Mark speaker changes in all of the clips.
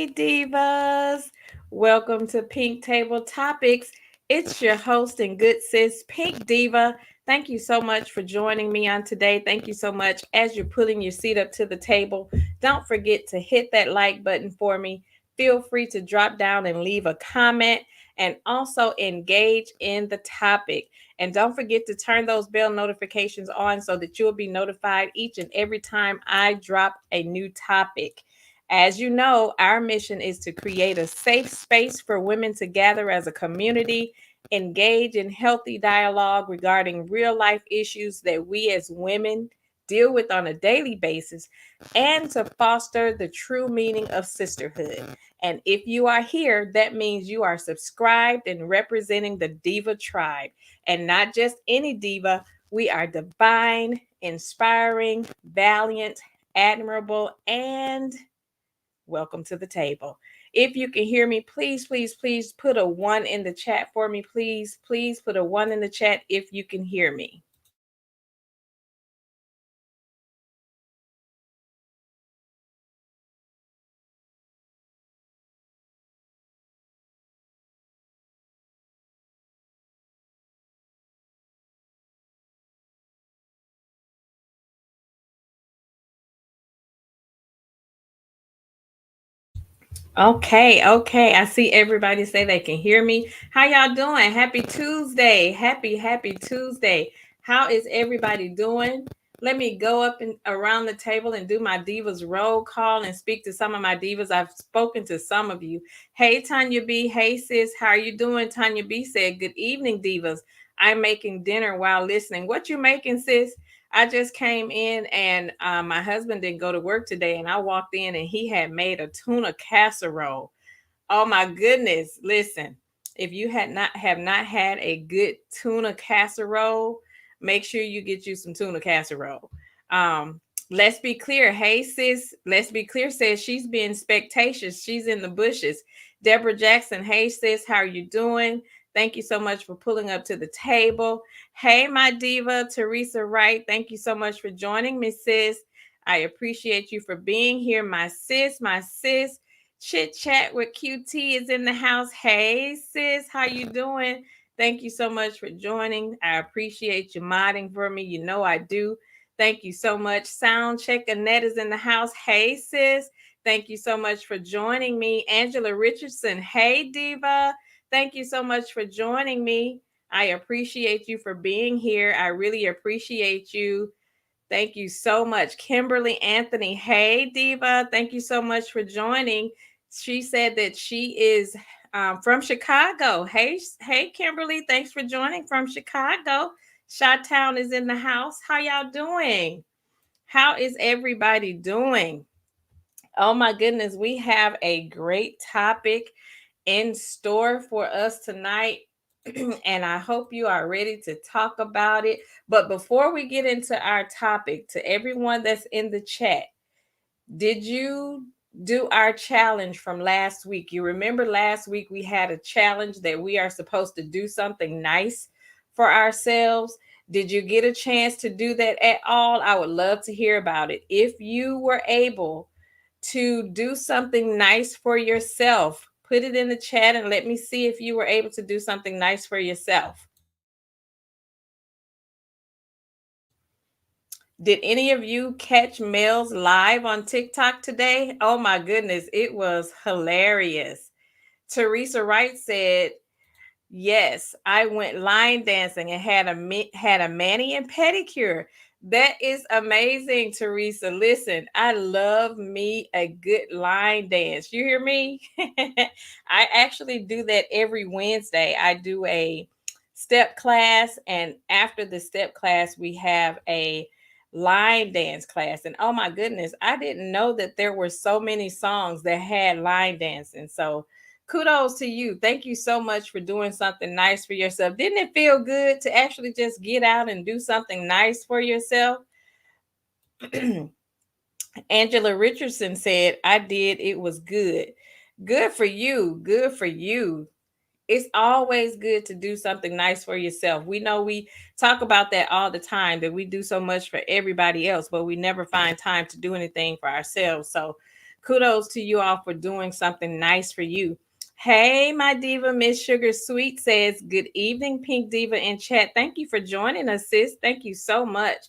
Speaker 1: Hey, divas. Welcome to Pink Table Topics. It's your host and good sis, Pink Diva. Thank you so much for joining me on today. Thank you so much. As you're putting your seat up to the table, don't forget to hit that like button for me. Feel free to drop down and leave a comment and also engage in the topic. And don't forget to turn those bell notifications on so that you'll be notified each and every time I drop a new topic. As you know, our mission is to create a safe space for women to gather as a community, engage in healthy dialogue regarding real life issues that we as women deal with on a daily basis, and to foster the true meaning of sisterhood. And if you are here, that means you are subscribed and representing the Diva tribe. And not just any diva, we are divine, inspiring, valiant, admirable, and welcome to the table. If you can hear me, please, please, please put a one in the chat for me. Please, please put a one in the chat if you can hear me. Okay, okay. I see everybody say they can hear me. How y'all doing? Happy Tuesday. Happy Tuesday. How is everybody doing? Let me go up and around the table and do my divas roll call and speak to some of my divas. I've spoken to some of you. Hey, Tanya B. Hey, sis. How are you doing? Tanya B said, good evening, divas. I'm making dinner while listening. What you making, sis? I just came in and my husband didn't go to work today, and I walked in and he had made a tuna casserole. Oh my goodness! Listen, if you have not had a good tuna casserole, make sure you get you some tuna casserole. Um, let's be clear. Hey sis, let's be clear. Says she's being spectacious. She's in the bushes. Deborah Jackson. Hey sis, how are you doing? Thank you so much for pulling up to the table. Hey, my diva, Teresa Wright. Thank you so much for joining me, sis. I appreciate you for being here, my sis, my sis. Chit Chat with QT is in the house. Hey, sis, how you doing? Thank you so much for joining. I appreciate you modding for me. You know I do. Thank you so much. Sound check Annette is in the house. Hey, sis. Thank you so much for joining me. Angela Richardson. Hey, diva. Thank you so much for joining me. I appreciate you for being here. I really appreciate you. Thank you so much. Kimberly Anthony. Hey, Diva. Thank you so much for joining. She said that she is from Chicago. Hey, Kimberly. Thanks for joining from Chicago. Chi-Town is in the house. How y'all doing? How is everybody doing? Oh my goodness, we have a great topic in store for us tonight. And I hope you are ready to talk about it. But before we get into our topic, to everyone that's in the chat, did you do our challenge from last week? You remember last week we had a challenge that we are supposed to do something nice for ourselves. Did you get a chance to do that at all? I would love to hear about it. If you were able to do something nice for yourself, put it in the chat and let me see if you were able to do something nice for yourself. Did any of you catch Mel's live on TikTok today? Oh my goodness, it was hilarious. Teresa Wright said, "Yes, I went line dancing and had a mani and pedicure." That is amazing, Teresa. Listen, I love me a good line dance. You hear me? I actually do that every Wednesday. I do a step class, and after the step class, we have a line dance class. And oh my goodness, I didn't know that there were so many songs that had line dancing. So kudos to you. Thank you so much for doing something nice for yourself. Didn't it feel good to actually just get out and do something nice for yourself? Angela Richardson said, I did. It was good. Good for you. Good for you. It's always good to do something nice for yourself. We know we talk about that all the time, that we do so much for everybody else, but we never find time to do anything for ourselves. So Kudos to you all for doing something nice for you. Hey, my diva, Miss Sugar Sweet says, good evening, Pink Diva in chat. Thank you for joining us, sis. Thank you so much.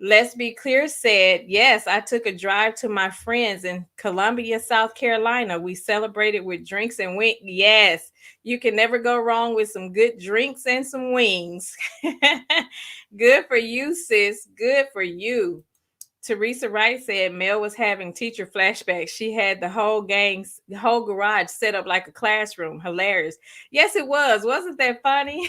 Speaker 1: Let's Be Clear said, yes, I took a drive to my friends in Columbia, South Carolina. We celebrated with drinks and wings. Yes, you can never go wrong with some good drinks and some wings. Good for you, sis. Good for you. Teresa Wright said Mel was having teacher flashbacks. She had the whole garage set up like a classroom. Hilarious. Yes, it was. Wasn't that funny?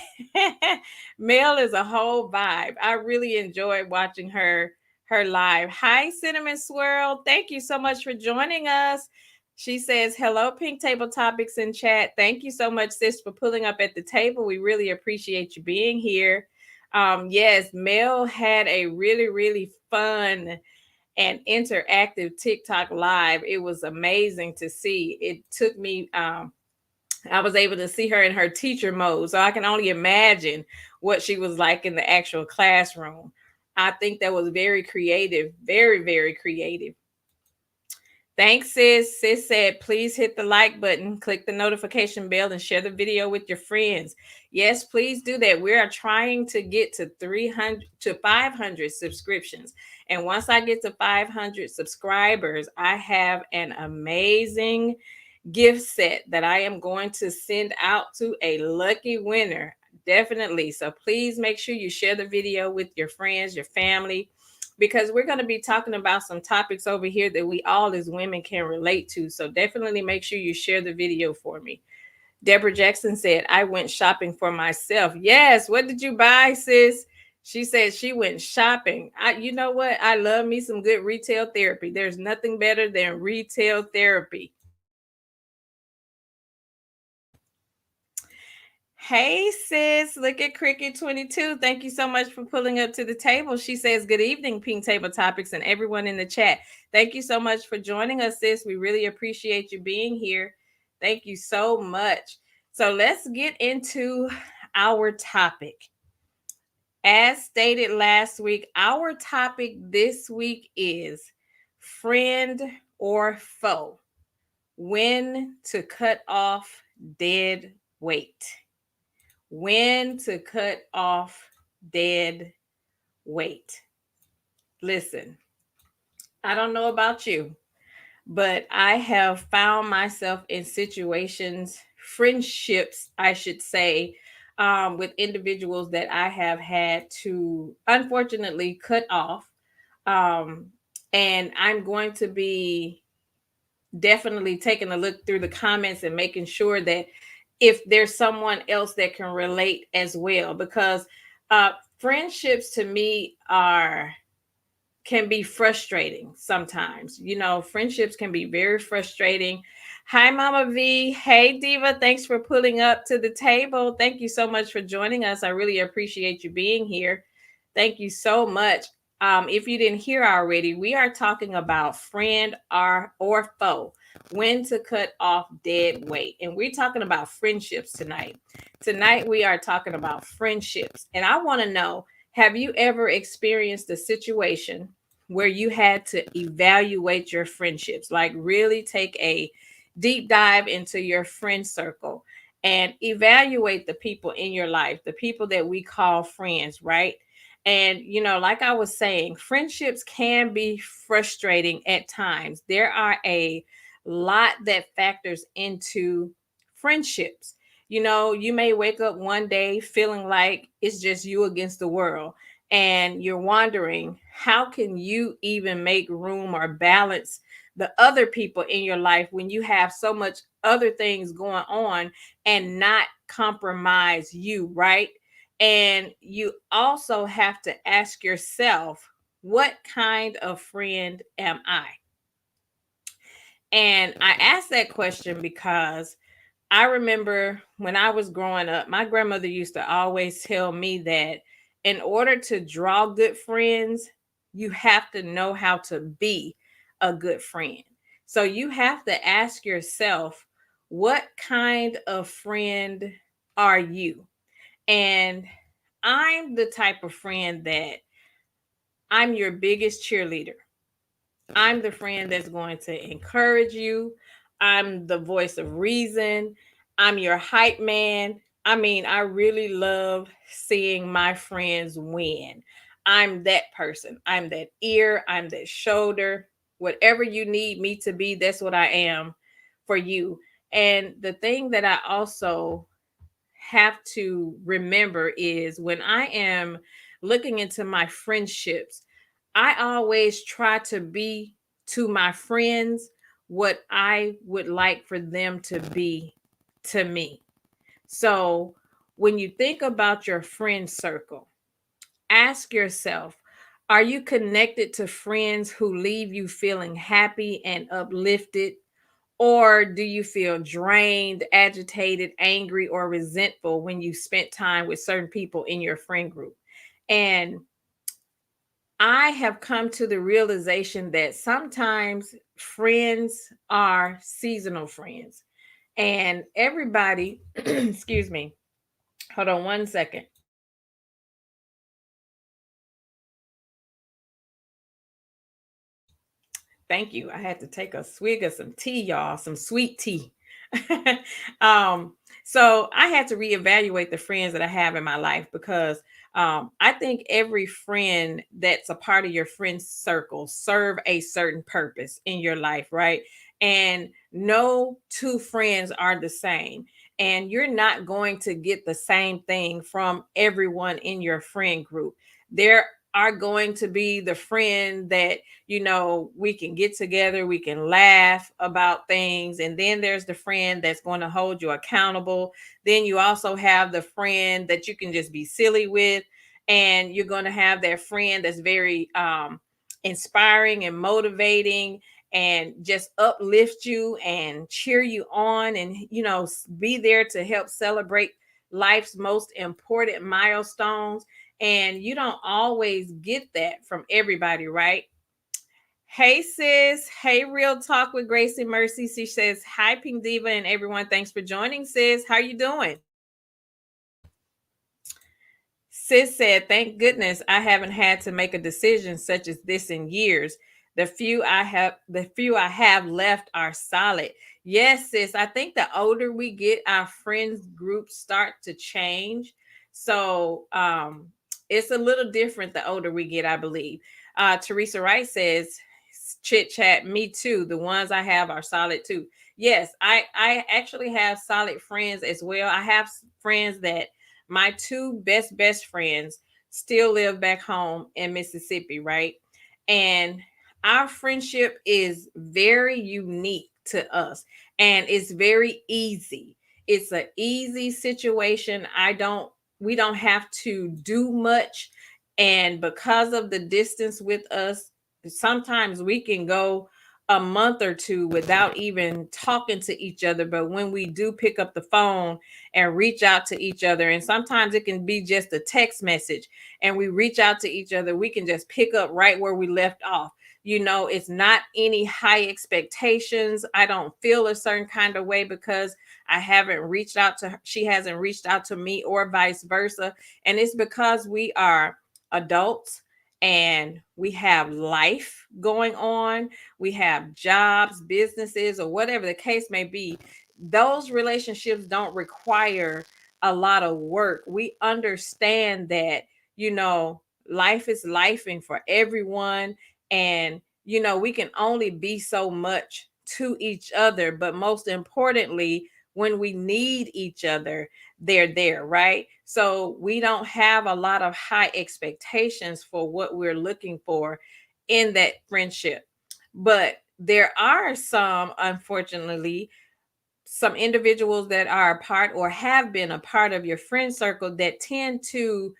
Speaker 1: Mel is a whole vibe. I really enjoyed watching her live. Hi, Cinnamon Swirl. Thank you so much for joining us. She says, hello, Pink Table Topics in chat. Thank you so much, sis, for pulling up at the table. We really appreciate you being here. Yes, Mel had a really, really fun and interactive TikTok live. It was amazing to see. It took me, I was able to see her in her teacher mode. So I can only imagine what she was like in the actual classroom. I think that was very creative, very, very creative. Thanks, sis. Sis said, please hit the like button, click the notification bell, and share the video with your friends. Yes, please do that. We are trying to get to 300 to 500 subscriptions. And once I get to 500 subscribers, I have an amazing gift set that I am going to send out to a lucky winner. Definitely. So please make sure you share the video with your friends, your family, because we're going to be talking about some topics over here that we all as women can relate to. So definitely make sure you share the video for me. Deborah Jackson said, I went shopping for myself. Yes. What did you buy, sis? She said she went shopping. You know what? I love me some good retail therapy. There's nothing better than retail therapy. Hey, sis. Look at Cricket22. Thank you so much for pulling up to the table. She says, good evening, Pink Table Topics, and everyone in the chat. Thank you so much for joining us, sis. We really appreciate you being here. Thank you so much. So let's get into our topic. As stated last week, our topic this week is friend or foe. When to cut off dead weight. When to cut off dead weight. Listen, I don't know about you, but I have found myself in situations, friendships, I should say, with individuals that I have had to unfortunately cut off. Um, and I'm going to be definitely taking a look through the comments and making sure that if there's someone else that can relate as well, because friendships to me can be frustrating sometimes. You know, friendships can be very frustrating. Hi, Mama V. Hey, Diva. Thanks for pulling up to the table. Thank you so much for joining us. I really appreciate you being here. Thank you so much. If you didn't hear already, we are talking about friend or foe, when to cut off dead weight. And we're talking about friendships tonight. Tonight, we are talking about friendships. And I want to know, have you ever experienced a situation where you had to evaluate your friendships, like really take a deep dive into your friend circle and evaluate the people in your life, the people that we call friends, right? And, you know, like I was saying, friendships can be frustrating at times. There are a lot that factors into friendships. You know, you may wake up one day feeling like it's just you against the world, and you're wondering, how can you even make room or balance the other people in your life when you have so much other things going on and not compromise you, right? And you also have to ask yourself, what kind of friend am I? And I ask that question because I remember when I was growing up, my grandmother used to always tell me that in order to draw good friends, you have to know how to be a good friend. So you have to ask yourself, what kind of friend are you? And I'm the type of friend that I'm your biggest cheerleader. I'm the friend that's going to encourage you. I'm the voice of reason. I'm your hype man. I mean, I really love seeing my friends win. I'm that person. I'm that ear. I'm that shoulder. Whatever you need me to be, that's what I am for you. And the thing that I also have to remember is when I am looking into my friendships, I always try to be to my friends what I would like for them to be to me. So when you think about your friend circle, ask yourself, are you connected to friends who leave you feeling happy and uplifted? Or do you feel drained, agitated, angry, or resentful when you spent time with certain people in your friend group? And I have come to the realization that sometimes friends are seasonal friends. And everybody, excuse me, hold on one second. Thank you. I had to take a swig of some tea, y'all, some sweet tea. um, so I had to reevaluate the friends that I have in my life because I think every friend that's a part of your friend circle serve a certain purpose in your life, right? And no two friends are the same. And you're not going to get the same thing from everyone in your friend group. There are going to be the friend that we can get together, we can laugh about things. And then there's the friend that's going to hold you accountable. Then you also have the friend that you can just be silly with. And you're going to have that friend that's very inspiring and motivating and just uplift you and cheer you on and, be there to help celebrate life's most important milestones. And you don't always get that from everybody, right? Hey sis, hey Real Talk with Grace and Mercy. She says, "Hi Pink Diva and everyone. Thanks for joining, sis. How you doing?" Sis said, "Thank goodness I haven't had to make a decision such as this in years. The few I have left are solid." Yes, sis. I think the older we get, our friends groups start to change. So it's a little different the older we get, I believe. Teresa Wright says, "Chit chat, me too. The ones I have are solid too." Yes, I actually have solid friends as well. I have friends that my two best friends still live back home in Mississippi, right? And our friendship is very unique to us and it's very easy. It's an easy situation. We don't have to do much. And because of the distance with us, sometimes we can go a month or two without even talking to each other. But when we do pick up the phone and reach out to each other, and sometimes it can be just a text message, and we reach out to each other, we can just pick up right where we left off. It's not any high expectations. I don't feel a certain kind of way because I haven't reached out to her. She hasn't reached out to me, or vice versa. And it's because we are adults and we have life going on. We have jobs, businesses, or whatever the case may be. Those relationships don't require a lot of work. We understand that, you know, life is lifing for everyone. And, we can only be so much to each other. But most importantly, when we need each other, they're there, right? So we don't have a lot of high expectations for what we're looking for in that friendship. But there are some, unfortunately, some individuals that are a part or have been a part of your friend circle that tend to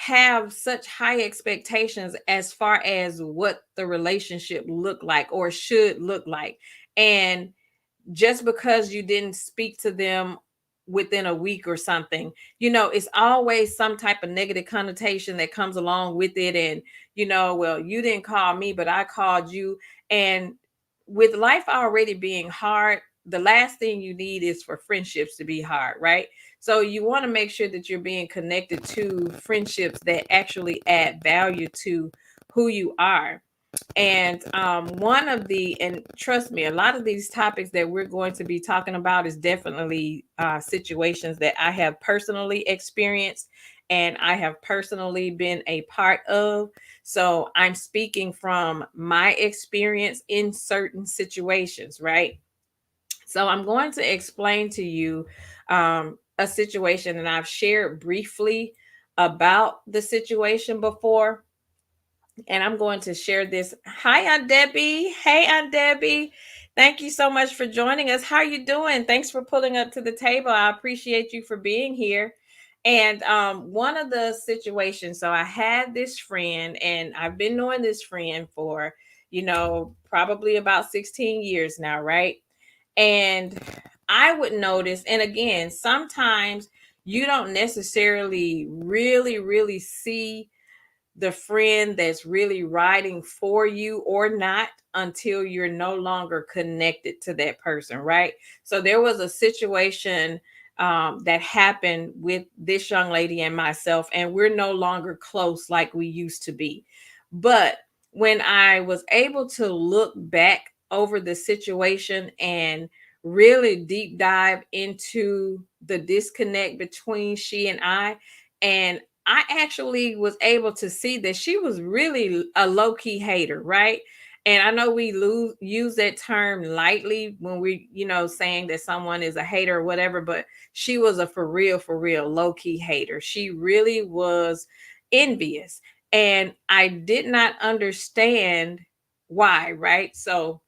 Speaker 1: have such high expectations as far as what the relationship look like or should look like. And just because you didn't speak to them within a week or something, it's always some type of negative connotation that comes along with it. And, well, you didn't call me, but I called you. And with life already being hard, the last thing you need is for friendships to be hard, right? So you want to make sure that you're being connected to friendships that actually add value to who you are. And and trust me, a lot of these topics that we're going to be talking about is definitely situations that I have personally experienced and I have personally been a part of. So I'm speaking from my experience in certain situations, right? So I'm going to explain to you a situation, and I've shared briefly about the situation before, and I'm going to share this. Hi, Aunt Debbie. Hey, Aunt Debbie. Thank you so much for joining us. How are you doing? Thanks for pulling up to the table. I appreciate you for being here. And one of the situations, so I had this friend, and I've been knowing this friend for, probably about 16 years now, right? And I would notice, and again, sometimes you don't necessarily really see the friend that's really riding for you or not until you're no longer connected to that person, right? So there was a situation that happened with this young lady and myself, and we're no longer close like we used to be. But when I was able to look back over the situation and really deep dive into the disconnect between she and I actually was able to see that she was really a low key hater, right? And I know we use that term lightly when we, saying that someone is a hater or whatever, but she was a for real low key hater. She really was envious. And I did not understand why, right? So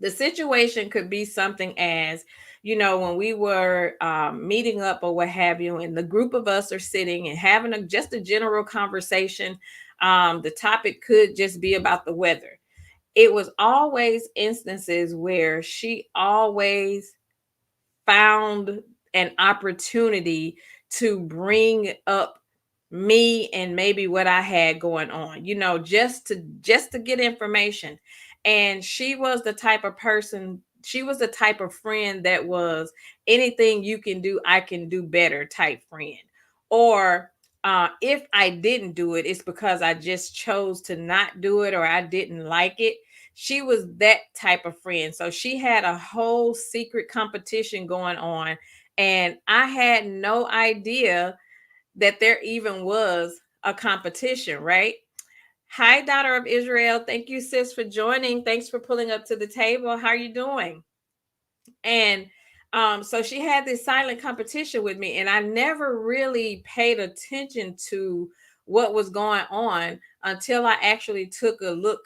Speaker 1: the situation could be something as, when we were meeting up or what have you, and the group of us are sitting and having just a general conversation. The topic could just be about the weather. It was always instances where she always found an opportunity to bring up me and maybe what I had going on, just to get information. And she was the type of person, she was the type of friend that was anything you can do, I can do better type friend. Or if I didn't do it, it's because I just chose to not do it or I didn't like it. She was that type of friend. So she had a whole secret competition going on. And I had no idea that there even was a competition, right? Hi, daughter of Israel. Thank you, sis, for joining. Thanks for pulling up to the table. How are you doing? And so she had this silent competition with me, and I never really paid attention to what was going on until I actually took a look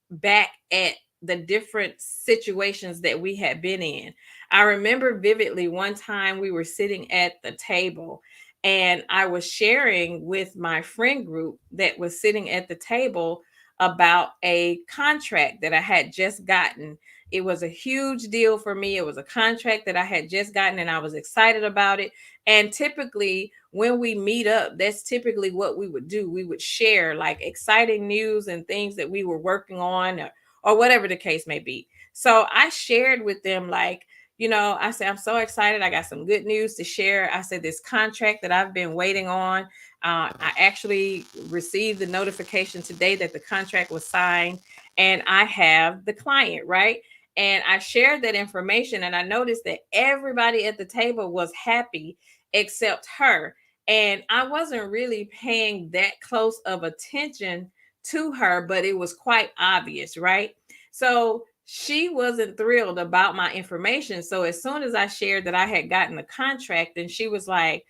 Speaker 1: back at the different situations that we had been in. I remember vividly one time we were sitting at the table and I was sharing with my friend group that was sitting at the table about a contract that I had just gotten. It was a huge deal for me. It was a contract that I had just gotten and I was excited about it. And typically, when we meet up, that's typically what we would do. We would share like exciting news and things that we were working on, or whatever the case may be. So I shared with them, like, I said, I'm so excited. I got some good news to share. I said, this contract that I've been waiting on, I actually received the notification today that the contract was signed and I have the client, right? And I shared that information and I noticed that everybody at the table was happy except her. And I wasn't really paying that close of attention to her, but it was quite obvious, right? So she wasn't thrilled about my information. So as soon as I shared that I had gotten the contract, and she was like,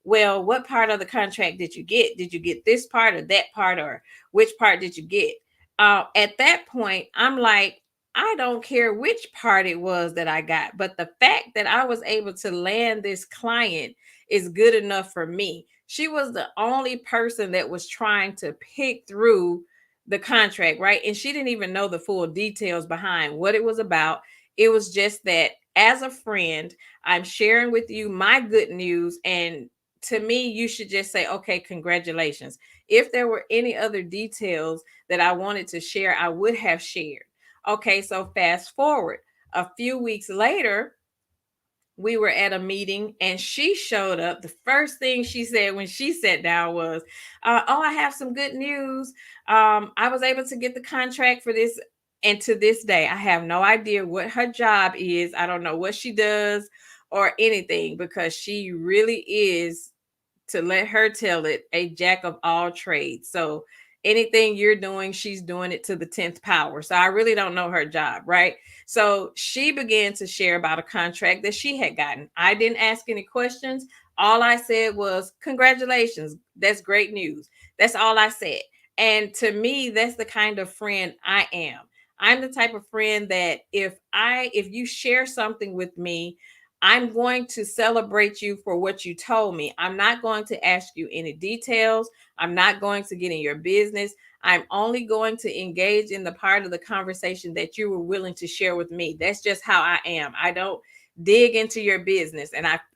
Speaker 1: well, what part of the contract did you get? Did you get this part or that part, or which part did you get? At that point, I'm like, I don't care which part it was that I got, but the fact that I was able to land this client is good enough for me. She was the only person that was trying to pick through the contract, right? And she didn't even know the full details behind what it was about. It was just that as a friend, I'm sharing with you my good news. And to me, you should just say, okay, congratulations. If there were any other details that I wanted to share, I would have shared. Okay, so fast forward a few weeks later, we were at a meeting and she showed up. The first thing she said when she sat down was, oh, I have some good news. I was able to get the contract for this. And to this day, I have no idea what her job is. I don't know what she does or anything, because she really is, to let her tell it, a jack of all trades. So anything you're doing, she's doing it to the 10th power. So I really don't know her job, right? So she began to share about a contract that she had gotten. I didn't ask any questions. All I said was, congratulations. That's great news. That's all I said. And to me, that's the kind of friend I am. I'm the type of friend that if you share something with me, I'm going to celebrate you for what you told me. I'm not going to ask you any details. I'm not going to get in your business. I'm only going to engage in the part of the conversation that you were willing to share with me. That's just how I am. I don't dig into your business.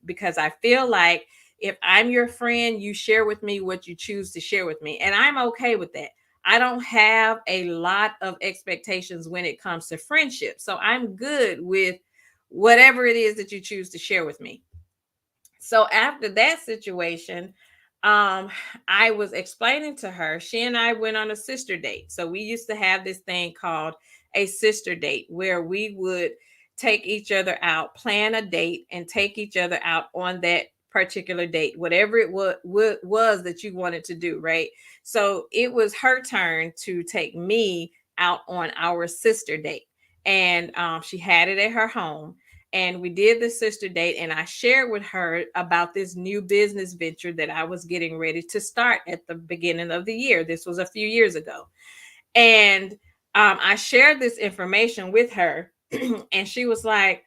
Speaker 1: Because I feel like if I'm your friend, you share with me what you choose to share with me. And I'm okay with that. I don't have a lot of expectations when it comes to friendship. So I'm good with whatever it is that you choose to share with me. So after that situation, um, I was explaining to her, she and I went on a sister date. So we used to have this thing called a sister date where we would take each other out, plan a date, and take each other out on that particular date, whatever it was that you wanted to do, right? So it was her turn to take me out on our sister date. And she had it at her home, and we did the sister date, and I shared with her about this new business venture that I was getting ready to start at the beginning of the year. This was a few years ago. And I shared this information with her and she was like,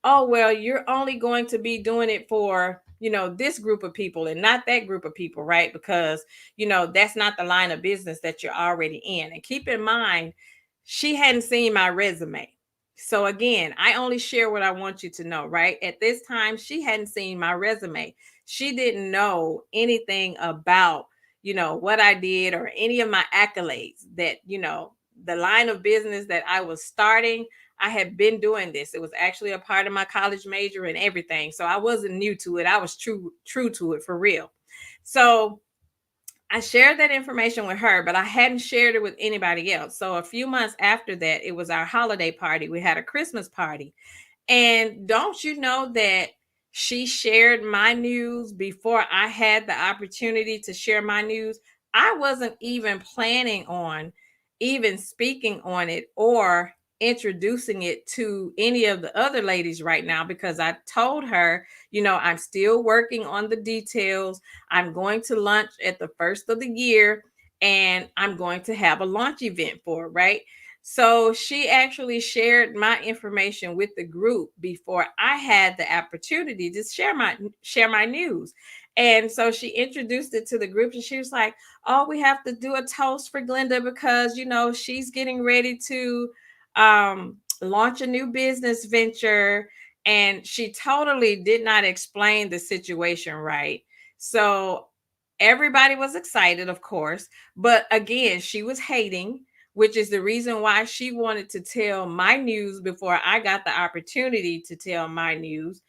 Speaker 1: oh, well, you're only going to be doing it for, this group of people and not that group of people, right? Because, that's not the line of business that you're already in. And keep in mind, she hadn't seen my resume. So again, I only share what I want you to know, right? At this time, she hadn't seen my resume. She didn't know anything about, what I did or any of my accolades that, the line of business that I was starting. I had been doing this. It was actually a part of my college major and everything. So I wasn't new to it. I was true to it for real. So I shared that information with her, but I hadn't shared it with anybody else. So a few months after that, it was our holiday party. We had a Christmas party. And don't you know that she shared my news before I had the opportunity to share my news? I wasn't even planning on even speaking on it or introducing it to any of the other ladies right now, because I told her, I'm still working on the details. I'm going to lunch at the first of the year and I'm going to have a launch event for it, right? So she actually shared my information with the group before I had the opportunity to share my news. And so she introduced it to the group and she was like, "Oh, we have to do a toast for Glenda because she's getting ready to launch a new business venture." And she totally did not explain the situation right. So everybody was excited, of course, but again, she was hating, which is the reason why she wanted to tell my news before I got the opportunity to tell my news.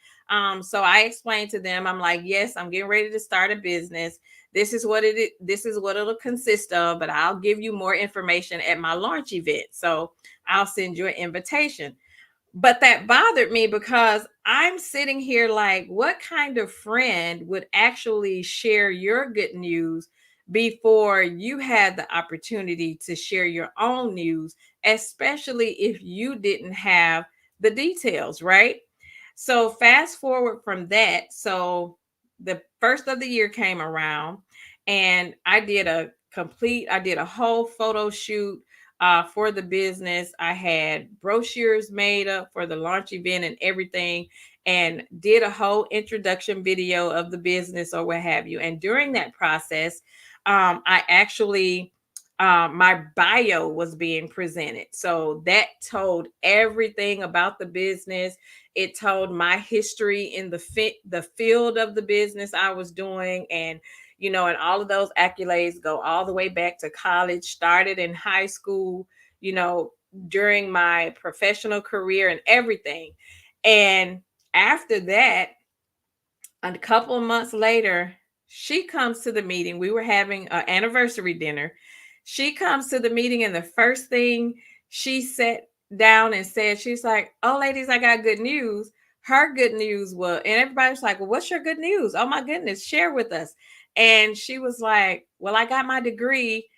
Speaker 1: So I explained to them, I'm like, yes, I'm getting ready to start a business. This is what it is. This is what it'll consist of, but I'll give you more information at my launch event. So I'll send you an invitation. But that bothered me because I'm sitting here like, what kind of friend would actually share your good news before you had the opportunity to share your own news, especially if you didn't have the details, right? So fast forward from that. So the first of the year came around and I did a whole photo shoot for the business. I had brochures made up for the launch event and everything, and did a whole introduction video of the business or what have you. And during that process, I actually, my bio was being presented. So that told everything about the business. It told my history in the field of the business I was doing, and all of those accolades go all the way back to college, started in high school, you know, during my professional career and everything. And After that, a couple of months later, she comes to the meeting. We were having an anniversary dinner. She comes to the meeting, and the first thing she sat down and said, she's like, "Oh, ladies, I got good news." Her good news was, and everybody's like, "Well, what's your good news? Oh my goodness, share with us." And she was like, "Well, I got my degree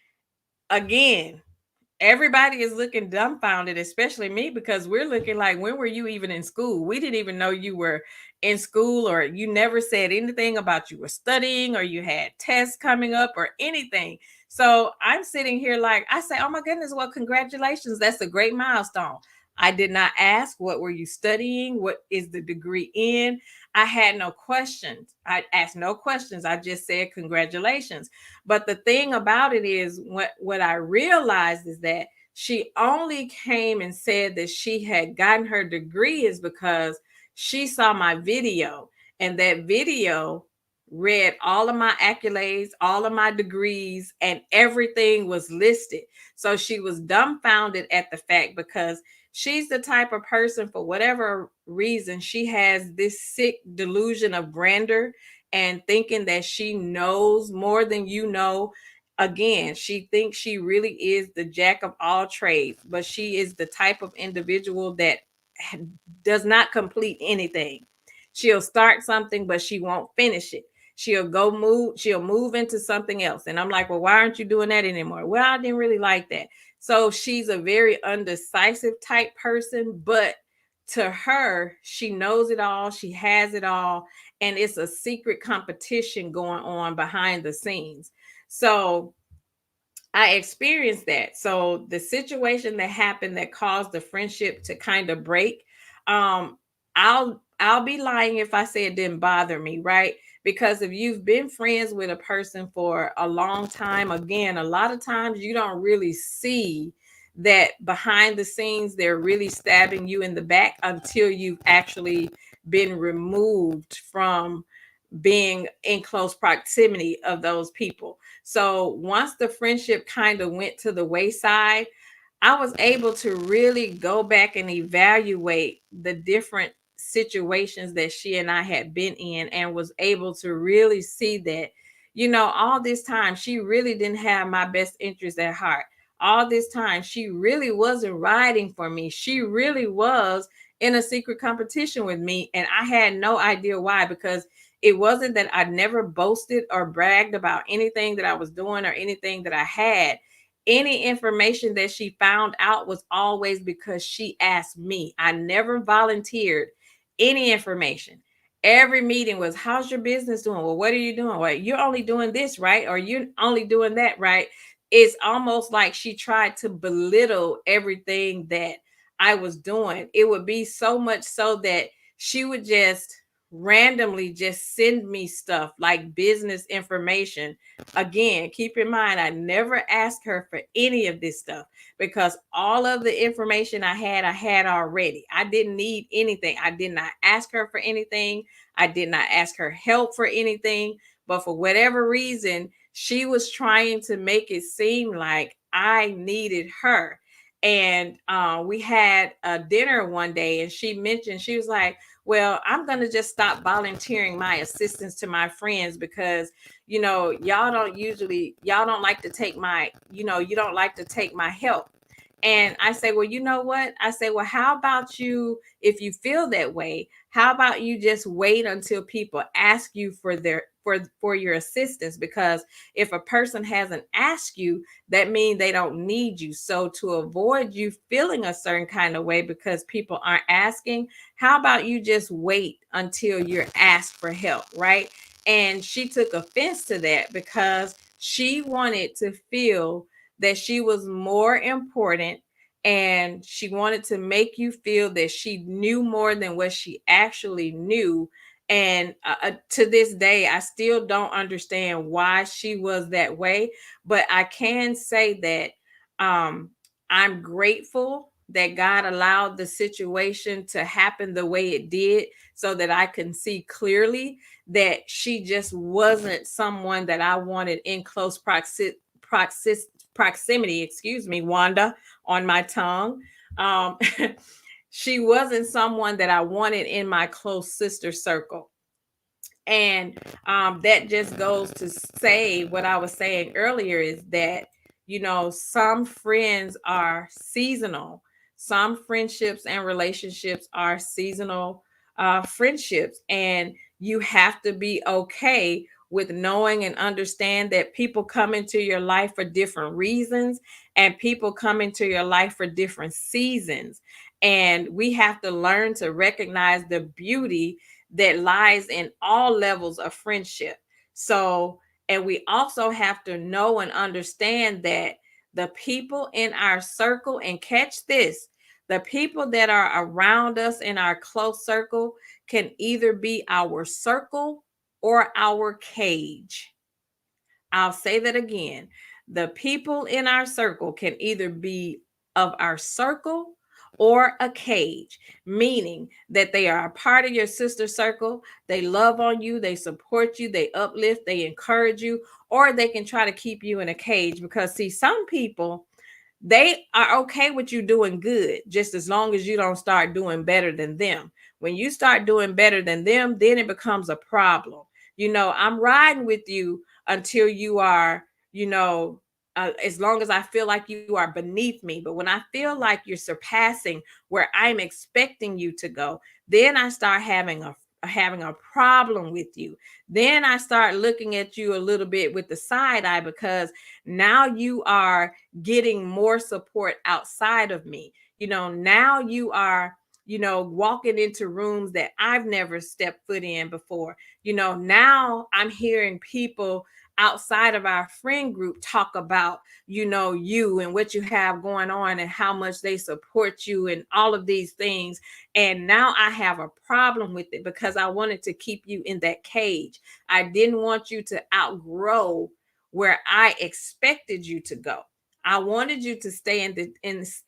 Speaker 1: again." Everybody is looking dumbfounded, especially me, because we're looking like, when were you even in school? We didn't even know you were in school, or you never said anything about you were studying or you had tests coming up or anything. So I'm sitting here like, I say, "Oh my goodness, well, congratulations. That's a great milestone." I did not ask, what were you studying? What is the degree in? I had no questions. I asked no questions. I just said congratulations. But the thing about it is, what I realized is that she only came and said that she had gotten her degree is because she saw my video, and that video read all of my accolades, all of my degrees, and everything was listed. So she was dumbfounded at the fact, because she's the type of person, for whatever reason, she has this sick delusion of grandeur and thinking that she knows more than you know. Again, she thinks she really is the jack of all trades, but she is the type of individual that does not complete anything. She'll start something, but she won't finish it. She'll move into something else. And I'm like, "Well, why aren't you doing that anymore?" "Well, I didn't really like that." So she's a very undecisive type person, but to her, she knows it all, she has it all, and it's a secret competition going on behind the scenes. So I experienced that. So the situation that happened that caused the friendship to kind of break, um, I'll be lying if I say it didn't bother me, right? Because if you've been friends with a person for a long time, again, a lot of times you don't really see that behind the scenes they're really stabbing you in the back until you've actually been removed from being in close proximity of those people. So once the friendship kind of went to the wayside, I was able to really go back and evaluate the different situations that she and I had been in, and was able to really see that, all this time she really didn't have my best interest at heart. All this time she really wasn't riding for me. She really was in a secret competition with me, and I had no idea why, because it wasn't that I never boasted or bragged about anything that I was doing or anything that I had. Any information that she found out was always because she asked me. I never volunteered any information. Every meeting was, "How's your business doing?" "Well, what are you doing?" "Well, you're only doing this, right?" Or "You're only doing that, right?" It's almost like she tried to belittle everything that I was doing. It would be so much so that she would just randomly just send me stuff like business information. Again, keep in mind, I never asked her for any of this stuff, because all of the information I had already. I didn't need anything. I did not ask her for anything. I did not ask her help for anything. But for whatever reason, she was trying to make it seem like I needed her. And we had a dinner one day, and she mentioned, she was like, "Well, I'm going to just stop volunteering my assistance to my friends, because y'all don't like to take my, you don't like to take my help." And I say, "Well, you know what?" I say, "Well, how about you, if you feel that way, how about you just wait until people ask you for your assistance? Because if a person hasn't asked you, that means they don't need you. So to avoid you feeling a certain kind of way because people aren't asking, how about you just wait until you're asked for help?" Right? And she took offense to that, because she wanted to feel that she was more important, and she wanted to make you feel that she knew more than what she actually knew. And to this day, I still don't understand why she was that way. But I can say that um, I'm grateful that God allowed the situation to happen the way it did, so that I can see clearly that she just wasn't someone that I wanted in close proximity, excuse me, Wanda, on my tongue. Um, She wasn't someone that I wanted in my close sister circle. And that just goes to say what I was saying earlier is that, some friends are seasonal. Some friendships and relationships are seasonal friendships. And you have to be okay with knowing and understand that people come into your life for different reasons, and people come into your life for different seasons. And we have to learn to recognize the beauty that lies in all levels of friendship. So, and we also have to know and understand that the people in our circle, and catch this, the people that are around us in our close circle can either be our circle or our cage. I'll say that again. The people in our circle can either be of our circle or a cage, meaning that they are a part of your sister circle. They love on you, they support you, they uplift, they encourage you, or they can try to keep you in a cage. Because, see, some people, they are okay with you doing good just as long as you don't start doing better than them. When you start doing better than them, then it becomes a problem. I'm riding with you until you are, as long as I feel like you are beneath me. But when I feel like you're surpassing where I'm expecting you to go, then I start having a problem with you. Then I start looking at you a little bit with the side eye, because now you are getting more support outside of me. Now you are, walking into rooms that I've never stepped foot in before. Now I'm hearing people outside of our friend group talk about, you and what you have going on and how much they support you and all of these things. And now I have a problem with it because I wanted to keep you in that cage. I didn't want you to outgrow where I expected you to go. I wanted you to stay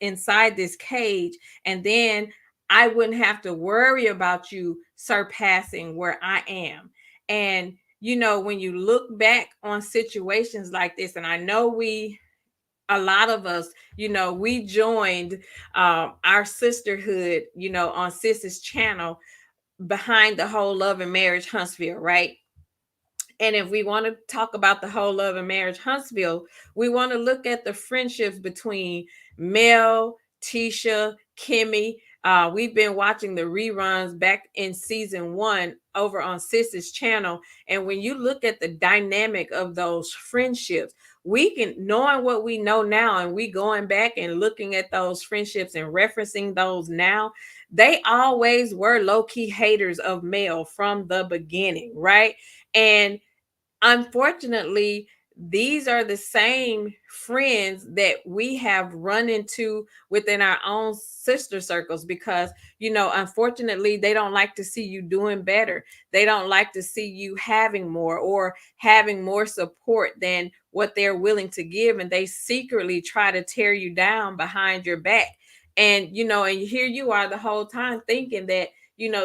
Speaker 1: inside this cage, and then I wouldn't have to worry about you surpassing where I am. And when you look back on situations like this, and I know a lot of us, we joined our sisterhood, on Sis's channel behind the whole Love and Marriage Huntsville, right? And if we want to talk about the whole Love and Marriage Huntsville, we want to look at the friendships between Mel, Tisha, Kimmy. We've been watching the reruns back in season 1 over on Sis's channel. And when you look at the dynamic of those friendships, we can, knowing what we know now, and we going back and looking at those friendships and referencing those now, they always were low-key haters of Mel from the beginning, right? And unfortunately, these are the same friends that we have run into within our own sister circles, because, unfortunately, they don't like to see you doing better. They don't like to see you having more or having more support than what they're willing to give. And they secretly try to tear you down behind your back. And, and here you are the whole time thinking that,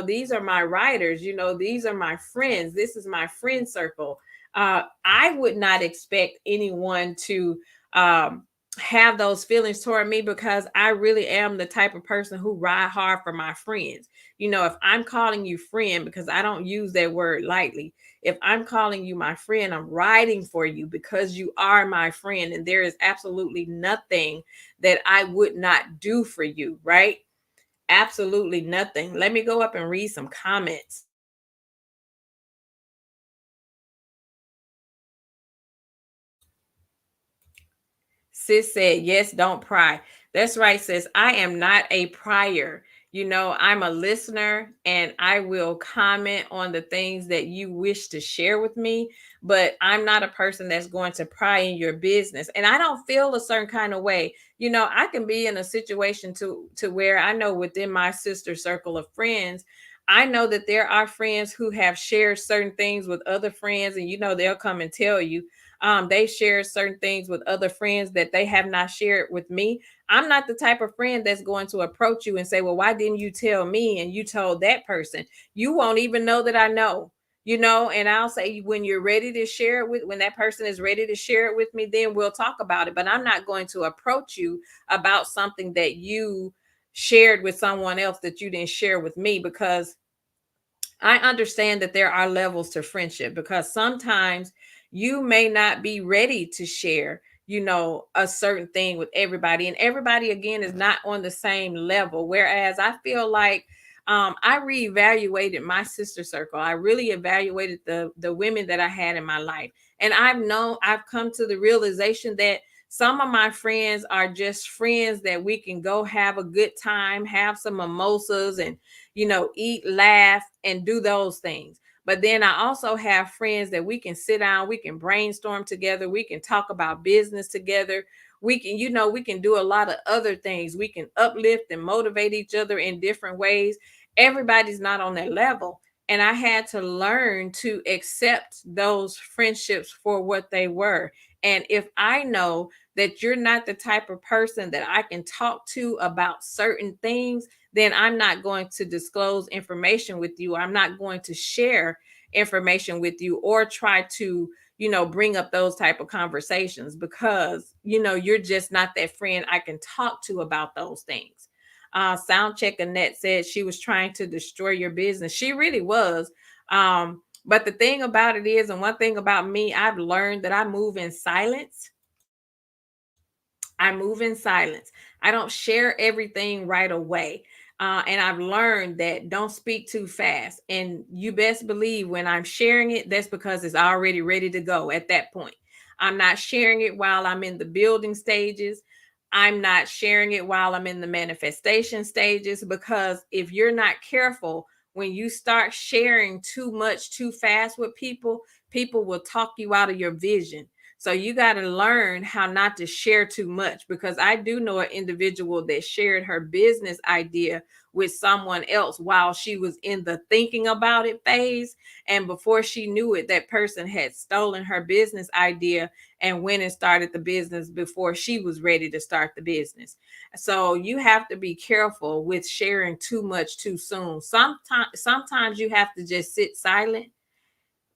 Speaker 1: these are my writers, these are my friends, this is my friend circle. I would not expect anyone to have those feelings toward me, because I really am the type of person who ride hard for my friends. If I'm calling you friend, because I don't use that word lightly, if I'm calling you my friend, I'm riding for you because you are my friend, and there is absolutely nothing that I would not do for you, right? Absolutely nothing. Let me go up and read some comments. Sis said, yes, don't pry. That's right, sis. I am not a prior. I'm a listener, and I will comment on the things that you wish to share with me, but I'm not a person that's going to pry in your business. And I don't feel a certain kind of way. I can be in a situation to where I know within my sister circle of friends, I know that there are friends who have shared certain things with other friends, and they'll come and tell you they share certain things with other friends that they have not shared with me. I'm not the type of friend that's going to approach you and say, well, why didn't you tell me and you told that person? You won't even know that I know. And I'll say, when you're ready to share it when that person is ready to share it with me, then we'll talk about it. But I'm not going to approach you about something that you shared with someone else that you didn't share with me, because I understand that there are levels to friendship, because sometimes you may not be ready to share, a certain thing with everybody. And everybody, again, is not on the same level. Whereas I feel like I reevaluated my sister circle. I really evaluated the women that I had in my life. And I've come to the realization that some of my friends are just friends that we can go have a good time, have some mimosas, and eat, laugh, and do those things. But then I also have friends that we can sit down, we can brainstorm together, we can talk about business together. We can do a lot of other things. We can uplift and motivate each other in different ways. Everybody's not on that level. And I had to learn to accept those friendships for what they were. And if I know that you're not the type of person that I can talk to about certain things, then I'm not going to disclose information with you. I'm not going to share information with you or try to, bring up those type of conversations, because, you're just not that friend I can talk to about those things. Soundcheck Annette said she was trying to destroy your business. She really was. But the thing about it is, and one thing about me, I've learned that I move in silence. I move in silence. I don't share everything right away. And I've learned that don't speak too fast. And you best believe when I'm sharing it, that's because it's already ready to go at that point. I'm not sharing it while I'm in the building stages. I'm not sharing it while I'm in the manifestation stages, because if you're not careful, when you start sharing too much too fast with people, people will talk you out of your vision. So you got to learn how not to share too much, because I do know an individual that shared her business idea with someone else while she was in the thinking about it phase. And before she knew it, that person had stolen her business idea and went and started the business before she was ready to start the business. So you have to be careful with sharing too much too soon. Sometimes you have to just sit silent.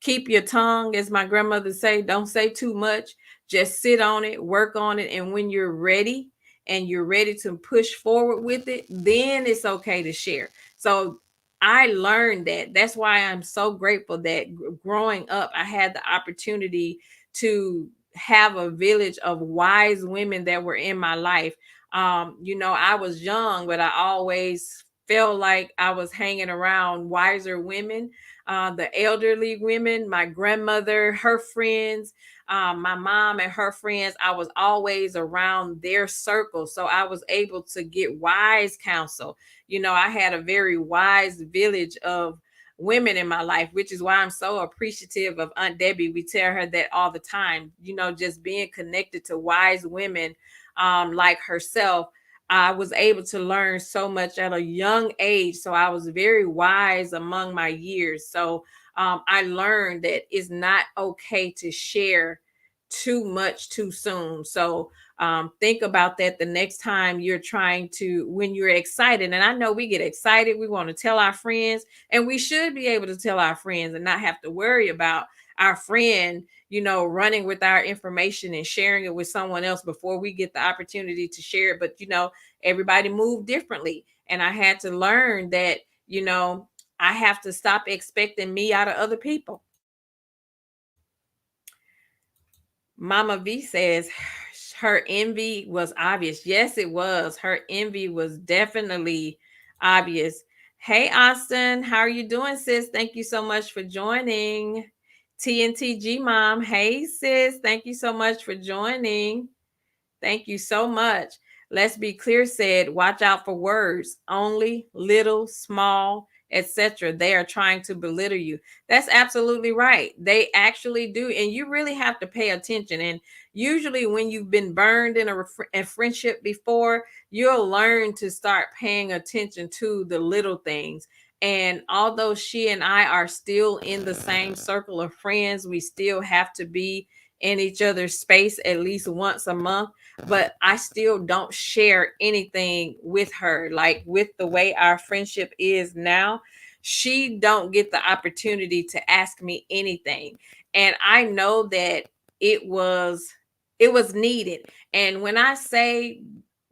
Speaker 1: Keep your tongue, as my grandmother say. Don't say too much. Just sit on it, work on it, and when you're ready and you're ready to push forward with it, then it's okay to share. So I learned that. That's why I'm so grateful that growing up I had the opportunity to have a village of wise women that were in my life. I was young, but I always felt like I was hanging around wiser women, the elderly women, my grandmother, her friends, my mom and her friends. I was always around their circle. So I was able to get wise counsel. I had a very wise village of women in my life, which is why I'm so appreciative of Aunt Debbie. We tell her that all the time, just being connected to wise women like herself. I was able to learn so much at a young age. So I was very wise among my years. So I learned that it's not okay to share too much too soon. So think about that the next time you're trying to, when you're excited. And I know we get excited, we want to tell our friends, and we should be able to tell our friends and not have to worry about our friend, running with our information and sharing it with someone else before we get the opportunity to share it. But, everybody move differently. And I had to learn that, I have to stop expecting me out of other people. Mama V says her envy was obvious. Yes, it was. Her envy was definitely obvious. Hey, Austin, how are you doing, sis? Thank you so much for joining. TNTG Mom. Hey, sis. Thank you so much for joining. Thank you so much. Let's Be Clear said, watch out for words, only, little, small, etc. They are trying to belittle you. That's absolutely right. They actually do. And you really have to pay attention. And usually when you've been burned in a friendship before, you'll learn to start paying attention to the little things. And although she and I are still in the same circle of friends, we still have to be in each other's space at least once a month, but I still don't share anything with her. Like with the way our friendship is now, she don't get the opportunity to ask me anything. And I know that it was it was needed. And when I say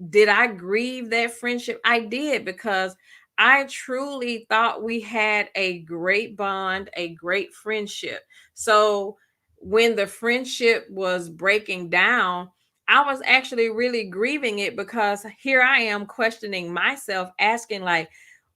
Speaker 1: did I grieve that friendship? I did, because I truly thought we had a great bond, a great friendship. So when the friendship was breaking down, I was actually really grieving it, because here I am questioning myself, asking, like,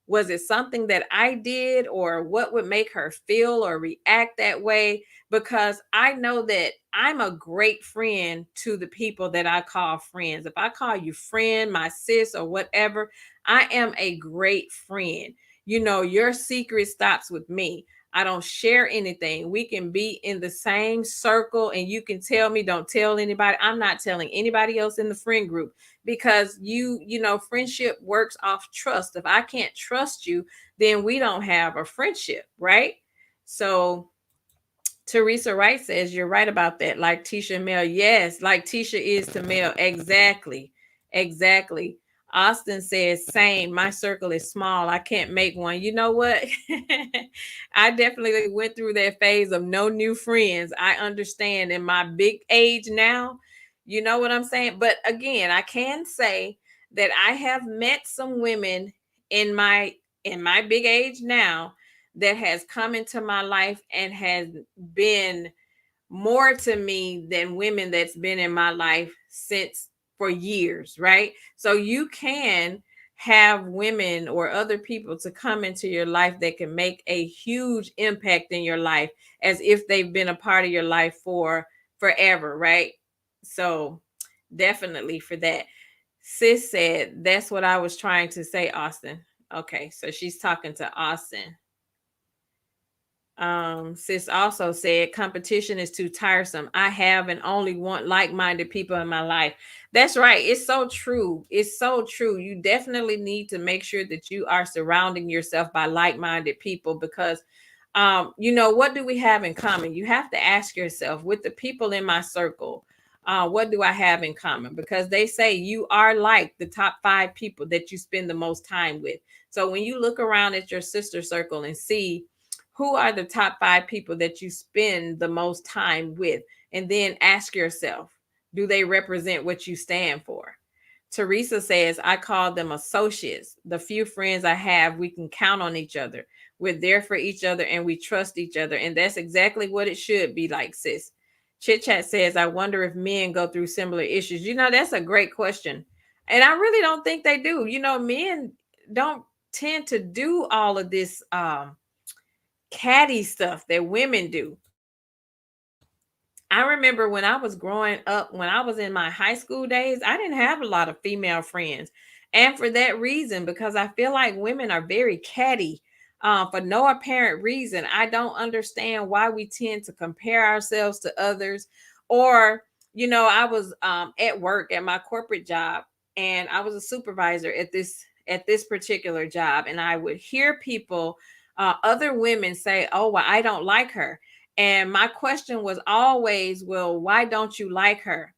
Speaker 1: was it something that I did, or what would make her feel or react that way? Because I know that I'm a great friend to the people that I call friends. If I call you friend, my sis, or whatever, I am a great friend. Your secret stops with me. I don't share anything. We can be in the same circle and you can tell me, don't tell anybody. I'm not telling anybody else in the friend group, because friendship works off trust. If I can't trust you, then we don't have a friendship, right? So Teresa Wright says you're right about that. Like Tisha and Mel. Yes, like Tisha is to Mel. Exactly. Exactly. Austin says, same. My circle is small. I can't make one. You know what? I definitely went through that phase of no new friends. I understand in my big age now. You know what I'm saying? But again, I can say that I have met some women in my big age now that has come into my life and has been more to me than women that's been in my life since for years, right? So you can have women or other people to come into your life that can make a huge impact in your life, as if they've been a part of your life for forever, right? So definitely for that. Sis said, that's what I was trying to say, Austin. Okay, so she's talking to Austin. Sis also said competition is too tiresome. I have and only want like-minded people in my life. That's right. It's so true. It's so true. You definitely need to make sure that you are surrounding yourself by like-minded people, because what do we have in common? You have to ask yourself, with the people in my circle, what do I have in common? Because they say you are like the top 5 people that you spend the most time with. So when you look around at your sister circle and see who are the top 5 people that you spend the most time with, and then ask yourself, do they represent what you stand for? Teresa says, I call them associates. The few friends I have, we can count on each other. We're there for each other and we trust each other. And that's exactly what it should be like, sis. Chit Chat says, I wonder if men go through similar issues. That's a great question. And I really don't think they do. Men don't tend to do all of this catty stuff that women do. I remember when I was growing up, when I was in my high school days, I didn't have a lot of female friends. And for that reason, because I feel like women are very catty for no apparent reason. I don't understand why we tend to compare ourselves to others. Or, I was at work at my corporate job, and I was a supervisor at this particular job, and I would hear people, other women say, "Oh, well, I don't like her." And my question was always, well, why don't you like her?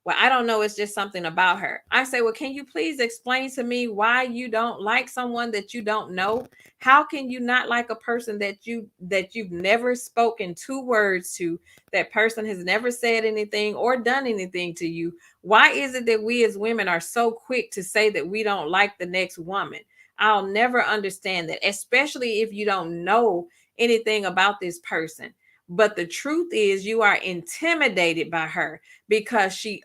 Speaker 1: Well, I don't know. It's just something about her. I say, well, can you please explain to me why you don't like someone that you don't know? How can you not like a person that you've never spoken 2 words to? That person has never said anything or done anything to you. Why is it that we as women are so quick to say that we don't like the next woman? I'll never understand that, especially if you don't know anything about this person. But the truth is, you are intimidated by her because she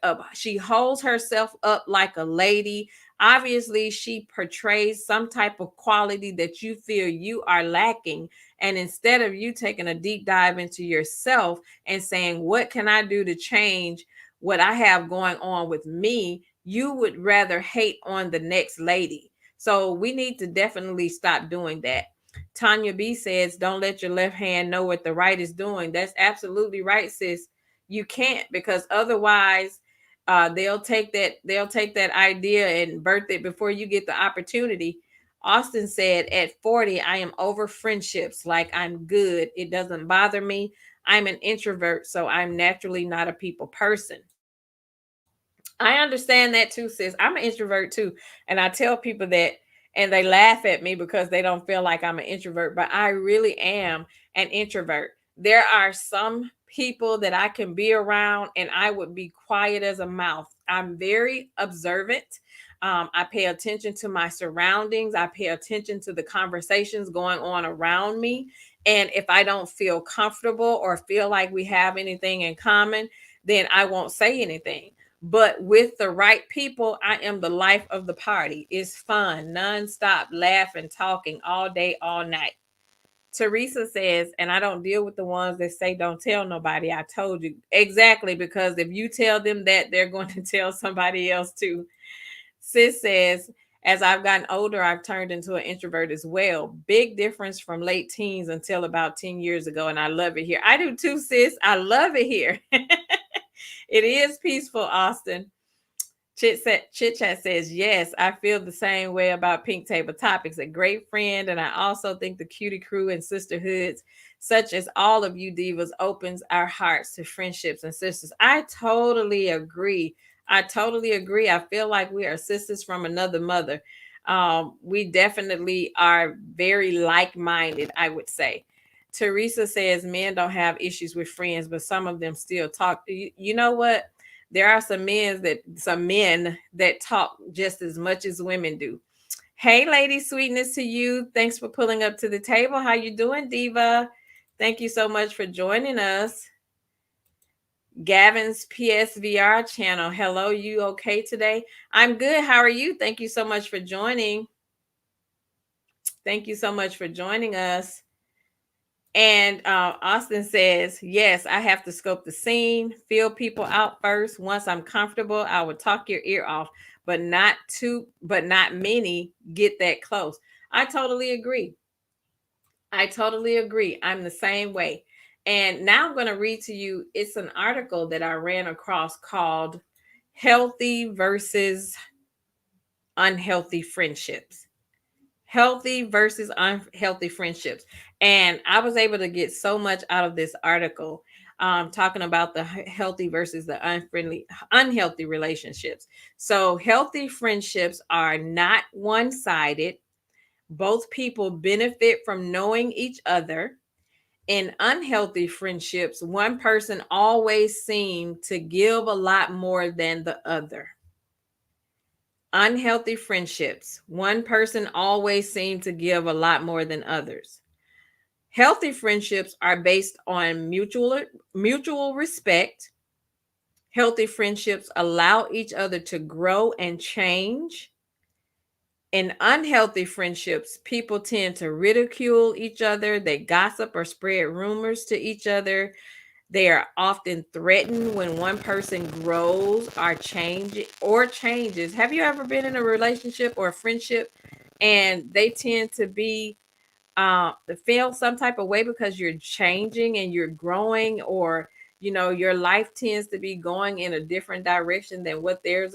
Speaker 1: holds herself up like a lady. Obviously, she portrays some type of quality that you feel you are lacking. And instead of you taking a deep dive into yourself and saying, what can I do to change what I have going on with me? You would rather hate on the next lady. So we need to definitely stop doing that. Tanya B says, don't let your left hand know what the right is doing. That's absolutely right, sis. You can't, because otherwise they'll take that idea and birth it before you get the opportunity. Austin said, at 40, I am over friendships. Like, I'm good. It doesn't bother me. I'm an introvert, so I'm naturally not a people person. I understand that too, sis. I'm an introvert too. And I tell people that, and they laugh at me because they don't feel like I'm an introvert, but I really am an introvert. There are some people that I can be around and I would be quiet as a mouse. I'm very observant. I pay attention to my surroundings. I pay attention to the conversations going on around me. And if I don't feel comfortable or feel like we have anything in common, then I won't say anything. But with the right people, I am the life of the party. It's fun, nonstop laughing, talking all day, all night. Teresa says, and I don't deal with the ones that say don't tell nobody. I told you exactly, because if you tell them that, they're going to tell somebody else too. Sis says, as I've gotten older, I've turned into an introvert as well. Big difference from late teens until about 10 years ago. And I love it here. I do too, sis. I love it here. It is peaceful, Austin. Chit Chat says, yes, I feel the same way about Pink Table Topics. A great friend. And I also think the Cutie Crew and sisterhoods, such as all of you divas, opens our hearts to friendships and sisters. I totally agree. I totally agree. I feel like we are sisters from another mother. We definitely are very like-minded, I would say. Teresa says men don't have issues with friends, but some of them still talk. You know what? There are some men that talk just as much as women do. Hey, lady, sweetness to you. Thanks for pulling up to the table. How you doing, Diva? Thank you so much for joining us. Gavin's PSVR channel. Hello, you okay today? I'm good. How are you? Thank you so much for joining. Thank you so much for joining us. And Austin says, yes, I have to scope the scene, feel people out first. Once I'm comfortable, I will talk your ear off, but not many get that close. I totally agree. I totally agree. I'm the same way. And now I'm going to read to you. It's an article that I ran across called Healthy versus Unhealthy Friendships. Healthy versus unhealthy friendships. And I was able to get so much out of this article, talking about the healthy versus the unhealthy relationships. So healthy friendships are not one-sided. Both people benefit from knowing each other. In unhealthy friendships, one person always seems to give a lot more than the other. Unhealthy friendships, one person always seems to give a lot more than others. Healthy friendships are based on mutual respect. Healthy friendships allow each other to grow and change. In unhealthy friendships, people tend to ridicule each other, they gossip or spread rumors to each other. They are often threatened when one person grows or changes. Have you ever been in a relationship or a friendship and they tend to be feel some type of way because you're changing and you're growing, or your life tends to be going in a different direction than what theirs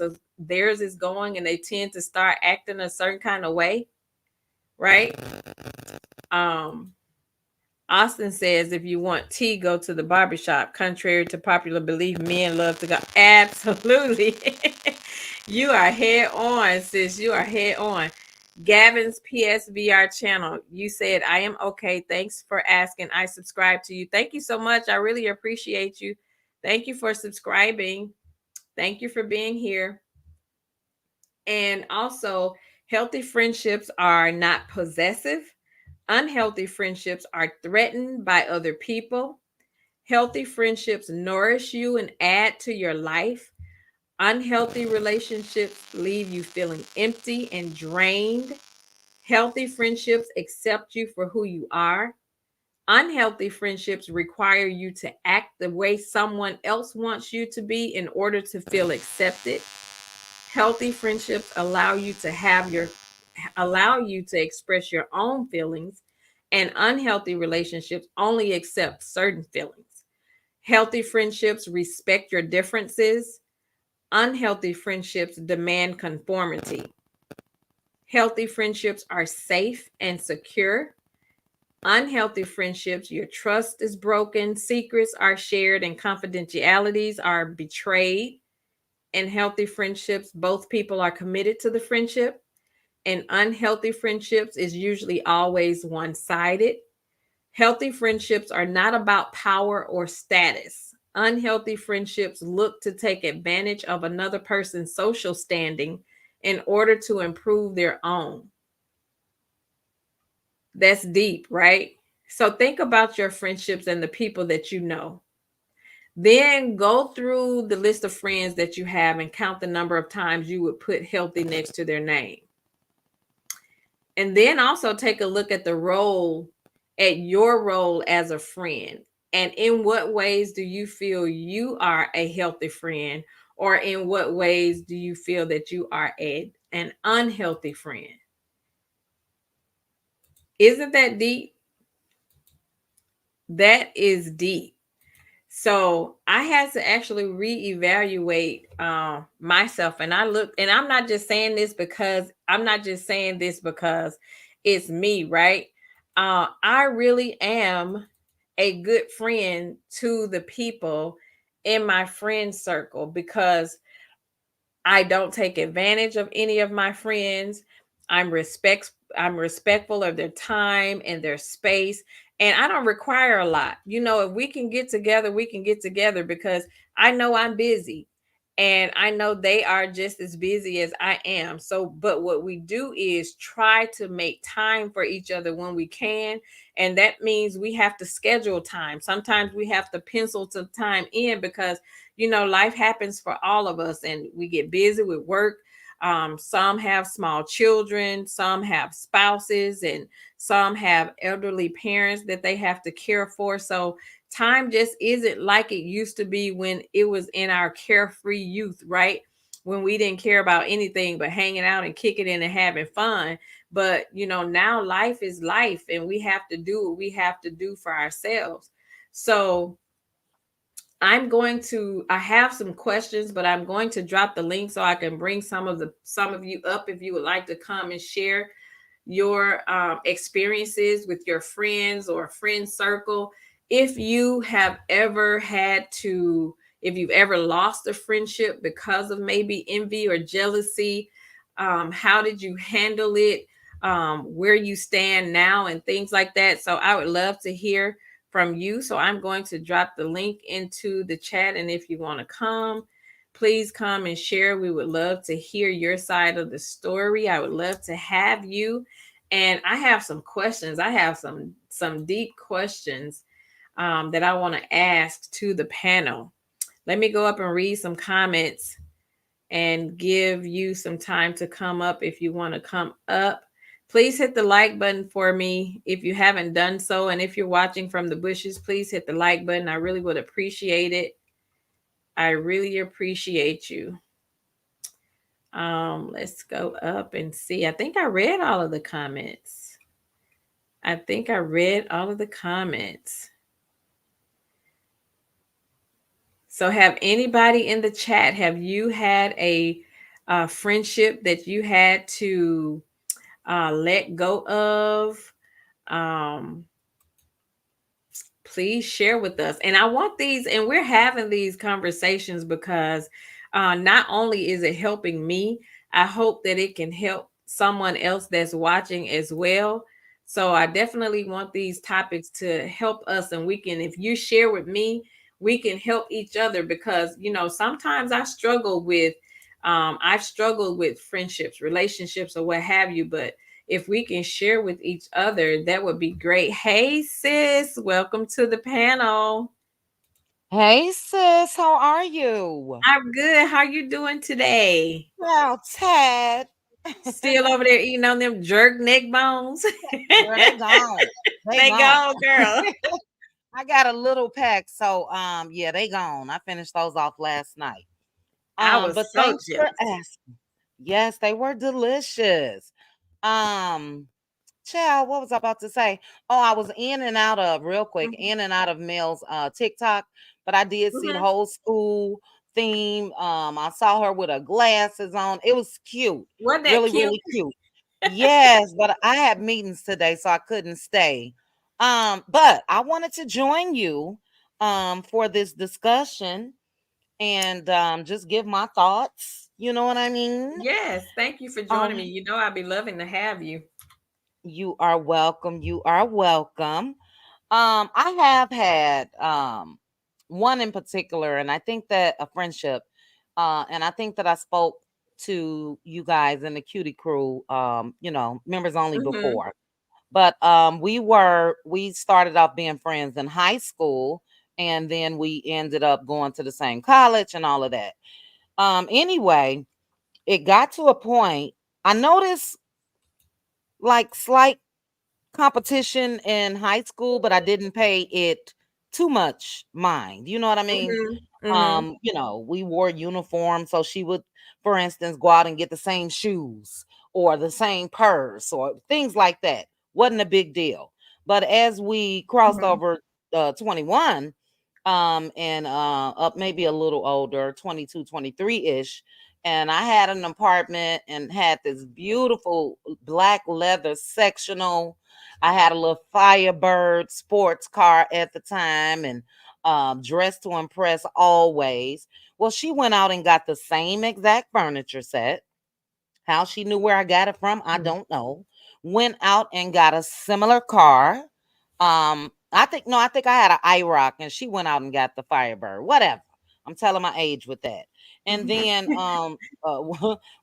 Speaker 1: is going, and they tend to start acting a certain kind of way, right? Austin says, if you want tea, go to the barbershop. Contrary to popular belief, men love to go. Absolutely. You are head on, sis. You are head on. Gavin's PSVR channel. You said, I am okay. Thanks for asking. I subscribe to you. Thank you so much. I really appreciate you. Thank you for subscribing. Thank you for being here. And also, healthy friendships are not possessive. Unhealthy friendships are threatened by other people. Healthy friendships nourish you and add to your life. Unhealthy relationships leave you feeling empty and drained. Healthy friendships accept you for who you are. Unhealthy friendships require you to act the way someone else wants you to be in order to feel accepted. Healthy friendships allow you to express your own feelings, and unhealthy relationships only accept certain feelings. Healthy friendships respect your differences. Unhealthy friendships demand conformity. Healthy friendships are safe and secure. Unhealthy friendships, your trust is broken, secrets are shared, and confidentialities are betrayed. In healthy friendships, both people are committed to the friendship. And unhealthy friendships is usually always one-sided. Healthy friendships are not about power or status. Unhealthy friendships look to take advantage of another person's social standing in order to improve their own. That's deep, right? So think about your friendships and the people that you know. Then go through the list of friends that you have and count the number of times you would put healthy next to their name. And then also take a look at your role as a friend. And in what ways do you feel you are a healthy friend? Or in what ways do you feel that you are an unhealthy friend? Isn't that deep? That is deep. So I had to actually reevaluate myself, and I looked, and I'm not just saying this because it's me, right? I really am a good friend to the people in my friend circle because I don't take advantage of any of my friends. I'm respectful of their time and their space, and I don't require a lot. If we can get together, we can get together because I know I'm busy and I know they are just as busy as I am. So, but what we do is try to make time for each other when we can, and that means we have to schedule time. Sometimes we have to pencil some time in because life happens for all of us and we get busy with work. Some have small children, some have spouses, and some have elderly parents that they have to care for. So time just isn't like it used to be when it was in our carefree youth, right? When we didn't care about anything but hanging out and kicking in and having fun. But now life is life and we have to do what we have to do for ourselves. So I have some questions, but I'm going to drop the link so I can bring some of you up if you would like to come and share your experiences with your friends or friend circle. If you have ever if you've ever lost a friendship because of maybe envy or jealousy, how did you handle it? Where you stand now and things like that. So I would love to hear from you. So I'm going to drop the link into the chat. And if you want to come, please come and share. We would love to hear your side of the story. I would love to have you. And I have some questions. I have some deep questions that I want to ask to the panel. Let me go up and read some comments and give you some time to come up if you want to come up. Please hit the like button for me if you haven't done so. And if you're watching from the bushes, please hit the like button. I really would appreciate it. I really appreciate you. Let's go up and see. I think I read all of the comments. I think I read all of the comments. So, have anybody in the chat, have you had a friendship that you had to let go of? Um, please share with us. And I want these, and we're having these conversations because not only is it helping me, I hope that it can help someone else that's watching as well. So I definitely want these topics to help us, and we can, if you share with me, we can help each other because sometimes I've struggled with friendships, relationships, or what have you, but if we can share with each other, that would be great. Hey, sis, welcome to the panel.
Speaker 2: Hey sis, how are you?
Speaker 1: I'm good. How you doing today?
Speaker 2: Well, Ted.
Speaker 1: Still over there eating on them jerk neck bones?
Speaker 2: Girl, they gone. They
Speaker 1: They
Speaker 2: gone.
Speaker 1: go, girl.
Speaker 2: I got a little pack, so yeah, they gone. I finished those off last night.
Speaker 1: I was
Speaker 2: But
Speaker 1: so
Speaker 2: thanks for
Speaker 1: jealous.
Speaker 2: asking. Yes, they were delicious. Um, Child, what was I about to say? Oh, I was in and out of real quick,
Speaker 1: Mhm,
Speaker 2: in and out of Mel's TikTok, but I did see the
Speaker 1: mhm.
Speaker 2: whole school theme. I saw her with her glasses on. It was cute,
Speaker 1: Wasn't that
Speaker 2: really,
Speaker 1: cute?
Speaker 2: really cute. Yes, but I had meetings today, so I couldn't stay. But I wanted to join you for this discussion and just give my thoughts. You know what I mean?
Speaker 1: Yes, thank you for joining me.
Speaker 2: Um,
Speaker 1: I'd be loving to have you.
Speaker 2: you are welcome. You are welcome. I have had one in particular, and I think that a friendship, and I think that I spoke to you guys in the Cutie Crew, members only
Speaker 1: Mhm.
Speaker 2: before. But we started off being friends in high school, and then we ended up going to the same college and all of that. Anyway, it got to a point I noticed like slight competition in high school, but I didn't pay it too much mind. You know what I mean?
Speaker 1: Mhm. Mhm.
Speaker 2: We wore uniforms, so she would, for instance, go out and get the same shoes or the same purse or things like that. Wasn't a big deal. But as we crossed
Speaker 1: Mhm.
Speaker 2: over 21, and up maybe a little older, 22, 23-ish, and I had an apartment and had this beautiful black leather sectional. I had a little Firebird sports car at the time, and dressed to impress always. Well, she went out and got the same exact furniture set. How she knew where I got it from, I
Speaker 1: Mhm.
Speaker 2: don't know. Went out and got a similar car. I think I had an IROC and she went out and got the Firebird. Whatever. I'm telling my age with that. And then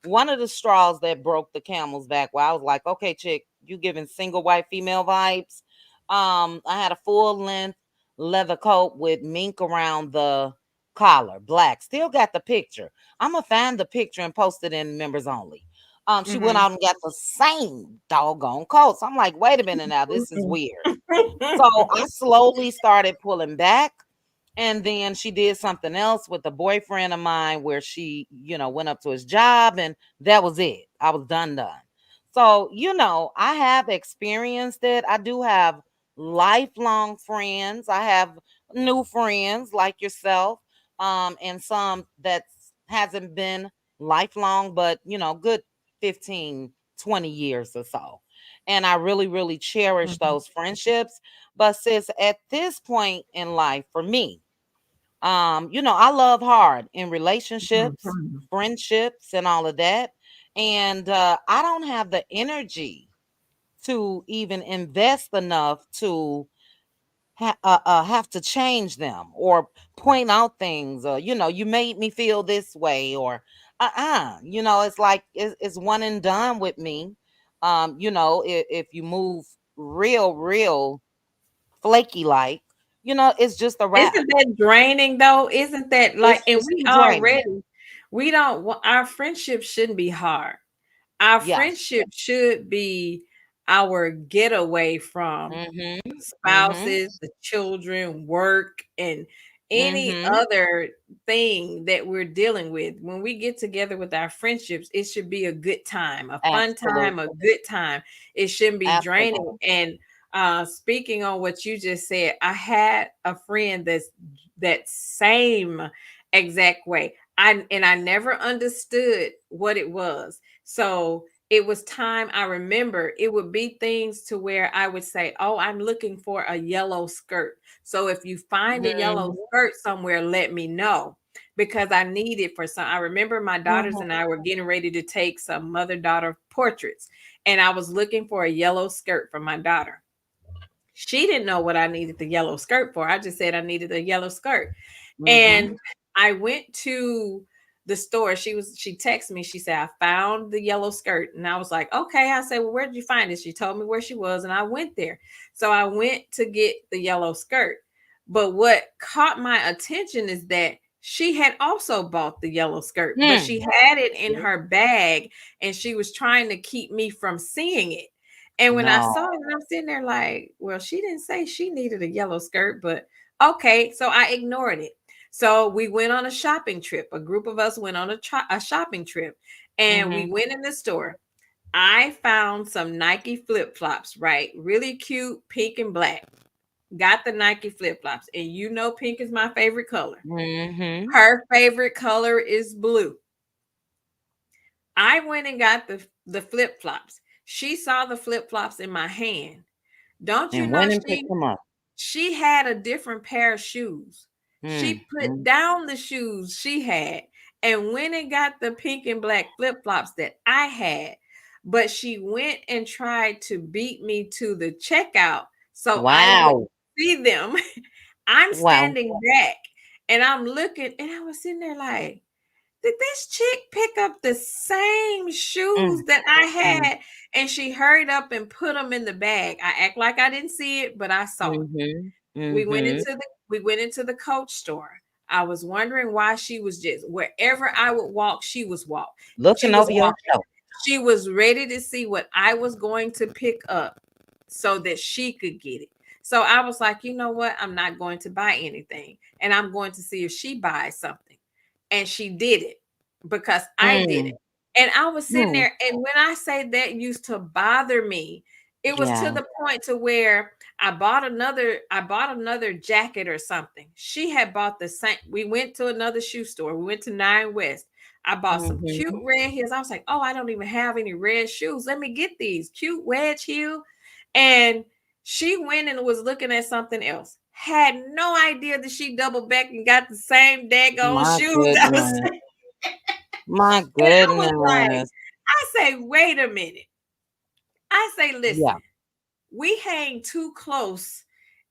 Speaker 2: one of the straws that broke the camel's back, where I was like, okay, chick, you giving single white female vibes. I had a full length leather coat with mink around the collar, black. Still got the picture. I'm gonna find the picture and post it in members only. She went
Speaker 1: Mhm.
Speaker 2: out and got the same doggone coat. So I'm like, wait a minute now, this is
Speaker 1: Mhm.
Speaker 2: weird. So I slowly started pulling back. And then she did something else with a boyfriend of mine where she, went up to his job and that was it. I was done. So, I have experienced it. I do have lifelong friends. I have new friends like yourself, and some that hasn't been lifelong, but, good 15, 20 years or so. And I really, really cherish
Speaker 1: Mhm.
Speaker 2: those friendships. But sis, at this point in life, for me, I love hard in relationships,
Speaker 1: Mhm.
Speaker 2: friendships, and all of that. And I don't have the energy to even invest enough to have to change them or point out things. Or, you made me feel this way, or it's like it's one and done with me. If you move real flaky like, it's just a wrap.
Speaker 1: Isn't that draining though? Isn't that like, and
Speaker 2: It's
Speaker 1: we
Speaker 2: too draining.
Speaker 1: already, we don't want, our friendship shouldn't be hard. Our
Speaker 2: Yes.
Speaker 1: friendship should be our getaway from
Speaker 2: Mhm. Mhm.
Speaker 1: spouses, the children, work, and any
Speaker 2: Mhm.
Speaker 1: other thing that we're dealing with. When we get together with our friendships, it should be a good time, a fun time, a
Speaker 2: Absolutely.
Speaker 1: good time. It shouldn't be draining.
Speaker 2: Absolutely.
Speaker 1: And speaking on what you just said, I had a friend that's that same exact way. I never understood what it was. So it was time. I remember it would be things to where I would say, oh, I'm looking for a yellow skirt. So if you find a yellow
Speaker 2: Mhm.
Speaker 1: skirt somewhere, let me know, because I need it for some. I remember my daughters
Speaker 2: Mhm.
Speaker 1: and I were getting ready to take some mother daughter portraits, and I was looking for a yellow skirt for my daughter. She didn't know what I needed the yellow skirt for. I just said I needed a yellow skirt.
Speaker 2: Mhm.
Speaker 1: And I went to the store. She texted me. She said, I found the yellow skirt. And I was like, okay. I said, well, where did you find it? She told me where she was, and I went there. So I went to get the yellow skirt. But what caught my attention is that she had also bought the yellow skirt, but she
Speaker 2: Hmm.
Speaker 1: had it in her bag and she was trying to keep me from seeing it. And when I saw
Speaker 2: No.
Speaker 1: it, I'm sitting there like, well, she didn't say she needed a yellow skirt, but okay. So I ignored it. So we went on a shopping trip. A group of us went on a shopping trip, and we
Speaker 2: Mhm.
Speaker 1: went in the store. I found some Nike flip flops, right? Really cute, pink and black. Got the Nike flip flops. And you know, pink is my favorite color.
Speaker 2: Mhm.
Speaker 1: Her favorite color is blue. I went and got the flip flops. She saw the flip flops in my hand. Don't you
Speaker 2: And
Speaker 1: know
Speaker 2: went and picked them up.
Speaker 1: she had a different pair of shoes. She put
Speaker 2: Mm.
Speaker 1: down the shoes she had and went and got the pink and black flip-flops that I had. But she went and tried to beat me to the checkout so I wouldn't
Speaker 2: Wow.
Speaker 1: see them. I'm
Speaker 2: Wow.
Speaker 1: standing back and I'm looking, and I was sitting there like, did this chick pick up the same shoes that I
Speaker 2: Mm,
Speaker 1: had? And she hurried up and put them in the bag. I act like I didn't see it, but I saw it.
Speaker 2: mhm,
Speaker 1: We went
Speaker 2: mhm.
Speaker 1: into the we went into the Coach store. I was wondering why she was just wherever I would walk, she was walk. She
Speaker 2: Looking
Speaker 1: was
Speaker 2: over your
Speaker 1: walking.
Speaker 2: shoulder.
Speaker 1: She was ready to see what I was going to pick up so that she could get it. So I was like, you know what? I'm not going to buy anything. And I'm going to see if she buys something. And she did it because I did it.
Speaker 2: Mm,
Speaker 1: And I was sitting
Speaker 2: mm.
Speaker 1: there. And when I say that used to bother me, it was to
Speaker 2: Yeah.
Speaker 1: the point to where I bought another jacket or something. She had bought the same. We went to another shoe store. We went to Nine West. I bought some cute
Speaker 2: Mhm.
Speaker 1: red heels. I was like, oh, I don't even have any red shoes. Let me get these cute wedge heel. And she went and was looking at something else. Had no idea that she doubled back and got the same daggone
Speaker 2: My
Speaker 1: shoes. I was,
Speaker 2: goodness. My
Speaker 1: and I was like,
Speaker 2: goodness.
Speaker 1: I say, wait a minute. I say,
Speaker 2: Yeah.
Speaker 1: listen, we hang too close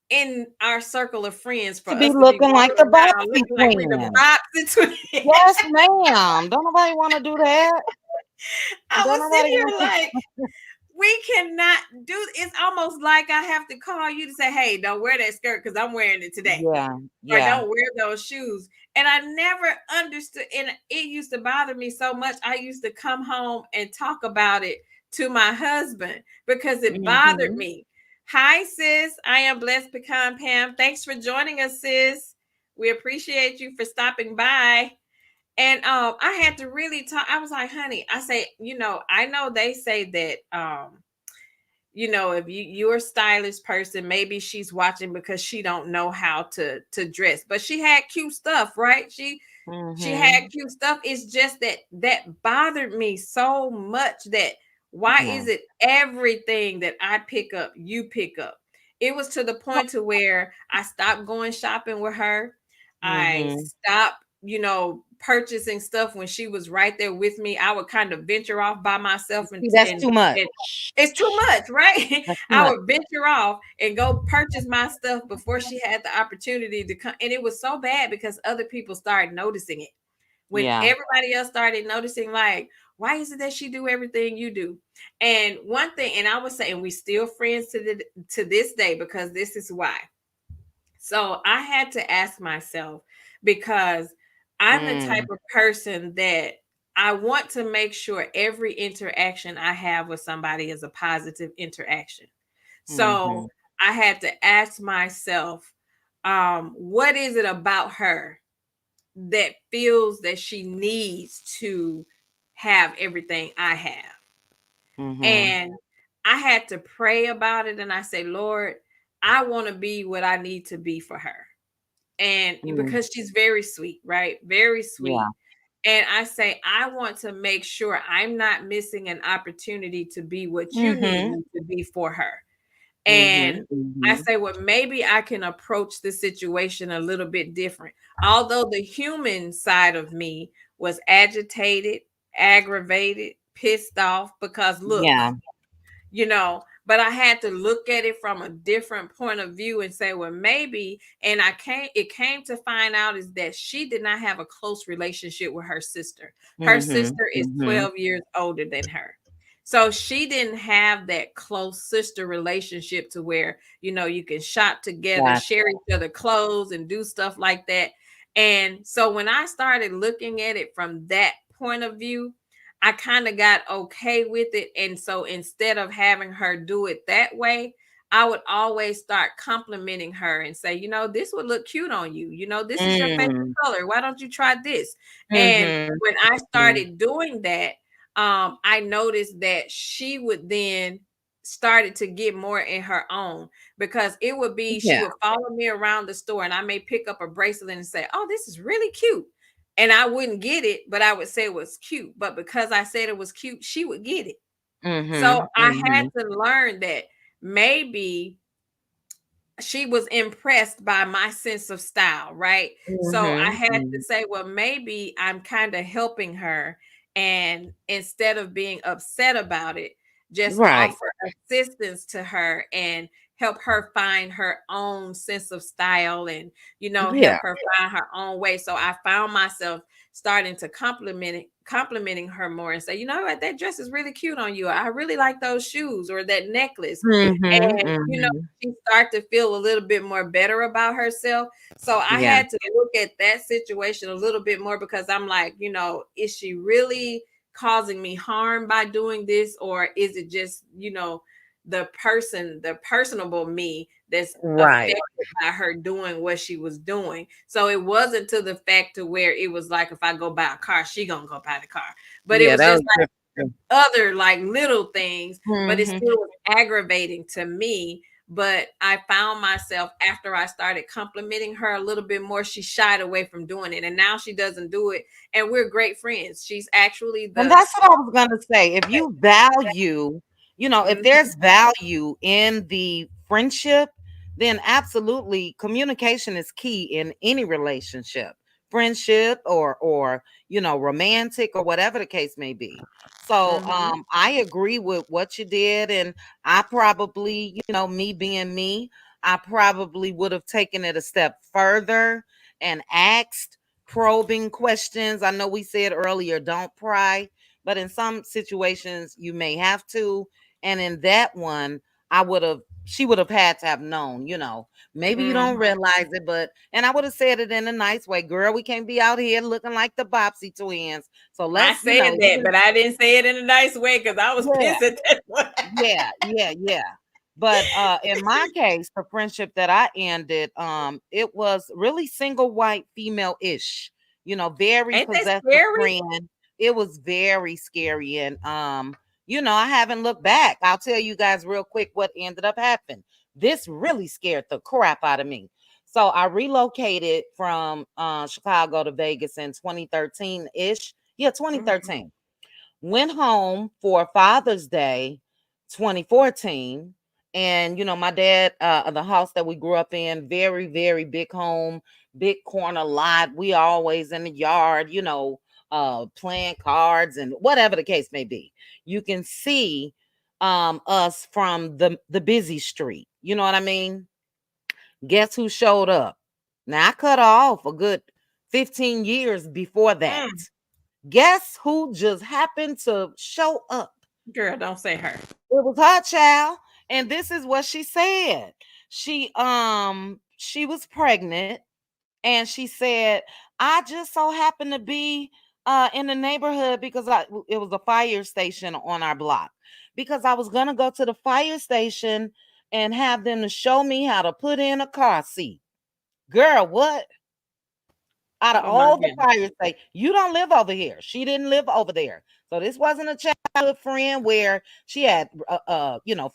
Speaker 1: in our circle of friends for
Speaker 2: To be
Speaker 1: us to be
Speaker 2: looking like
Speaker 1: walking
Speaker 2: the
Speaker 1: around
Speaker 2: Boxy
Speaker 1: looking like we the
Speaker 2: Twin.
Speaker 1: Bobsy twins.
Speaker 2: Yes, ma'am. Don't nobody wanna do that.
Speaker 1: I
Speaker 2: Don't
Speaker 1: was sitting
Speaker 2: nobody
Speaker 1: here
Speaker 2: want
Speaker 1: like, we cannot do. It's almost like I have to call you to say, hey, don't wear that skirt because I'm wearing it today,
Speaker 2: Yeah,
Speaker 1: or
Speaker 2: yeah.
Speaker 1: don't wear those shoes. And I never understood, and it used to bother me so much. I used to come home and talk about it to my husband because it bothered
Speaker 2: Mhm.
Speaker 1: me. Hi, sis. I am Blessed Pecan Pam. Thanks for joining us, sis. We appreciate you for stopping by. And I had to really talk. I was like, honey, I say, I know they say that if you're a stylish person, maybe she's watching because she don't know how to dress. But she had cute stuff, right? She had
Speaker 2: Mhm.
Speaker 1: cute stuff. It's just that bothered me so much that why
Speaker 2: Yeah.
Speaker 1: is it everything that I pick up, you pick up? It was to the point to where I stopped going shopping with her. I
Speaker 2: Mhm.
Speaker 1: stopped, purchasing stuff when she was right there with me. I would kind of venture off by myself
Speaker 2: See, that's too much.
Speaker 1: and it's too much, right?
Speaker 2: That's too
Speaker 1: I
Speaker 2: much.
Speaker 1: would venture off and go purchase my stuff before she had the opportunity to come. And it was so bad because other people started noticing it. When
Speaker 2: Yeah.
Speaker 1: everybody else started noticing, like, why is it that she do everything you do? And one thing, and I was saying, we still friends to this day because this is why. So I had to ask myself because I'm the type
Speaker 2: Mm.
Speaker 1: of person that I want to make sure every interaction I have with somebody is a positive interaction. So
Speaker 2: Mhm.
Speaker 1: I had to ask myself, what is it about her that feels that she needs to have everything I have?
Speaker 2: Mhm.
Speaker 1: And I had to pray about it. And I say, Lord, I want to be what I need to be for her. And
Speaker 2: Mm.
Speaker 1: because she's very sweet, right? Very
Speaker 2: Yeah.
Speaker 1: sweet. And I say, I want to make sure I'm not missing an opportunity to be what you need
Speaker 2: Mhm.
Speaker 1: me to be for her. And
Speaker 2: Mhm.
Speaker 1: I
Speaker 2: Mhm.
Speaker 1: say, well, maybe I can approach the situation a little bit different. Although the human side of me was agitated, aggravated, pissed off, because look,
Speaker 2: Yeah.
Speaker 1: but I had to look at it from a different point of view and say, well, maybe, and it came to find out is that she did not have a close relationship with her sister. Her
Speaker 2: Mhm.
Speaker 1: sister is
Speaker 2: Mhm.
Speaker 1: 12 years older than her. So she didn't have that close sister relationship to where, you can shop together,
Speaker 2: Gotcha.
Speaker 1: share each other clothes and do stuff like that. And so when I started looking at it from that point of view, I kind of got okay with it. And so instead of having her do it that way, I would always start complimenting her and say, this would look cute on you. This is your favorite
Speaker 2: Mm.
Speaker 1: color. Why don't you try this? And
Speaker 2: Mhm.
Speaker 1: when I
Speaker 2: Mhm.
Speaker 1: started doing that, I noticed that she would then started to get more in her own because it would be she
Speaker 2: Yeah.
Speaker 1: would follow me around the store and I may pick up a bracelet and say, oh, this is really cute, and I wouldn't get it, but I would say it was cute. But because I said it was cute, she would get it. So
Speaker 2: Mhm.
Speaker 1: I had
Speaker 2: Mhm.
Speaker 1: to learn that maybe she was impressed by my sense of style, right? So I
Speaker 2: Mhm.
Speaker 1: had to
Speaker 2: Mhm.
Speaker 1: say, well, maybe I'm kind of helping her. And instead of being upset about it, just
Speaker 2: Right.
Speaker 1: offer assistance to her and help her find her own sense of style and, help
Speaker 2: Yeah.
Speaker 1: her find her own way. So I found myself starting to complimenting her more and say, you know what, that dress is really cute on you. I really like those shoes or that necklace.
Speaker 2: Mhm,
Speaker 1: And,
Speaker 2: mhm.
Speaker 1: she started to feel a little bit more better about herself. So I
Speaker 2: Yeah.
Speaker 1: had to look at that situation a little bit more because I'm like, is she really causing me harm by doing this? Or is it just, the personable me that's
Speaker 2: Right.
Speaker 1: affected by her doing what she was doing? So it wasn't to the fact to where it was like, if I go buy a car, she gonna go buy the car. But it
Speaker 2: Yeah,
Speaker 1: was
Speaker 2: that
Speaker 1: just
Speaker 2: was different.
Speaker 1: other like little things, but it
Speaker 2: Mhm.
Speaker 1: still was aggravating to me. But I found myself after I started complimenting her a little bit more, she shied away from doing it. And now she doesn't do it. And we're great friends. She's actually
Speaker 2: And
Speaker 1: the
Speaker 2: that's what I was gonna say. If you value, if
Speaker 1: Mhm.
Speaker 2: there's value in the friendship, then absolutely communication is key in any relationship, friendship or romantic or whatever the case may be. So
Speaker 1: Mhm.
Speaker 2: I agree with what you did, and I probably, me being me, I probably would have taken it a step further and asked probing questions. I know we said earlier, don't pry, but in some situations you may have to. And in that one, she would have had to have known, maybe you don't
Speaker 1: Mhm.
Speaker 2: realize it, and I would have said it in a nice way, girl, we can't be out here looking like the Bobbsey twins. So
Speaker 1: I
Speaker 2: let's,
Speaker 1: said that, but I didn't say it in a nice way because I was
Speaker 2: yeah,
Speaker 1: pissed at that one.
Speaker 2: yeah. But in my case, the friendship that I ended, it was really single white female-ish, very
Speaker 1: Ain't that
Speaker 2: possessive
Speaker 1: scary?
Speaker 2: friend. It was very scary. And I haven't looked back. I'll tell you guys real quick what ended up happening. This really scared the crap out of me. So I relocated from Chicago to Vegas in 2013-ish. Yeah,
Speaker 1: Mhm.
Speaker 2: 2013. Went home for Father's Day 2014. And my dad, the house that we grew up in, very, very big home, big corner lot. We always in the yard, playing cards and whatever the case may be. You can see us from the busy street. You know what I mean? Guess who showed up? Now I cut off a good 15 years before that.
Speaker 1: Mm.
Speaker 2: Guess who just happened to show up?
Speaker 1: Girl, don't say her.
Speaker 2: It was her child, and this is what she said. She was pregnant, and she said, "I just so happened to be in the neighborhood because it was a fire station on our block. Because I was gonna go to the fire station and have them to show me how to put in a car seat." Girl, what? Out of
Speaker 1: Oh my
Speaker 2: all the
Speaker 1: goodness.
Speaker 2: fire states, you don't live over here. She didn't live over there. So this wasn't a childhood friend where she had,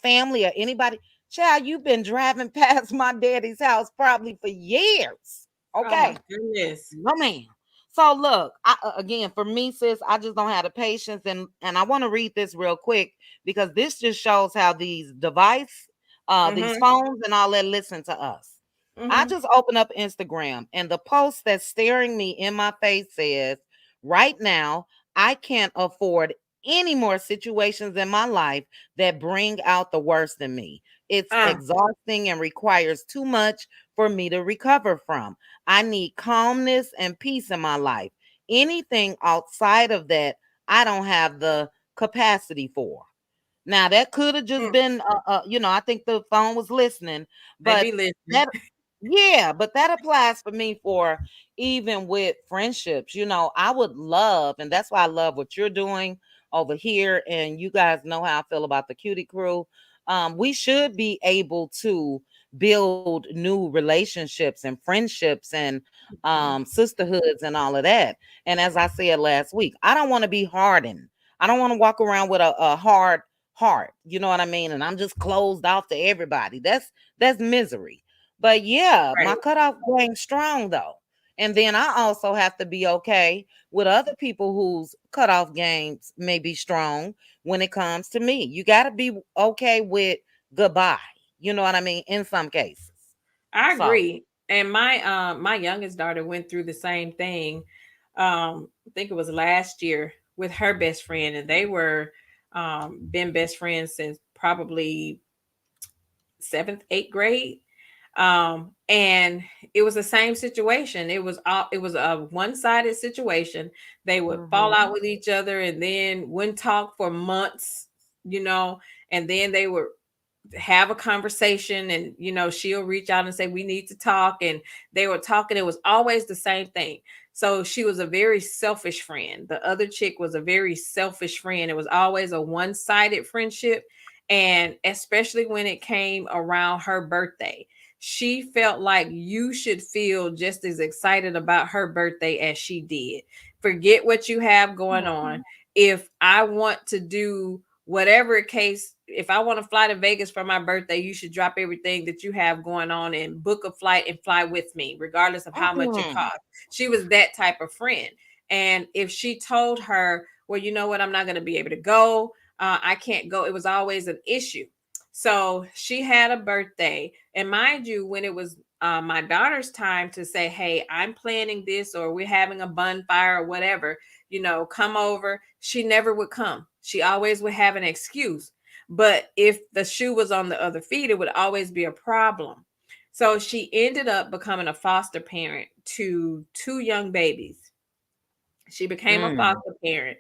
Speaker 2: family or anybody. Child, you've been driving past my daddy's house probably for years.
Speaker 1: Oh my
Speaker 2: Okay.
Speaker 1: goodness.
Speaker 2: No, ma'am. So look, again, for me, sis, I just don't have the patience, and I want to read this real quick because this just shows how these
Speaker 1: Mhm.
Speaker 2: phones and all that listen to us. I
Speaker 1: Mhm.
Speaker 2: just opened up Instagram, and the post that's staring me in my face says, "Right now, I can't afford any more situations in my life that bring out the worst in me. It's
Speaker 1: Uh,
Speaker 2: exhausting and requires too much for me to recover from. I need calmness and peace in my life. Anything outside of that, I don't have the capacity for." Now that could have just
Speaker 1: mm,
Speaker 2: been, I think the phone was listening,
Speaker 1: they
Speaker 2: but
Speaker 1: be listening.
Speaker 2: that, yeah, but that applies for me for even with friendships. I would love, and that's why I love what you're doing over here. And you guys know how I feel about the Cutie Crew. We should be able to build new relationships and friendships and
Speaker 1: Mhm.
Speaker 2: sisterhoods and all of that. And as I said last week, I don't want to be hardened. I don't want to walk around with a hard heart. You know what I mean? And I'm just closed off to everybody. That's misery. But yeah,
Speaker 1: Right.
Speaker 2: my cutoff game strong though. And then I also have to be okay with other people whose cutoff games may be strong when it comes to me. You got to be okay with goodbye. You know what I mean? In some cases.
Speaker 1: I
Speaker 2: So,
Speaker 1: agree. And my youngest daughter went through the same thing. I think it was last year with her best friend, and they were been best friends since probably seventh, eighth grade. And it was the same situation. It was a one-sided situation. They would fall
Speaker 2: Mm-hmm.
Speaker 1: out with each other and then wouldn't talk for months, you know, and then they would have a conversation, and she'll reach out and say we need to talk, and they were talking. It was always the same thing. So she was a very selfish friend. The other chick was a very selfish friend. It was always a one-sided friendship, and especially when it came around her birthday, she felt like you should feel just as excited about her birthday as she did. Forget what you have going on. If I want to do whatever case, if I want to fly to Vegas for my birthday, you should drop everything that you have going on and book a flight and fly with me, regardless of how much it
Speaker 2: Mm-hmm.
Speaker 1: costs. She was that type of friend. And if she told her, well, you know what, I'm not going to be able to go, I can't go, it was always an issue. So she had a birthday. And mind you, when it was my daughter's time to say, hey, I'm planning this, or we're having a bonfire or whatever, come over, she never would come. She always would have an excuse. But if the shoe was on the other feet, it would always be a problem. So she ended up becoming a foster parent to two young babies. She became a
Speaker 2: Mm.
Speaker 1: foster parent.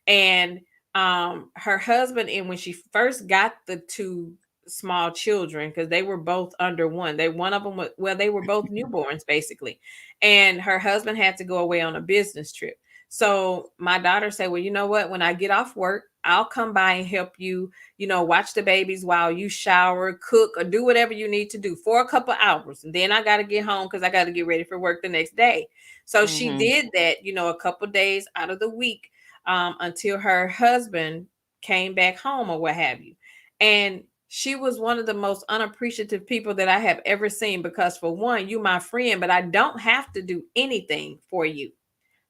Speaker 1: And her husband, and when she first got the two small children, because they were both under one, one of them was, well, they were both newborns basically, and her husband had to go away on a business trip. So my daughter said, well, you know what, when I get off work, I'll come by and help you, watch the babies while you shower, cook, or do whatever you need to do for a couple hours, and then I got to get home because I got to get ready for work the next day. So she
Speaker 2: Mm-hmm.
Speaker 1: did that, a couple days out of the week, until her husband came back home or what have you. And she was one of the most unappreciative people that I have ever seen, because for one, you my friend, but I don't have to do anything for you.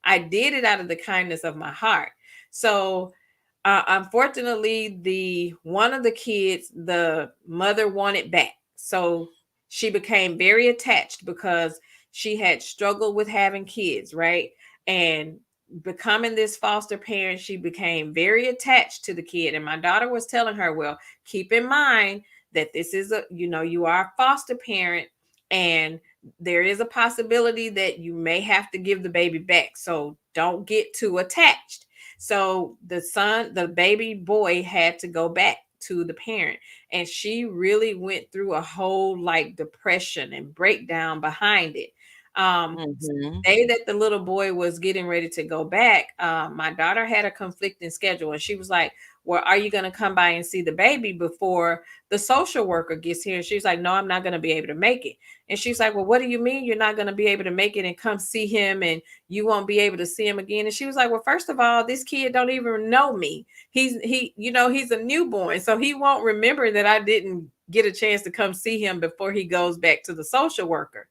Speaker 1: I did it out of the kindness of my heart. So unfortunately, the one of the kids, the mother wanted back. So she became very attached because she had struggled with having kids, right? And becoming this foster parent, she became very attached to the kid. And my daughter was telling her, well, keep in mind that this is you are a foster parent, and there is a possibility that you may have to give the baby back. So don't get too attached. So the baby boy had to go back to the parent. And she really went through a whole like depression and breakdown behind it.
Speaker 2: Mm-hmm.
Speaker 1: Day that the little boy was getting ready to go back, my daughter had a conflicting schedule, and she was like, well, are you going to come by and see the baby before the social worker gets here? And she's like, no, I'm not going to be able to make it. And she's like, well, what do you mean you're not going to be able to make it and come see him, and you won't be able to see him again? And she was like, well, first of all, this kid don't even know me. He's a newborn, so he won't remember that I didn't get a chance to come see him before he goes back to the social worker.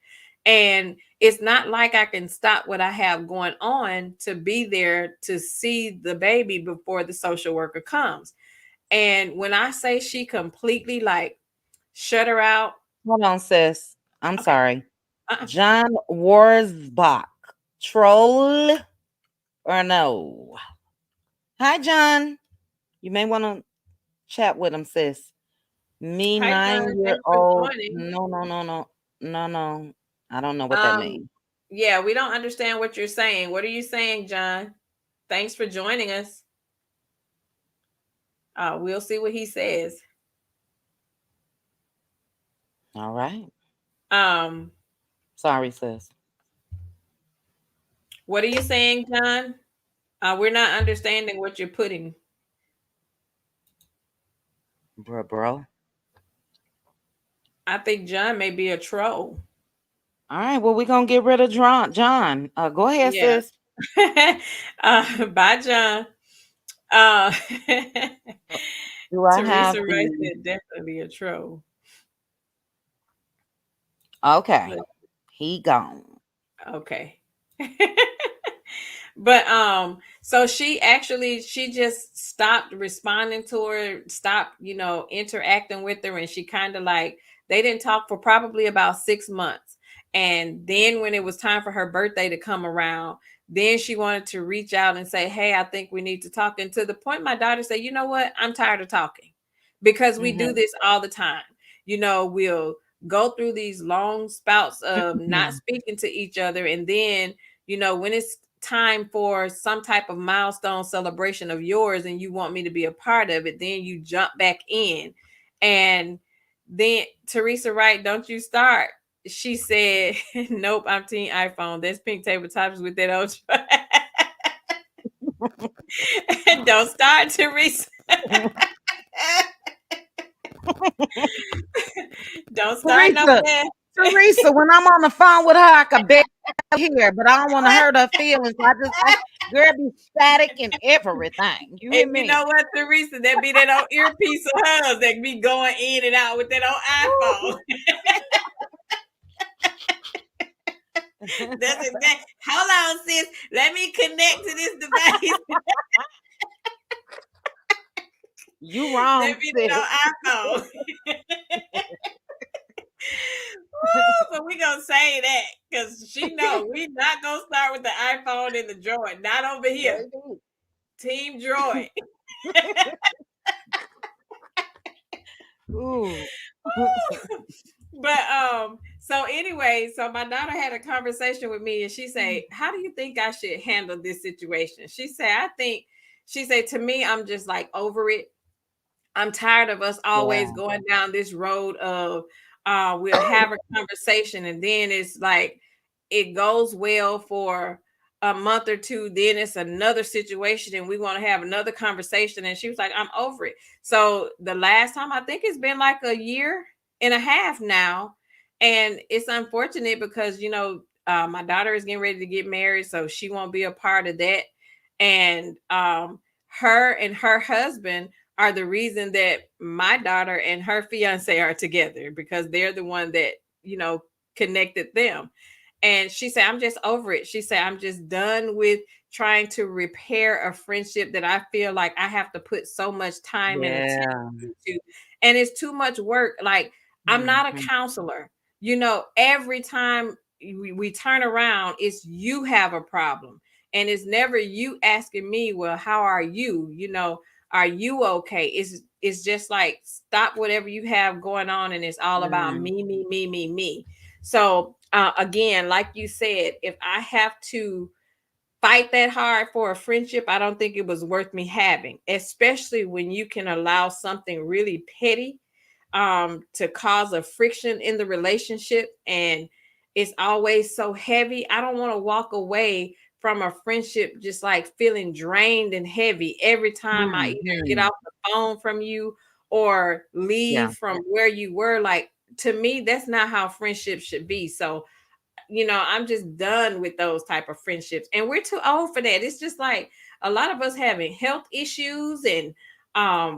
Speaker 1: And it's not like I can stop what I have going on to be there to see the baby before the social worker comes. And when I say she completely like shut her out.
Speaker 2: Hold on, sis. I'm
Speaker 1: Okay.
Speaker 2: sorry.
Speaker 1: Uh-uh.
Speaker 2: John Warsbach. Troll or no? Hi, John. You may want to chat with him, sis. Me,
Speaker 1: Hi, John.
Speaker 2: 9 year
Speaker 1: Thanks for
Speaker 2: old.
Speaker 1: joining.
Speaker 2: No, no, no, no, no, no. I don't know what that
Speaker 1: Um,
Speaker 2: means.
Speaker 1: yeah, we don't understand what you're saying. What are you saying, John? Thanks for joining us. We'll see what he says.
Speaker 2: All right.
Speaker 1: Um,
Speaker 2: Sorry, sis.
Speaker 1: what are you saying, John? We're not understanding what you're putting.
Speaker 2: Bro.
Speaker 1: I think John may be a troll.
Speaker 2: All right. Well, we're going to get rid of John. Go ahead,
Speaker 1: Yeah.
Speaker 2: sis.
Speaker 1: Bye, John. Uh,
Speaker 2: Do I have
Speaker 1: Teresa Rice
Speaker 2: the.
Speaker 1: said definitely a troll.
Speaker 2: Okay.
Speaker 1: Let-
Speaker 2: He gone.
Speaker 1: Okay. But so she just stopped responding to her, stopped, interacting with her, and she kind of like they didn't talk for probably about 6 months. And then when it was time for her birthday to come around, then she wanted to reach out and say, hey, I think we need to talk. And to the point my daughter said, you know what? I'm tired of talking, because we do
Speaker 2: Mm-hmm.
Speaker 1: this all the time. we'll go through these long spouts of not
Speaker 2: Mhm.
Speaker 1: speaking to each other. And then, when it's time for some type of milestone celebration of yours and you want me to be a part of it, then you jump back in. And then Teresa Wright, don't you start. She said, nope, I'm team iPhone. That's pink tabletops with that old. Don't start, Teresa. Don't start no
Speaker 2: Teresa,
Speaker 1: mess.
Speaker 2: Teresa, when I'm on the phone with her, I can barely hear, but I don't want to hurt her feelings. Girl, be static and everything. You hear
Speaker 1: And you
Speaker 2: me?
Speaker 1: know what, Teresa? That be that old earpiece of hers that be going in and out with that old iPhone. That's exactly. Hold on, sis. Let me connect to this device.
Speaker 2: You wrong,
Speaker 1: That be
Speaker 2: sis.
Speaker 1: that old iPhone. But we gonna say that because she know we not gonna start with the iPhone and the Droid. Not over here.
Speaker 2: Baby.
Speaker 1: Team Droid.
Speaker 2: Ooh.
Speaker 1: But so anyway, so my daughter had a conversation with me and she said, how do you think I should handle this situation? She said, to me, I'm just like over it. I'm tired of us always
Speaker 2: Yeah.
Speaker 1: going down this road of we'll have a conversation and then it's like it goes well for a month or two, then it's another situation and we want to have another conversation. And she was like, I'm over it. So the last time, I think it's been like a year and a half now. And it's unfortunate because my daughter is getting ready to get married, so she won't be a part of that. And her and her husband are the reason that my daughter and her fiance are together, because they're the one that connected them. And she said, I'm just over it. She said, I'm just done with trying to repair a friendship that I feel like I have to put so much time and attention
Speaker 2: Yeah.
Speaker 1: to. And it's too much work. Like, I'm not a
Speaker 2: Mhm.
Speaker 1: counselor. Every time we turn around, it's you have a problem. And it's never you asking me, well, how are you? Are you okay? It's just like, stop whatever you have going on, and it's all about
Speaker 2: Mm.
Speaker 1: me, me, me, me, me. So again, like you said, if I have to fight that hard for a friendship, I don't think it was worth me having, especially when you can allow something really petty to cause a friction in the relationship, and it's always so heavy. I don't want to walk away from a friendship just like feeling drained and heavy every time I either get
Speaker 2: Mhm.
Speaker 1: off the phone from you or
Speaker 2: Yeah.
Speaker 1: leave from where you were. Like, to me, that's not how friendships should be. So I'm just done with those type of friendships. And we're too old for that. It's just like a lot of us having health issues, and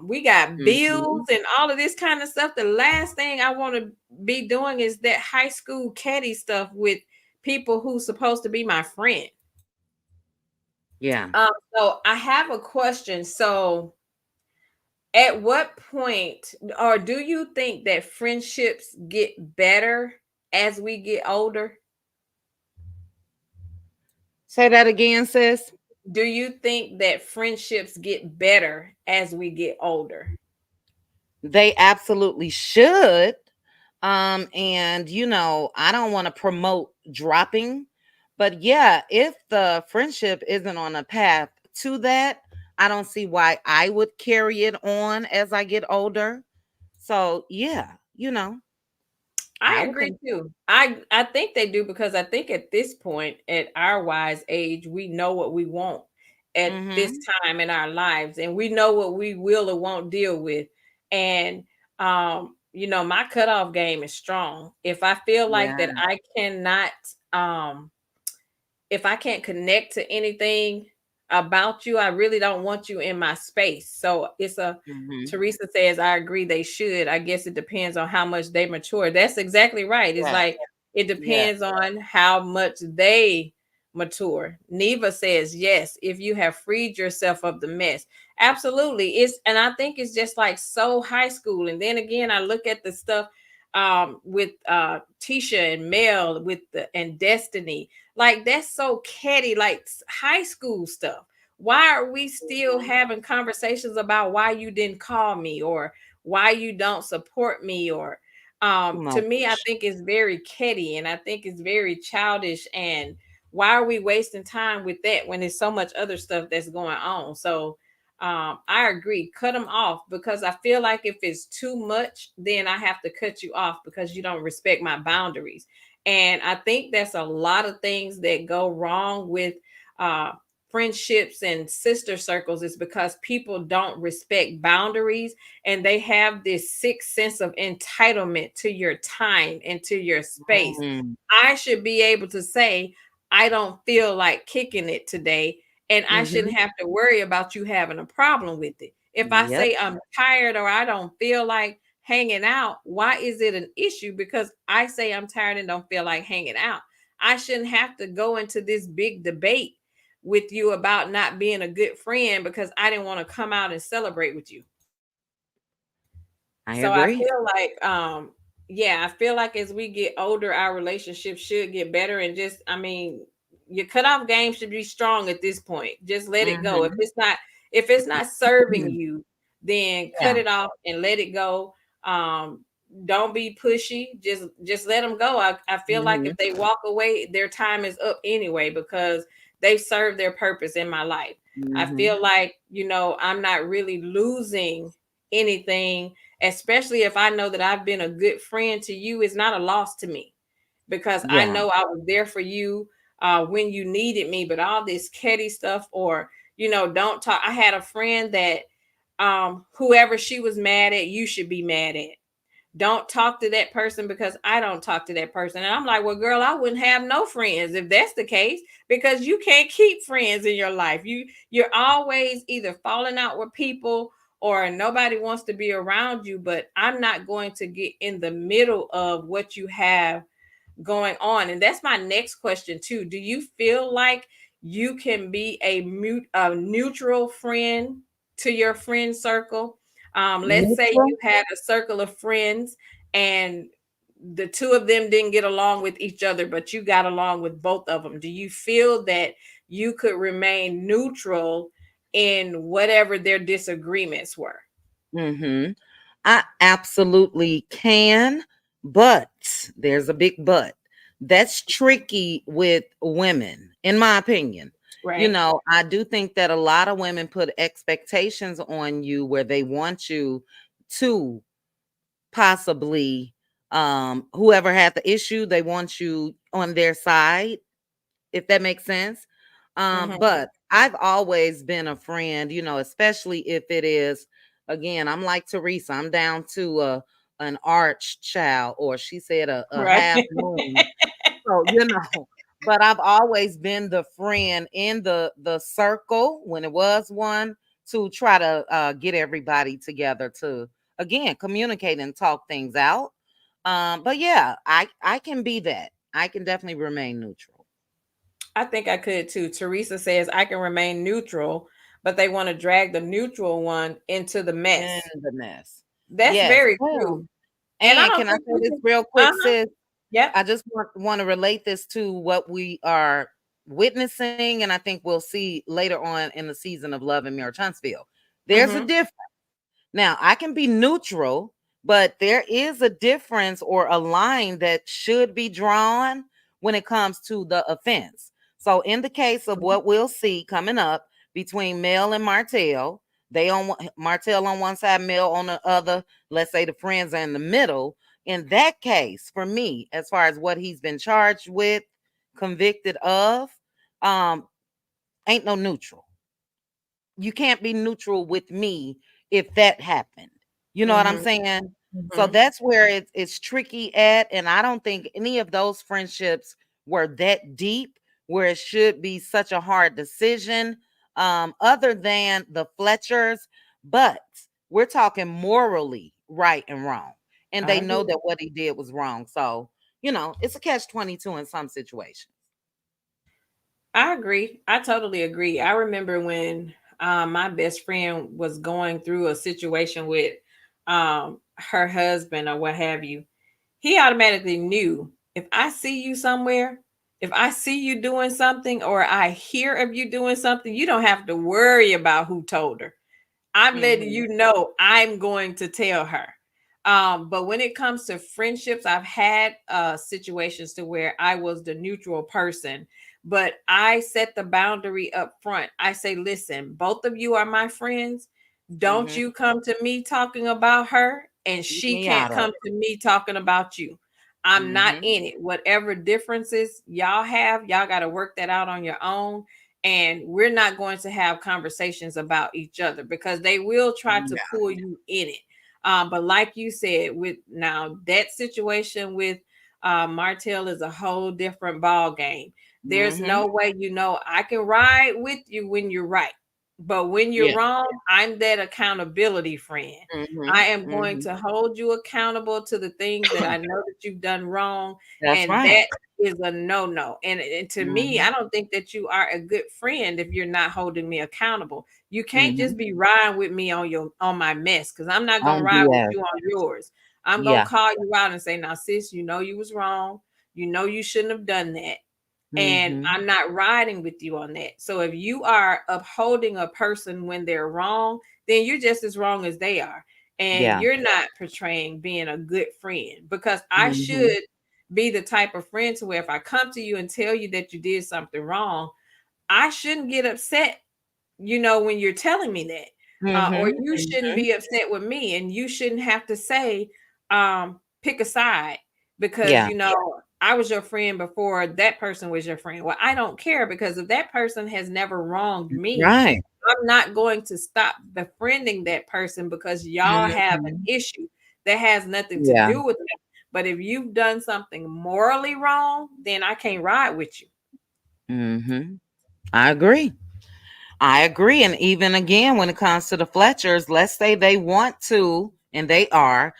Speaker 1: we got bills
Speaker 2: Mhm.
Speaker 1: and all of this kind of stuff. The last thing I want to be doing is that high school caddy stuff with people who's supposed to be my friend.
Speaker 2: Yeah.
Speaker 1: So I have a question. So at what point, or do you think that friendships get better as we get older?
Speaker 2: Say that again, sis.
Speaker 1: Do you think that friendships get better as we get older?
Speaker 2: They absolutely should. And I don't want to promote dropping, but yeah, if the friendship isn't on a path to that, I don't see why I would carry it on as I get older. So yeah,
Speaker 1: I
Speaker 2: I would
Speaker 1: agree
Speaker 2: think so.
Speaker 1: too. I think they do, because I think at this point, at our wise age, we know what we want at this
Speaker 2: Mm-hmm.
Speaker 1: time in our lives, and we know what we will or won't deal with. And my cutoff game is strong. If I feel like
Speaker 2: Yeah.
Speaker 1: that I cannot um if I can't connect to anything about you, I really don't want you in my space. So it's a
Speaker 2: Mm-hmm.
Speaker 1: Teresa says, I agree they should. I guess it depends on how much they mature. That's exactly right. It's
Speaker 2: Yeah.
Speaker 1: like it
Speaker 2: Yeah.
Speaker 1: depends on how much they mature. Neva says, yes, if you have freed yourself of the mess. Absolutely. And I think it's just like so high school. And then again, I look at the stuff with Tisha and Mel and Destiny, like, that's so catty, like high school stuff. Why are we still having conversations about why you didn't call me, or why you don't support me, or
Speaker 2: No.
Speaker 1: To me, I think it's very petty and I think it's very childish. And why are we wasting time with that when there's so much other stuff that's going on? So I agree, cut them off, because I feel like if it's too much, then I have to cut you off because you don't respect my boundaries. And I think that's a lot of things that go wrong with uh, friendships and sister circles, is because people don't respect boundaries, and they have this sick sense of entitlement to your time and to your space.
Speaker 2: Mm,
Speaker 1: I should be able to say, I don't feel like kicking it today, and I
Speaker 2: mhm.
Speaker 1: shouldn't have to worry about you having a problem with it. If I
Speaker 2: Yep.
Speaker 1: say I'm tired or I don't feel like hanging out, why is it an issue? Because I say I'm tired and don't feel like hanging out. I shouldn't have to go into this big debate with you about not being a good friend because I didn't want to come out and celebrate with you.
Speaker 2: I
Speaker 1: So I
Speaker 2: agree.
Speaker 1: feel like yeah, I feel like as we get older our relationship should get better, and just, I mean, your cutoff game should be strong at this point. Just let it go.
Speaker 2: Mhm.
Speaker 1: If it's not serving you, then cut
Speaker 2: Yeah.
Speaker 1: it off and let it go. Um don't be pushy. Just let them go. I feel like
Speaker 2: Mhm.
Speaker 1: if they walk away, their time is up anyway, because they've served their purpose in my life. I
Speaker 2: Mhm.
Speaker 1: feel like, I'm not really losing anything, especially if I know that I've been a good friend to you. It's not a loss to me because I
Speaker 2: Yeah.
Speaker 1: know I was there for you when you needed me. But all this petty stuff, or, don't talk. I had a friend that whoever she was mad at, you should be mad at. Don't talk to that person because I don't talk to that person. And I'm like, well, girl, I wouldn't have no friends if that's the case, because you can't keep friends in your life. You're always either falling out with people or nobody wants to be around you. But I'm not going to get in the middle of what you have going on. And that's my next question too. Do you feel like you can be a neutral friend to your friend circle? Let's say
Speaker 2: Neutral.
Speaker 1: you had a circle of friends and the two of them didn't get along with each other, but you got along with both of them. Do you feel that you could remain neutral in whatever their disagreements were?
Speaker 2: Mhm. I absolutely can, but there's a big but. That's tricky with women, in my opinion.
Speaker 1: Right.
Speaker 2: I do think that a lot of women put expectations on you where they want you to possibly, whoever had the issue, they want you on their side, if that makes sense.
Speaker 1: Mm-hmm.
Speaker 2: But I've always been a friend, especially if it is, again, I'm like Teresa, I'm down to an arch child, or she said a
Speaker 1: Right.
Speaker 2: half moon. So, but I've always been the friend in the circle when it was one, to try to get everybody together to, again, communicate and talk things out. But yeah, I can be that. I can definitely remain neutral.
Speaker 1: I think I could too. Teresa says I can remain neutral, but they want to drag the neutral one into the
Speaker 2: In
Speaker 1: mess.
Speaker 2: the mess.
Speaker 1: That's
Speaker 2: Yes.
Speaker 1: very
Speaker 2: Well,
Speaker 1: true. And I
Speaker 2: and
Speaker 1: don't
Speaker 2: can I
Speaker 1: think
Speaker 2: say
Speaker 1: you
Speaker 2: this
Speaker 1: can.
Speaker 2: real quick,
Speaker 1: Uh-huh.
Speaker 2: sis?
Speaker 1: Yep.
Speaker 2: I just want to relate this to what we are witnessing, and I think we'll see later on in the season of Love and Mirror Huntsville. There's a
Speaker 1: Mm-hmm.
Speaker 2: difference. Now, I can be neutral, but there is a difference or a line that should be drawn when it comes to the offense. So, in the case of what we'll see coming up between Mel and Martell, Martell on one side, Mel on the other. Let's say the friends are in the middle. In that case, for me, as far as what he's been charged with, convicted of, um, ain't no neutral. You can't be neutral with me if that happened. You know what I'm
Speaker 1: Mm-hmm.
Speaker 2: saying? So
Speaker 1: Mm-hmm.
Speaker 2: that's where it's tricky at. And I don't think any of those friendships were that deep where it should be such a hard decision, other than the Fletchers. But we're talking morally right and wrong. And
Speaker 1: I
Speaker 2: they know
Speaker 1: agree.
Speaker 2: that what he did was wrong. So, it's a catch 22 in some situations.
Speaker 1: I agree. I totally agree. I remember when my best friend was going through a situation with her husband or what have you. He automatically knew, if I see you somewhere, if I see you doing something or I hear of you doing something, you don't have to worry about who told her. I'm letting
Speaker 2: Hmm.
Speaker 1: you know I'm going to tell her. But when it comes to friendships, I've had situations to where I was the neutral person, but I set the boundary up front. I say, listen, both of you are my friends. Don't
Speaker 2: Mhm.
Speaker 1: you come to me talking about her, and
Speaker 2: Keep
Speaker 1: she
Speaker 2: me
Speaker 1: can't
Speaker 2: out of
Speaker 1: come
Speaker 2: it.
Speaker 1: to me talking about you. I'm not
Speaker 2: Mhm.
Speaker 1: in it. Whatever differences y'all have, y'all got to work that out on your own. And we're not going to have conversations about each other because they will try to
Speaker 2: Yeah.
Speaker 1: pull you in it. But like you said, with now that situation with Martell is a whole different ball game. There's
Speaker 2: Mhm.
Speaker 1: no way, I can ride with you when you're right. But when you're
Speaker 2: Yeah.
Speaker 1: wrong, I'm that accountability friend. I
Speaker 2: Mhm.
Speaker 1: am going
Speaker 2: Mhm.
Speaker 1: to hold you accountable to the things that I know that you've done wrong.
Speaker 2: That's
Speaker 1: And
Speaker 2: right.
Speaker 1: that is a no. And to me,
Speaker 2: Mhm.
Speaker 1: I don't think that you are a good friend if you're not holding me accountable. You can't just
Speaker 2: Mhm.
Speaker 1: be riding with me on my mess because I'm not gonna
Speaker 2: On
Speaker 1: ride with
Speaker 2: BS.
Speaker 1: you on yours. I'm gonna
Speaker 2: Yeah.
Speaker 1: call you out and say, now, sis, you was wrong. You shouldn't have done that. And
Speaker 2: Mhm.
Speaker 1: I'm not riding with you on that. So if you are upholding a person when they're wrong, then you're just as wrong as they are. And
Speaker 2: Yeah.
Speaker 1: you're not portraying being a good friend because I
Speaker 2: Mhm.
Speaker 1: should be the type of friend to where if I come to you and tell you that you did something wrong, I shouldn't get upset, when you're telling me that. Or
Speaker 2: Mhm.
Speaker 1: you shouldn't
Speaker 2: Mhm.
Speaker 1: be upset with me, and you shouldn't have to say, pick a side because,
Speaker 2: Yeah.
Speaker 1: I was your friend before that person was your friend. Well, I don't care because if that person has never wronged me,
Speaker 2: Right.
Speaker 1: I'm not going to stop befriending that person because y'all have an
Speaker 2: Mhm.
Speaker 1: issue that has nothing to
Speaker 2: Yeah.
Speaker 1: do with me. But if you've done something morally wrong, then I can't ride with you.
Speaker 2: Mhm. I agree. I agree. And even again, when it comes to the Fletchers, let's say they want to, and they are,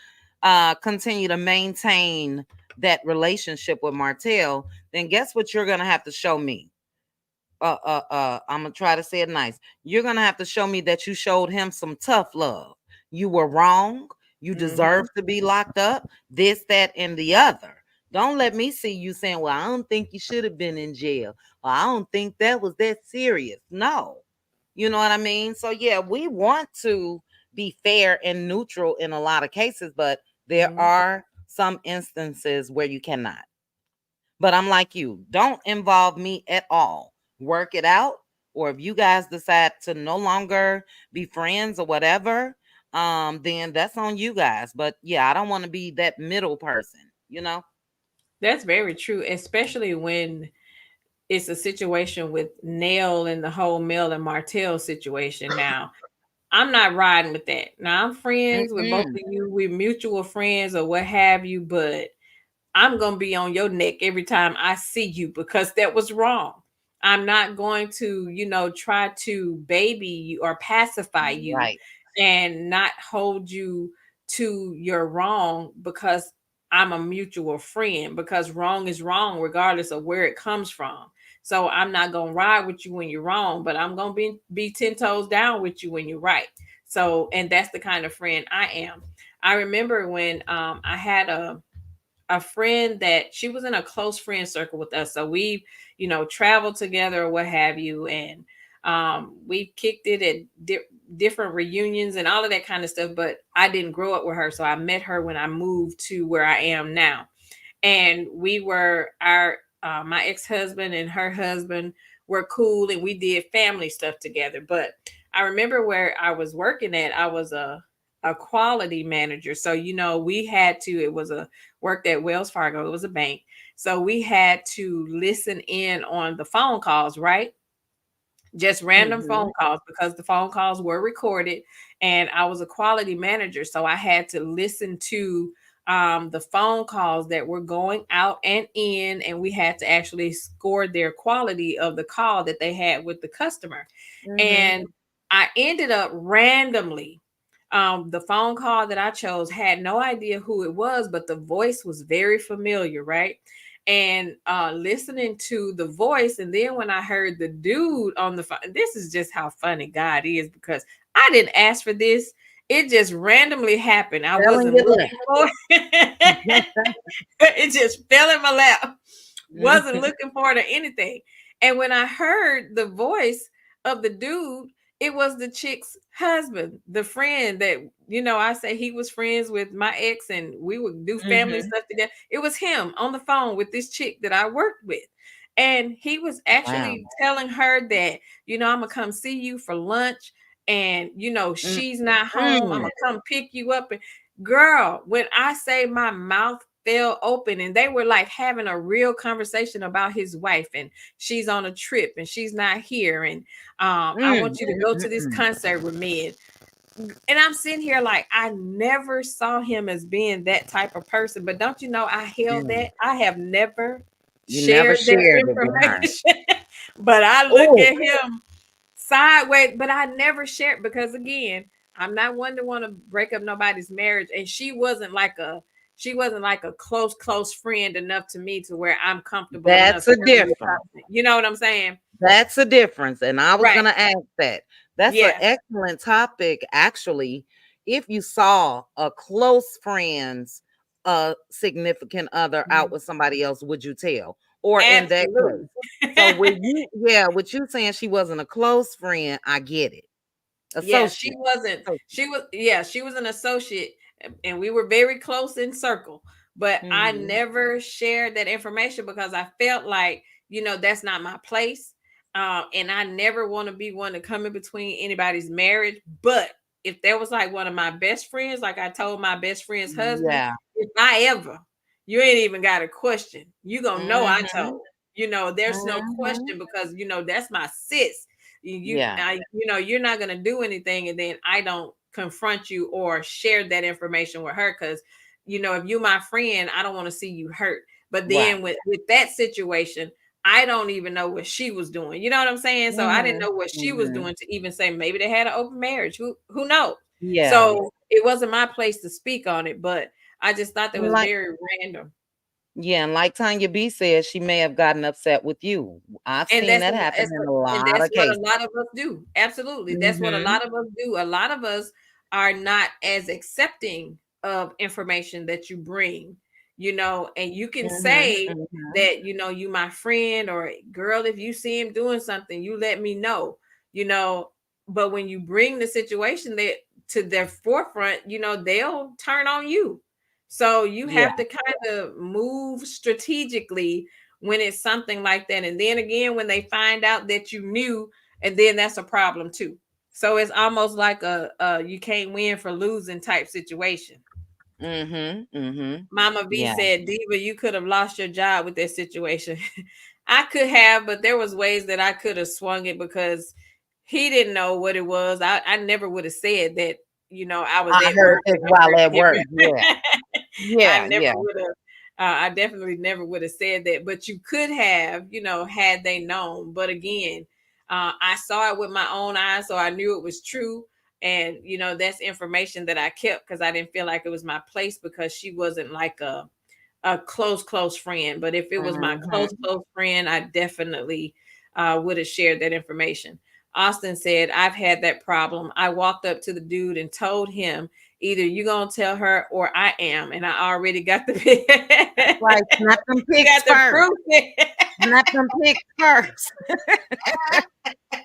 Speaker 2: continue to maintain that relationship with Martell, then guess what you're gonna have to show me? I'm gonna try to say it nice. You're gonna have to show me that you showed him some tough love. You were wrong. You deserve
Speaker 1: Mhm.
Speaker 2: to be locked up. This, that, and the other. Don't let me see you saying, "Well, I don't think you should have been in jail," or "I don't think that was that serious." No, you know what I mean. So yeah, we want to be fair and neutral in a lot of cases, but there
Speaker 1: Mhm.
Speaker 2: are some instances where you cannot. But I'm like you, don't involve me at all. Work it out. Or if you guys decide to no longer be friends or whatever, then that's on you guys. But yeah, I don't want to be that middle person.
Speaker 1: That's very true, especially when it's a situation with Nail and the whole Mel and Martell situation. Now, I'm not riding with that. Now, I'm friends with both
Speaker 2: Mm-mm.
Speaker 1: of you. We're mutual friends or what have you, but I'm going to be on your neck every time I see you because that was wrong. I'm not going to, try to baby you or pacify you
Speaker 2: Right.
Speaker 1: and not hold you to your wrong because I'm a mutual friend, because wrong is wrong regardless of where it comes from. So I'm not going to ride with you when you're wrong, but I'm going to be 10 toes down with you when you're right. So, and that's the kind of friend I am. I remember when I had a friend that she was in a close friend circle with us. So we, traveled together or what have you. And we kicked it at different reunions and all of that kind of stuff. But I didn't grow up with her. So I met her when I moved to where I am now. And we were my ex-husband and her husband were cool and we did family stuff together. But I remember where I was working at, I was a quality manager. So, we had to, it was a worked at Wells Fargo, it was a bank. So we had to listen in on the phone calls, right? Just random
Speaker 2: Mm-hmm.
Speaker 1: phone calls because the phone calls were recorded and I was a quality manager. So I had to listen to the phone calls that were going out and in, and we had to actually score their quality of the call that they had with the customer.
Speaker 2: Mm-hmm.
Speaker 1: And I ended up randomly. The phone call that I chose had no idea who it was, but the voice was very familiar, right? And listening to the voice, and then when I heard the dude on the phone, this is just how funny God is because I didn't ask for this. It just randomly happened. I
Speaker 2: Telling
Speaker 1: wasn't
Speaker 2: you that.
Speaker 1: looking for it. It just fell in my lap. Wasn't looking for it or anything. And when I heard the voice of the dude, it was the chick's husband, the friend that, I say he was friends with my ex and we would do family
Speaker 2: Mhm.
Speaker 1: stuff together. It was him on the phone with this chick that I worked with. And he was
Speaker 2: Wow.
Speaker 1: actually telling her that, I'm gonna come see you for lunch. And
Speaker 2: Mm,
Speaker 1: she's not home. I'm
Speaker 2: mm.
Speaker 1: gonna come pick you up. And girl, when I say my mouth fell open and they were like having a real conversation about his wife and she's on a trip and she's not here. And I
Speaker 2: Mm,
Speaker 1: want you to
Speaker 2: mm,
Speaker 1: go
Speaker 2: mm,
Speaker 1: to this
Speaker 2: mm.
Speaker 1: concert with me. And I'm sitting here like I never saw him as being that type of person. But don't you know, I held
Speaker 2: Yeah.
Speaker 1: that. I have never
Speaker 2: You never
Speaker 1: shared that
Speaker 2: shared it with her.
Speaker 1: information, but I look
Speaker 2: Oh,
Speaker 1: at him sideways. But I never shared because again, I'm not one to want to break up nobody's marriage. And she wasn't like a close friend enough to me to where I'm comfortable enough
Speaker 2: that's a
Speaker 1: telling you
Speaker 2: difference.
Speaker 1: something. You know what I'm saying?
Speaker 2: That's a difference, and I was
Speaker 1: Right.
Speaker 2: gonna ask that. That's an
Speaker 1: Yeah.
Speaker 2: excellent topic, actually. If you saw a close friend's significant other out
Speaker 1: Mhm.
Speaker 2: with somebody else, would you tell? Or in that case.
Speaker 1: Absolutely.
Speaker 2: So with you, yeah, with you saying she wasn't a close friend, I get it.
Speaker 1: Yeah, she
Speaker 2: Associate.
Speaker 1: wasn't.
Speaker 2: Associate.
Speaker 1: She was an associate, and we were very close in circle. But I
Speaker 2: Mhm.
Speaker 1: never shared that information because I felt like, that's not my place. And I never want to be one to come in between anybody's marriage. But if there was like one of my best friends, like I told my best friend's husband,
Speaker 2: Yeah.
Speaker 1: if I ever, you ain't even got a question. You gonna know I
Speaker 2: Mhm.
Speaker 1: told. There's no
Speaker 2: Mhm.
Speaker 1: question because that's my sis.
Speaker 2: Yeah.
Speaker 1: You're not going to do anything and then I don't confront you or share that information with her because if you're my friend, I don't want to see you hurt. But then
Speaker 2: Right.
Speaker 1: with that situation, I don't even know what she was doing. You know what I'm saying? So I didn't
Speaker 2: Mhm.
Speaker 1: know what she was
Speaker 2: Mhm.
Speaker 1: doing to even say maybe they had an open marriage. Who knows?
Speaker 2: Yeah.
Speaker 1: So it wasn't my place to speak on it, but I just thought that was
Speaker 2: Like
Speaker 1: very random.
Speaker 2: Yeah, and like Tanya B said, she may have gotten upset with you. I've
Speaker 1: And
Speaker 2: seen that happen in a lot
Speaker 1: that's
Speaker 2: of
Speaker 1: what a
Speaker 2: cases.
Speaker 1: lot of us do. Absolutely. That's what a
Speaker 2: Mhm.
Speaker 1: lot of us do. A lot of us are not as accepting of information that you bring, and you can
Speaker 2: Mhm.
Speaker 1: say
Speaker 2: Mhm.
Speaker 1: that, you my friend or girl, if you see him doing something, you let me know, you know, but when you bring the situation that to their forefront, they'll turn on you. So you
Speaker 2: Yeah.
Speaker 1: have to kind of move strategically when it's something like that. And then again, when they find out that you knew, and then that's a problem too. So it's almost like a you can't win for losing type situation.
Speaker 2: Mhm. Mhm.
Speaker 1: Mama V
Speaker 2: Yeah.
Speaker 1: said, Diva, you could have lost your job with that situation. I could have, but there was ways that I could have swung it because he didn't know what it was. I never would have said that, I was
Speaker 2: I
Speaker 1: at
Speaker 2: heard
Speaker 1: work
Speaker 2: this
Speaker 1: and I
Speaker 2: while
Speaker 1: heard
Speaker 2: at work.
Speaker 1: him.
Speaker 2: Yeah.
Speaker 1: I
Speaker 2: Yeah.
Speaker 1: never
Speaker 2: Yeah.
Speaker 1: would have. I definitely never would have said that, but you could have, had they known. But again, I saw it with my own eyes, so I knew it was true. And that's information that I kept because I didn't feel like it was my place because she wasn't like a close friend. But if it was my
Speaker 2: Mhm.
Speaker 1: close friend, I definitely would have shared that information. Austin said, I've had that problem. I walked up to the dude and told him, either you gonna tell her or I am. And I already got the
Speaker 2: That's right. Snap them pics
Speaker 1: got the
Speaker 2: first.
Speaker 1: proof.
Speaker 2: Snap them pics first.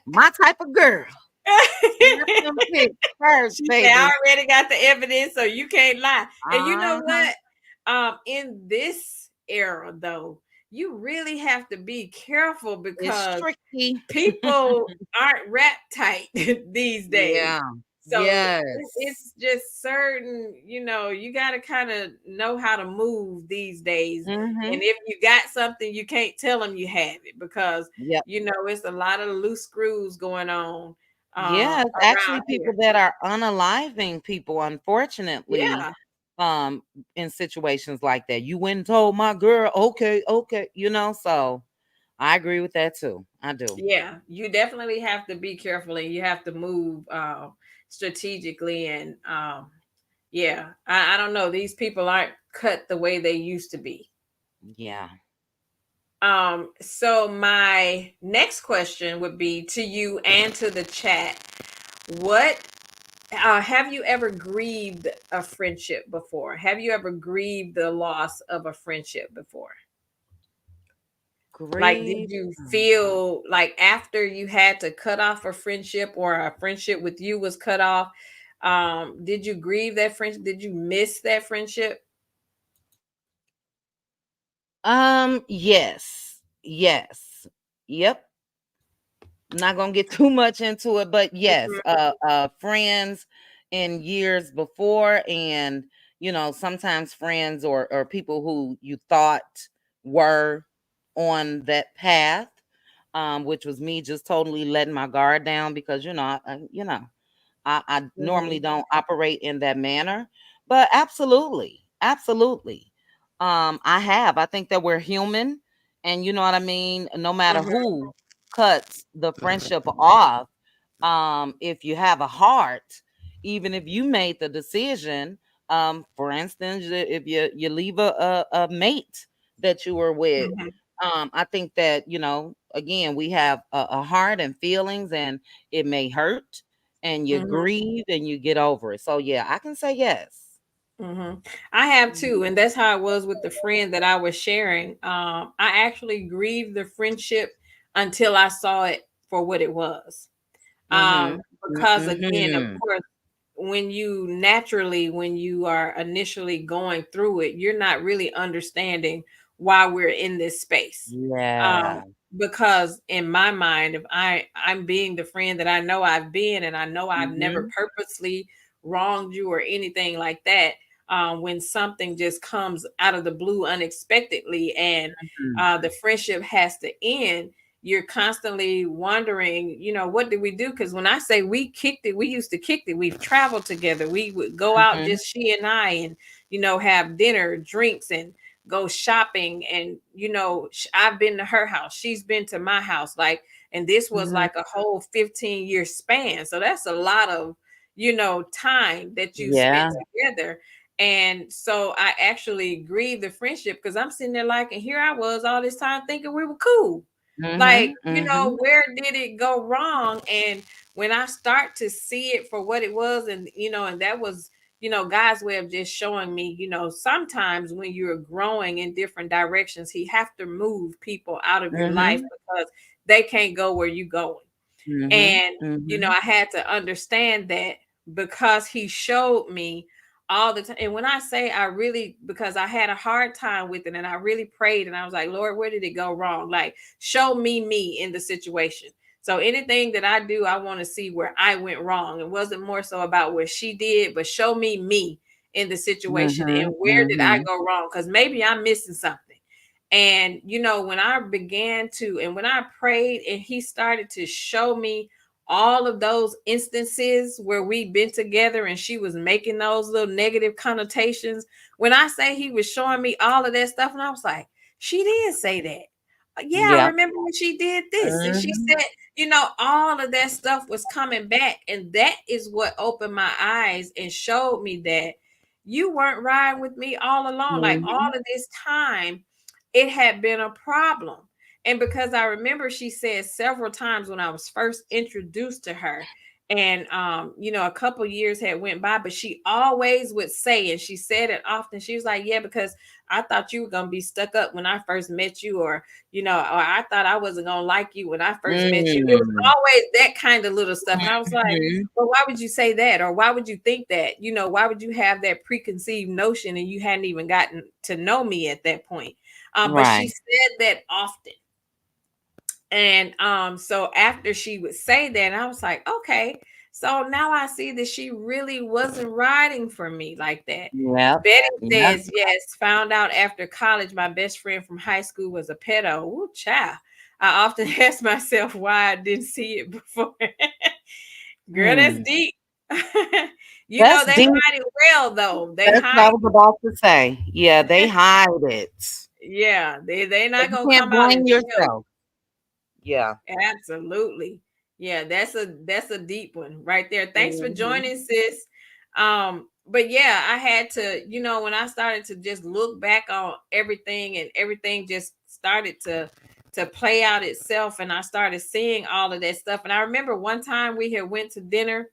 Speaker 2: My type of girl. Snap them pics first,
Speaker 1: She said, I
Speaker 2: baby.
Speaker 1: already got the evidence, so you can't lie. And you know
Speaker 2: Uh-huh.
Speaker 1: what? In this era, though, you really have to be careful
Speaker 2: It's
Speaker 1: because
Speaker 2: tricky.
Speaker 1: people aren't rap tight these days.
Speaker 2: Yeah.
Speaker 1: So
Speaker 2: Yes.
Speaker 1: it's just certain, you got to kind of know how to move these days. And
Speaker 2: Mhm.
Speaker 1: if you got something, you can't tell them you have it because,
Speaker 2: Yep.
Speaker 1: it's a lot of loose screws going on
Speaker 2: Yeah, it's actually
Speaker 1: around
Speaker 2: people
Speaker 1: here.
Speaker 2: that are unaliving people, unfortunately,
Speaker 1: Yeah.
Speaker 2: um, in situations like that. You went and told my girl, okay, okay, so I agree with that too. I do.
Speaker 1: Yeah, you definitely have to be careful and you have to move strategically. And yeah, I don't know. These people aren't cut the way they used to be.
Speaker 2: Yeah.
Speaker 1: So my next question would be to you and to the chat. What have you ever grieved a friendship before? Have you ever grieved the loss of a friendship before? Like, did
Speaker 2: Grieve.
Speaker 1: you feel like after you had to cut off a friendship or a friendship with you was cut off, did you grieve that friendship? Did you miss that friendship?
Speaker 2: Yes. Yes. Yep. Not gonna get too much into it, but yes,
Speaker 1: Mhm,
Speaker 2: friends in years before, and sometimes friends or people who you thought were on that path, which was me just totally letting my guard down because I normally
Speaker 1: mhm,
Speaker 2: don't operate in that manner, but absolutely, absolutely. I think that we're human, and you know what I mean. No matter
Speaker 1: mhm,
Speaker 2: who cuts the friendship off, if you have a heart, even if you made the decision, for instance, if you leave a mate that you were with,
Speaker 1: mhm,
Speaker 2: I think that again, we have a heart and feelings, and it may hurt and you
Speaker 1: mhm.
Speaker 2: grieve and you get over it. So yeah, I can say yes.
Speaker 1: I have
Speaker 2: Mhm.
Speaker 1: too, and that's how it was with the friend that I was sharing. I actually grieved the friendship until I saw it for what it was.
Speaker 2: Mhm.
Speaker 1: Because again, of
Speaker 2: Mhm.
Speaker 1: course, when you are initially going through it, you're not really understanding why we're in this space. Um,
Speaker 2: Yeah.
Speaker 1: because in my mind, if I'm being the friend that I know I've been, and I know I've never
Speaker 2: Mhm.
Speaker 1: purposely wronged you or anything like that, when something just comes out of the blue unexpectedly, and
Speaker 2: Mhm.
Speaker 1: the friendship has to end, you're constantly wondering, what did we do? Because when I say we kicked it, we used to kick it. We've traveled together. We would go out,
Speaker 2: Mhm.
Speaker 1: just she and I, and have dinner, drinks, and go shopping. And I've been to her house, she's been to my house, like, and this was
Speaker 2: Mhm.
Speaker 1: like a whole 15-year span. So that's a lot of time that you spent
Speaker 2: Yeah.
Speaker 1: together. And so I actually grieved the friendship because I'm sitting there like, and here I was all this time thinking we were cool. Like,
Speaker 2: Mhm. Mhm.
Speaker 1: where did it go wrong? And when I start to see it for what it was, and and that was, God's way of just showing me, sometimes when you're growing in different directions, He have to move people out of your life
Speaker 2: Mhm.
Speaker 1: because they can't go where you going.
Speaker 2: Mhm.
Speaker 1: And,
Speaker 2: Mhm.
Speaker 1: I had to understand that because He showed me all the time. And when I say I really, because I had a hard time with it, and I really prayed and I was like, Lord, where did it go wrong? Like, show me in the situation. So anything that I do, I want to see where I went wrong. It wasn't more so about what she did, but show me in the situation and
Speaker 2: Mhm.
Speaker 1: where did I
Speaker 2: Mhm.
Speaker 1: go wrong? Because maybe I'm missing something. And when I began to, and when I prayed, and He started to show me all of those instances where we've been together and she was making those little negative connotations. When I say He was showing me all of that stuff, and I was like, she did say that. Yeah, I
Speaker 2: Yep.
Speaker 1: remember when she did this. And she
Speaker 2: Mhm.
Speaker 1: said, all of that stuff was coming back. And that is what opened my eyes and showed me that you weren't riding with me all along. Like, all
Speaker 2: Mhm.
Speaker 1: of this time, it had been a problem. And because I remember she said several times when I was first introduced to her, and a couple years had went by, but she always would say, and she said it often, she was like, yeah, because I thought you were gonna be stuck up when I first met you, or or I thought I wasn't gonna like you when I first met you. It was
Speaker 2: Mm.
Speaker 1: always that kind of little stuff. And I was like,
Speaker 2: Mhm.
Speaker 1: well, why would you say that? Or why would you think that? Why would you have that preconceived notion and you hadn't even gotten to know me at that point? But she
Speaker 2: Right.
Speaker 1: said that often. And so after she would say that, I was like, okay, so now I see that she really wasn't riding for me like that.
Speaker 2: Yep.
Speaker 1: Betty
Speaker 2: Yep.
Speaker 1: says, yes, found out after college my best friend from high school was a pedo. Ooh, child. I often ask myself why I didn't see it before. Girl, that's
Speaker 2: Hmm.
Speaker 1: deep.
Speaker 2: That's
Speaker 1: They
Speaker 2: deep.
Speaker 1: hide it well though. They
Speaker 2: That's what I
Speaker 1: hide.
Speaker 2: was about to say. Yeah, they hide it.
Speaker 1: Yeah, they
Speaker 2: So
Speaker 1: not
Speaker 2: you
Speaker 1: gonna
Speaker 2: can't
Speaker 1: come out
Speaker 2: blame
Speaker 1: and tell you.
Speaker 2: yourself. Yeah.
Speaker 1: Absolutely. Yeah, that's a deep one right there. Thanks for
Speaker 2: Mhm.
Speaker 1: joining, sis. But yeah, I had to, when I started to just look back on everything, and everything just started to play out itself, and I started seeing all of that stuff. And I remember one time we had went to dinner,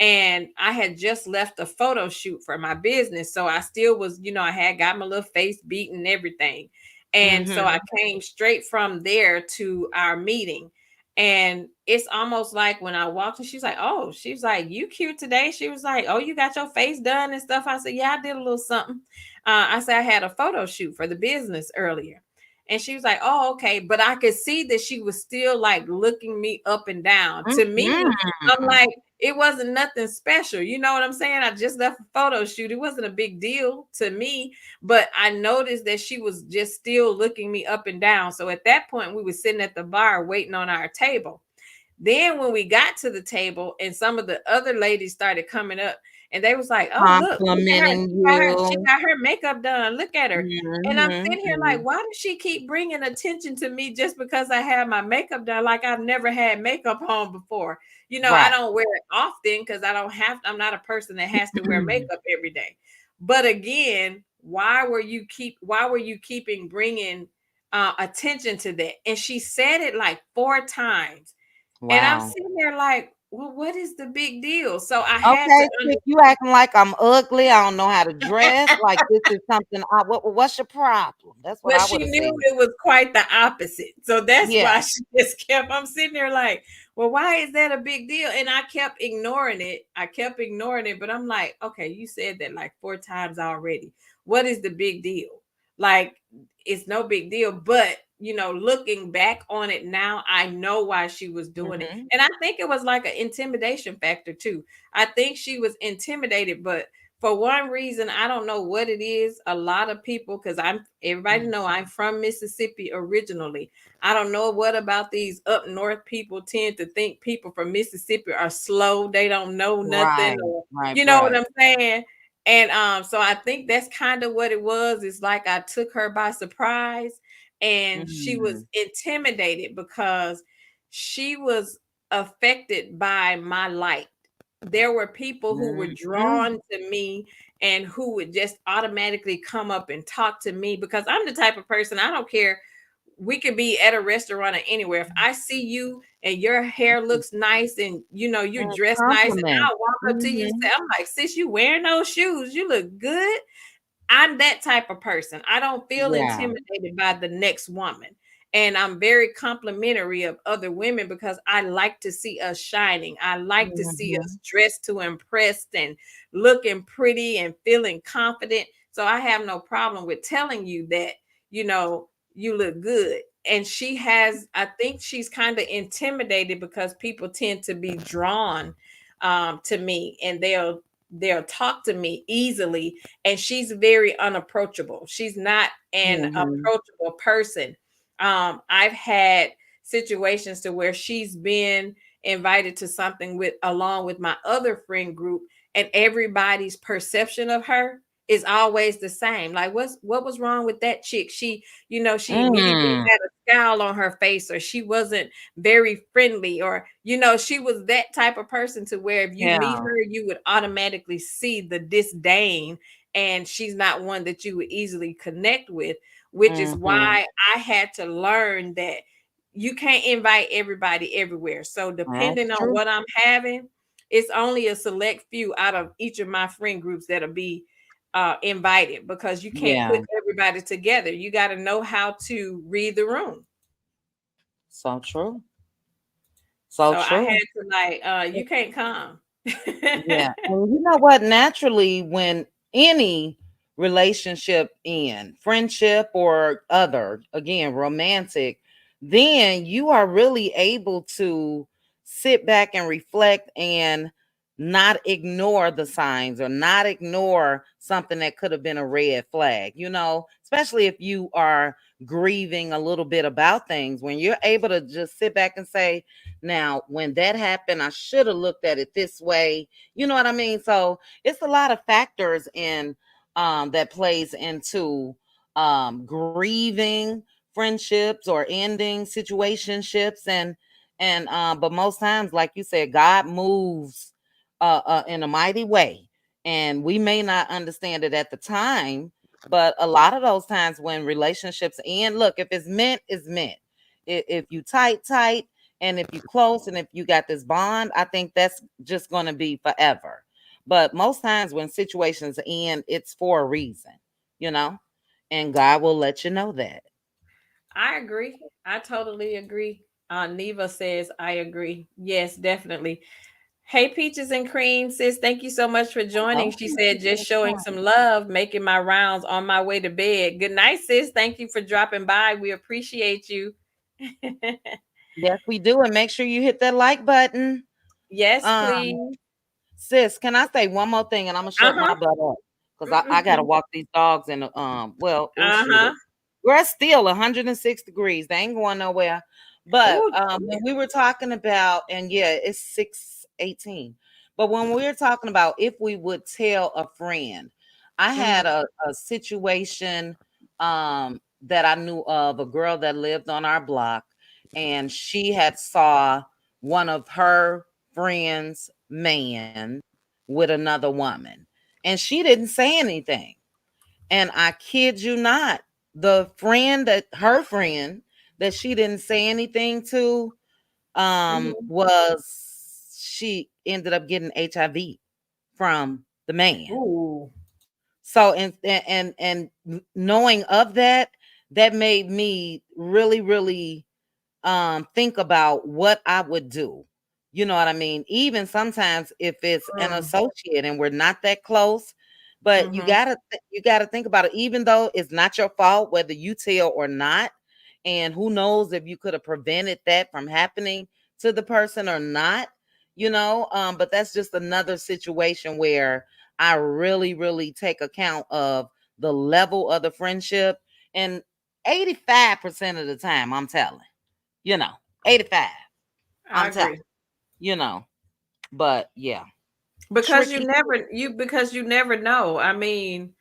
Speaker 1: and I had just left a photo shoot for my business. So I still was, I had got my little face beat and everything. And so I
Speaker 2: Mhm.
Speaker 1: came straight from there to our meeting. And it's almost like when I walked in, she's like, "Oh, she's like, you cute today." She was like, "Oh, you got your face done and stuff." I said, "Yeah, I did a little something." I said, "I had a photo shoot for the business earlier." And she was like, "Oh, okay." But I could see that she was still like looking me up and down. To me, I'm
Speaker 2: Mhm.
Speaker 1: like, it wasn't nothing special. You know what I'm saying? I just left a photo shoot. It wasn't a big deal to me, but I noticed that she was just still looking me up and down. So at that point, we were sitting at the bar waiting on our table. Then when we got to the table and some of the other ladies started coming up and they was like, "Oh, look at her.
Speaker 2: Complimenting
Speaker 1: She
Speaker 2: you.
Speaker 1: got her makeup done. Look at her." And I'm
Speaker 2: Mhm,
Speaker 1: sitting here like,
Speaker 2: mhm.
Speaker 1: why does she keep bringing attention to me just because I have my makeup done? Like I've never had makeup on before. I
Speaker 2: Right.
Speaker 1: don't wear it often because I don't have, I'm not a person that has to wear makeup every day. But again, why were you keeping bringing attention to that? And she said it like 4 times. And I'm
Speaker 2: Wow.
Speaker 1: sitting there like, well, what is the big deal? So I had to
Speaker 2: Okay, chick, you
Speaker 1: understand.
Speaker 2: acting like I'm ugly, I don't know how to dress, like this is something what's your problem? That's what
Speaker 1: But
Speaker 2: I
Speaker 1: she
Speaker 2: would have
Speaker 1: knew
Speaker 2: said.
Speaker 1: it was quite the opposite. So that's
Speaker 2: Yeah.
Speaker 1: why she just kept, I'm sitting there like, well, why is that a big deal? And I kept ignoring it. I kept ignoring it. But I'm like, okay, you said that like 4 times already. What is the big deal? Like, it's no big deal. But, looking back on it now, I know why she was doing it.
Speaker 2: Mhm.
Speaker 1: And I think it was like an intimidation factor too. I think she was intimidated, but for one reason, I don't know what it is. A lot of people, because everybody know I'm from Mississippi originally. I don't know what about these up north people tend to think people from Mississippi are slow. They don't know nothing,
Speaker 2: Right,
Speaker 1: or
Speaker 2: right,
Speaker 1: you know what
Speaker 2: right.
Speaker 1: I'm saying. And so I think that's kind of what it was. It's like I took her by surprise, and she was
Speaker 2: Mhm.
Speaker 1: intimidated because she was affected by my light. There were people who were
Speaker 2: Mhm.
Speaker 1: drawn to me and who would just automatically come up and talk to me because I'm the type of person, I don't care. We could be at a restaurant or anywhere. If I see you and your hair looks nice and you're dressed nice, and
Speaker 2: Compliment.
Speaker 1: I'll walk up to you and
Speaker 2: Mhm.
Speaker 1: say, I'm like, sis, you wearing those shoes? You look good. I'm that type of person. I don't feel
Speaker 2: Yeah.
Speaker 1: intimidated by the next woman. And I'm very complimentary of other women because I like to see us shining. I like to see us
Speaker 2: Mhm.
Speaker 1: dressed to impress and looking pretty and feeling confident. So I have no problem with telling you that, you know, you look good. And I think she's kind of intimidated because people tend to be drawn to me, and they'll talk to me easily, and she's very unapproachable. She's not an
Speaker 2: Mhm.
Speaker 1: approachable person. I've had situations to where she's been invited to something with along with my other friend group, and everybody's perception of her is always the same. Like, what was wrong with that chick? She immediately
Speaker 2: Mm.
Speaker 1: had a scowl on her face, or she wasn't very friendly, or she was that type of person to where if you meet
Speaker 2: Yeah.
Speaker 1: her, you would automatically see the disdain, and she's not one that you would easily connect with, which is
Speaker 2: Mhm.
Speaker 1: why I had to learn that you can't invite everybody everywhere. So
Speaker 2: That's
Speaker 1: depending on
Speaker 2: true.
Speaker 1: what I'm having, it's only a select few out of each of my friend groups that'll be invited, because you can't put
Speaker 2: Yeah.
Speaker 1: everybody together. You got to know how to read the room.
Speaker 2: So true. So
Speaker 1: So I had
Speaker 2: true.
Speaker 1: to like, you can't come.
Speaker 2: Yeah. And you know what? Naturally, when any relationship end, friendship or other, again, romantic, then you are really able to sit back and reflect and not ignore the signs or not ignore something that could have been a red flag, especially if you are grieving a little bit about things. When you're able to just sit back and say, now, when that happened, I should have looked at it this way. You know what I mean? So it's a lot of factors in that plays into grieving friendships or ending situationships, and but most times, like you said, God moves in a mighty way, and we may not understand it at the time, but a lot of those times when relationships end, look, if it's meant, it's meant. If you tight, and if you close and if you got this bond, I think that's just going to be forever. But most times when situations end, it's for a reason, you know, and God will let you know that.
Speaker 1: I agree. I totally agree. Neva says, I agree. Yes, definitely. Hey, Peaches and Cream, sis, thank you so much for joining.
Speaker 2: Hello.
Speaker 1: She said, just showing some love, making my rounds on my way to bed. Good night, sis. Thank you for dropping by. We appreciate you.
Speaker 2: Yes, we do. And make sure you hit that like button.
Speaker 1: Yes,
Speaker 2: Um,
Speaker 1: please.
Speaker 2: sis, can I say one more thing and I'm gonna shut my
Speaker 1: Uh-huh.
Speaker 2: butt up because I gotta walk these dogs in the well, oh shoot
Speaker 1: Uh-huh.
Speaker 2: it. We're still 106 degrees. They ain't going nowhere. But
Speaker 1: Oh,
Speaker 2: when we were talking about, and yeah, it's 6:18. But when we were talking about if we would tell a friend, I had a situation that I knew of, a girl that lived on our block, and she had saw one of her friends' man with another woman, and she didn't say anything. And I kid you not, the friend that her friend that she didn't say anything to
Speaker 1: mhm.
Speaker 2: was she ended up getting HIV from the man.
Speaker 1: Ooh.
Speaker 2: So and knowing of that, that made me really think about what I would do. You know what I mean? Even sometimes if it's an
Speaker 1: Mm,
Speaker 2: associate and we're not that close, but
Speaker 1: mhm.
Speaker 2: you gotta think about it, even though it's not your fault, whether you tell or not. And who knows if you could have prevented that from happening to the person or not, you know. But that's just another situation where I really take account of the level of the friendship. And 85% of the time, I'm telling. You know, 85.
Speaker 1: I
Speaker 2: I'm telling,
Speaker 1: agree.
Speaker 2: you know, but yeah,
Speaker 1: Because
Speaker 2: tricky.
Speaker 1: you never know. I mean,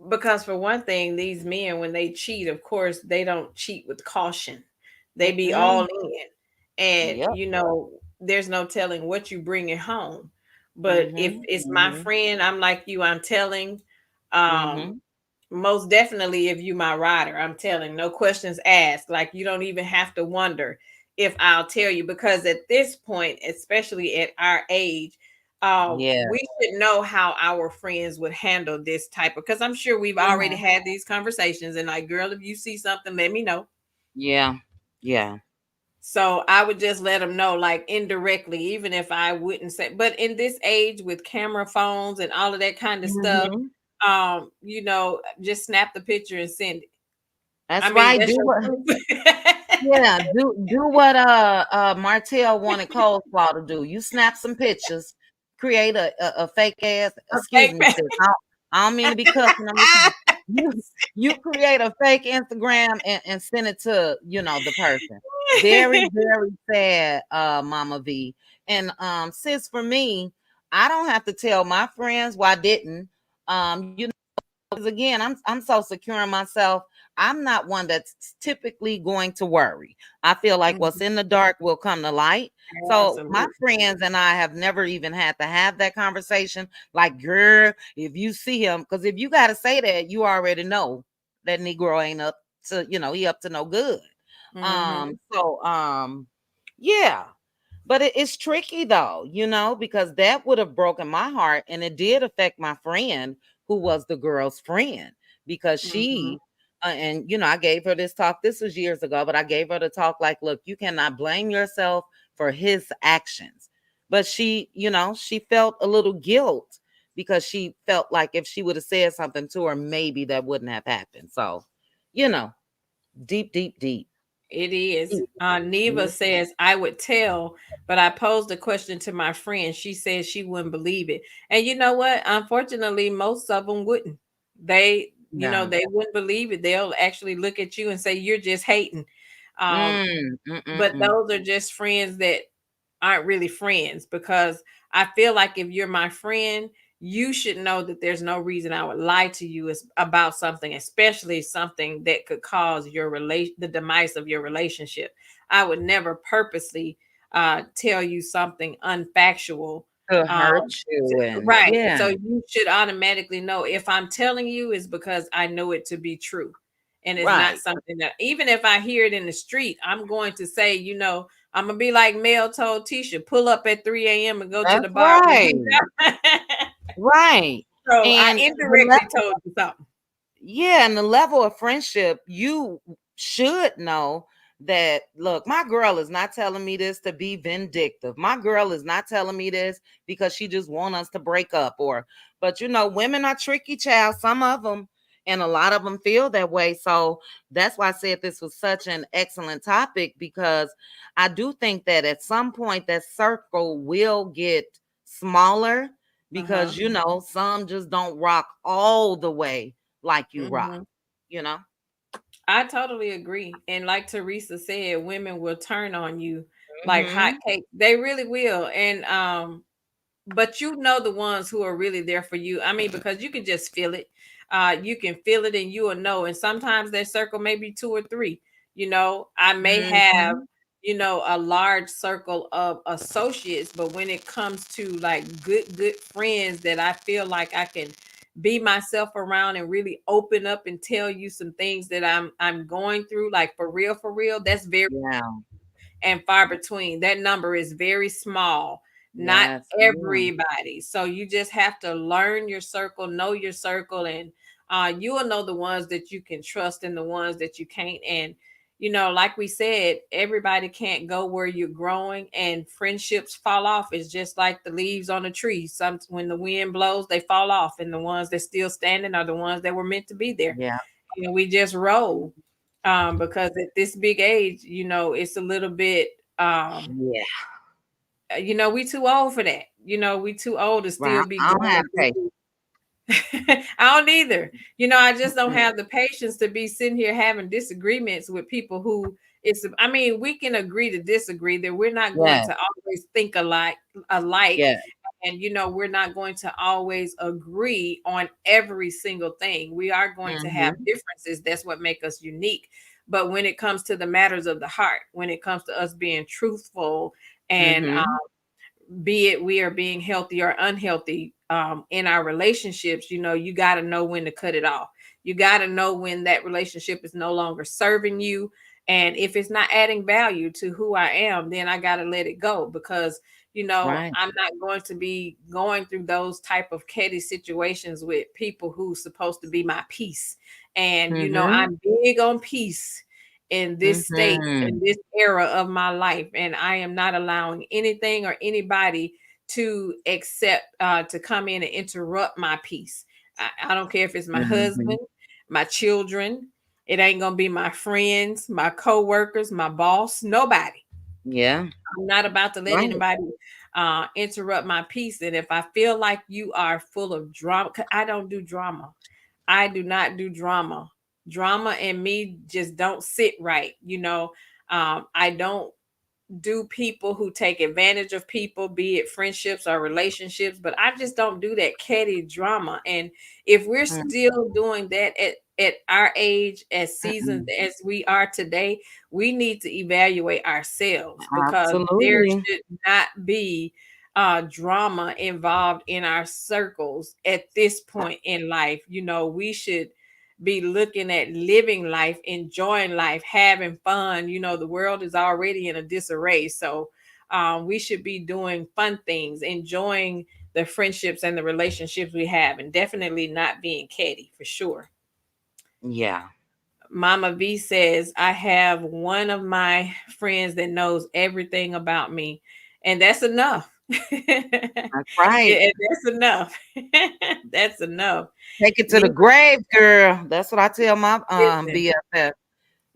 Speaker 1: because for one thing, these men, when they cheat, of course, they don't cheat with caution. They be all
Speaker 2: Mm-mm.
Speaker 1: in. And,
Speaker 2: Yep.
Speaker 1: there's no telling what you bring it home. But if
Speaker 2: Mm-hmm.
Speaker 1: it's my
Speaker 2: Mm-hmm.
Speaker 1: friend, I'm like you, I'm telling. Um,
Speaker 2: Mm-hmm.
Speaker 1: Most definitely, if you my rider, I'm telling, no questions asked. Like, you don't even have to wonder if I'll tell you, because at this point, especially at our age,
Speaker 2: Yeah.
Speaker 1: we should know how our friends would handle this type of, because I'm sure we've already
Speaker 2: Mm-hmm.
Speaker 1: had these conversations and like, girl, if you see something, let me know.
Speaker 2: Yeah. Yeah.
Speaker 1: So I would just let them know, like, indirectly, even if I wouldn't say. But in this age with camera phones and all of that kind of stuff,
Speaker 2: Mm-hmm.
Speaker 1: just snap the picture and send it.
Speaker 2: That's
Speaker 1: I mean,
Speaker 2: right.
Speaker 1: that's
Speaker 2: Do
Speaker 1: your
Speaker 2: what
Speaker 1: proof.
Speaker 2: Yeah, do what Martell wanted Coleslaw to do. You snap some pictures, create a fake ass,
Speaker 1: A
Speaker 2: excuse
Speaker 1: fake
Speaker 2: me, sis. I don't mean to be cussing on this. You you create a fake Instagram and send it to, you know, the person. Very sad, Mama V. And sis, for me, I don't have to tell my friends why I didn't. You know, because again, I'm so secure in myself. I'm not one that's typically going to worry. I feel like what's
Speaker 1: Mhm.
Speaker 2: in the dark will come to light. So my
Speaker 1: Absolutely.
Speaker 2: friends and I have never even had to have that conversation. Like, girl, if you see him, because if you got to say that, you already know that Negro ain't up to, you know, he up to no good.
Speaker 1: Mhm.
Speaker 2: Yeah. But it's tricky though, you know, because that would have broken my heart, and it did affect my friend who was the girl's friend, because
Speaker 1: Mhm.
Speaker 2: she and you know, I gave her this talk. This was years ago, but I gave her the talk like, look, you cannot blame yourself for his actions. But she, you know, she felt a little guilt because she felt like if she would have said something to her, maybe that wouldn't have happened. So, you know, deep.
Speaker 1: It is.
Speaker 2: Deep.
Speaker 1: Neva says, I would tell, but I posed a question to my friend. She said she wouldn't believe it. And you know what? Unfortunately, most of them wouldn't.
Speaker 2: Yeah.
Speaker 1: They wouldn't believe it. They'll actually look at you and say, you're just hating. Um, but
Speaker 2: Mm.
Speaker 1: those are just friends that aren't really friends, because I feel like if you're my friend, you should know that there's no reason I would lie to you about something, especially something that could cause the demise of your relationship. I would never purposely tell you something unfactual.
Speaker 2: To hurt
Speaker 1: Um,
Speaker 2: you and
Speaker 1: right.
Speaker 2: yeah,
Speaker 1: So you should automatically know, if I'm telling you, is because I know it to be true. And it's not
Speaker 2: right.
Speaker 1: something that, even if I hear it in the street, I'm going to say, I'm gonna be like Mel told Tisha, pull up at 3 a.m. and go to the
Speaker 2: That's
Speaker 1: bar with
Speaker 2: right.
Speaker 1: me.
Speaker 2: Right.
Speaker 1: So I
Speaker 2: And the
Speaker 1: indirectly
Speaker 2: level
Speaker 1: told you something.
Speaker 2: Yeah, and the level of friendship, you should know that, look, my girl is not telling me this to be vindictive. My girl is not telling me this because she just want us to break up, or but women are tricky, child, some of them, and a lot of them feel that way. So that's why I said this was such an excellent topic, because I do think that at some point that circle will get smaller,
Speaker 1: Uh-huh.
Speaker 2: because some just don't rock all the way like you rock,
Speaker 1: Hmm.
Speaker 2: you know?
Speaker 1: I totally agree. And like Teresa said, women will turn on you like
Speaker 2: Mhm.
Speaker 1: hotcakes. They really will. And but you know the ones who are really there for you. I mean, because you can just feel it. You can feel it and you will know. And sometimes that circle may be two or three. I may have,
Speaker 2: Mhm.
Speaker 1: a large circle of associates, but when it comes to like good friends that I feel like I can be myself around and really open up and tell you some things that I'm going through, like for real, that's very
Speaker 2: Yeah.
Speaker 1: and far between. That number is very small, not
Speaker 2: Yes, ma'am.
Speaker 1: everybody. So you just have to learn your circle, know your circle, and you will know the ones that you can trust and the ones that you can't. And like we said, everybody can't go where you're growing, and friendships fall off. It's just like the leaves on a tree. Some when the wind blows, they fall off, and the ones that still standing are the ones that were meant to be there.
Speaker 2: Yeah.
Speaker 1: We just roll, because at this big age, it's a little bit,
Speaker 2: Yeah.
Speaker 1: we too old for that. We too old to
Speaker 2: Well,
Speaker 1: still be
Speaker 2: I don't
Speaker 1: going
Speaker 2: have patience.
Speaker 1: through. I don't either. I just don't
Speaker 2: Mhm.
Speaker 1: have the patience to be sitting here having disagreements with people who I mean, we can agree to disagree, that we're not going
Speaker 2: Yes.
Speaker 1: to always think alike,
Speaker 2: Yes.
Speaker 1: and we're not going to always agree on every single thing. We are going to have
Speaker 2: Mhm.
Speaker 1: differences. That's what make us unique. But when it comes to the matters of the heart, when it comes to us being truthful, and
Speaker 2: Mhm.
Speaker 1: be it we are being healthy or unhealthy, in our relationships, you got to know when to cut it off. You got to know when that relationship is no longer serving you, and if it's not adding value to who I am, then I got to let it go, because
Speaker 2: Right.
Speaker 1: I'm not going to be going through those type of petty situations with people who's supposed to be my peace. And
Speaker 2: Mhm.
Speaker 1: I'm big on peace in this state, in
Speaker 2: Mhm.
Speaker 1: this era of my life, and I am not allowing anything or anybody to accept, to come in and interrupt my peace. I don't care if it's my
Speaker 2: Mhm.
Speaker 1: husband, my children. It ain't gonna be my friends, my co-workers, my boss, nobody.
Speaker 2: Yeah.
Speaker 1: I'm not about to let
Speaker 2: Right.
Speaker 1: anybody interrupt my peace. And if I feel like you are full of drama, 'cause I don't do drama. I do not do drama. Drama and me just don't sit right. I don't do people who take advantage of people, be it friendships or relationships, but I just don't do that petty drama. And if we're
Speaker 2: Mm.
Speaker 1: still doing that at our age, as seasoned
Speaker 2: Mm-mm.
Speaker 1: as we are today, we need to evaluate ourselves, because there
Speaker 2: Absolutely.
Speaker 1: should not be drama involved in our circles at this point in life. We should be looking at living life, enjoying life, having fun. The world is already in a disarray. So we should be doing fun things, enjoying the friendships and the relationships we have, and definitely not being catty, for sure.
Speaker 2: Yeah.
Speaker 1: Mama V says, I have one of my friends that knows everything about me, and that's enough.
Speaker 2: That's right.
Speaker 1: Yeah, that's enough. That's enough.
Speaker 2: Take it to the
Speaker 1: Me,
Speaker 2: grave, girl. That's what I tell my
Speaker 1: listen,
Speaker 2: BFF.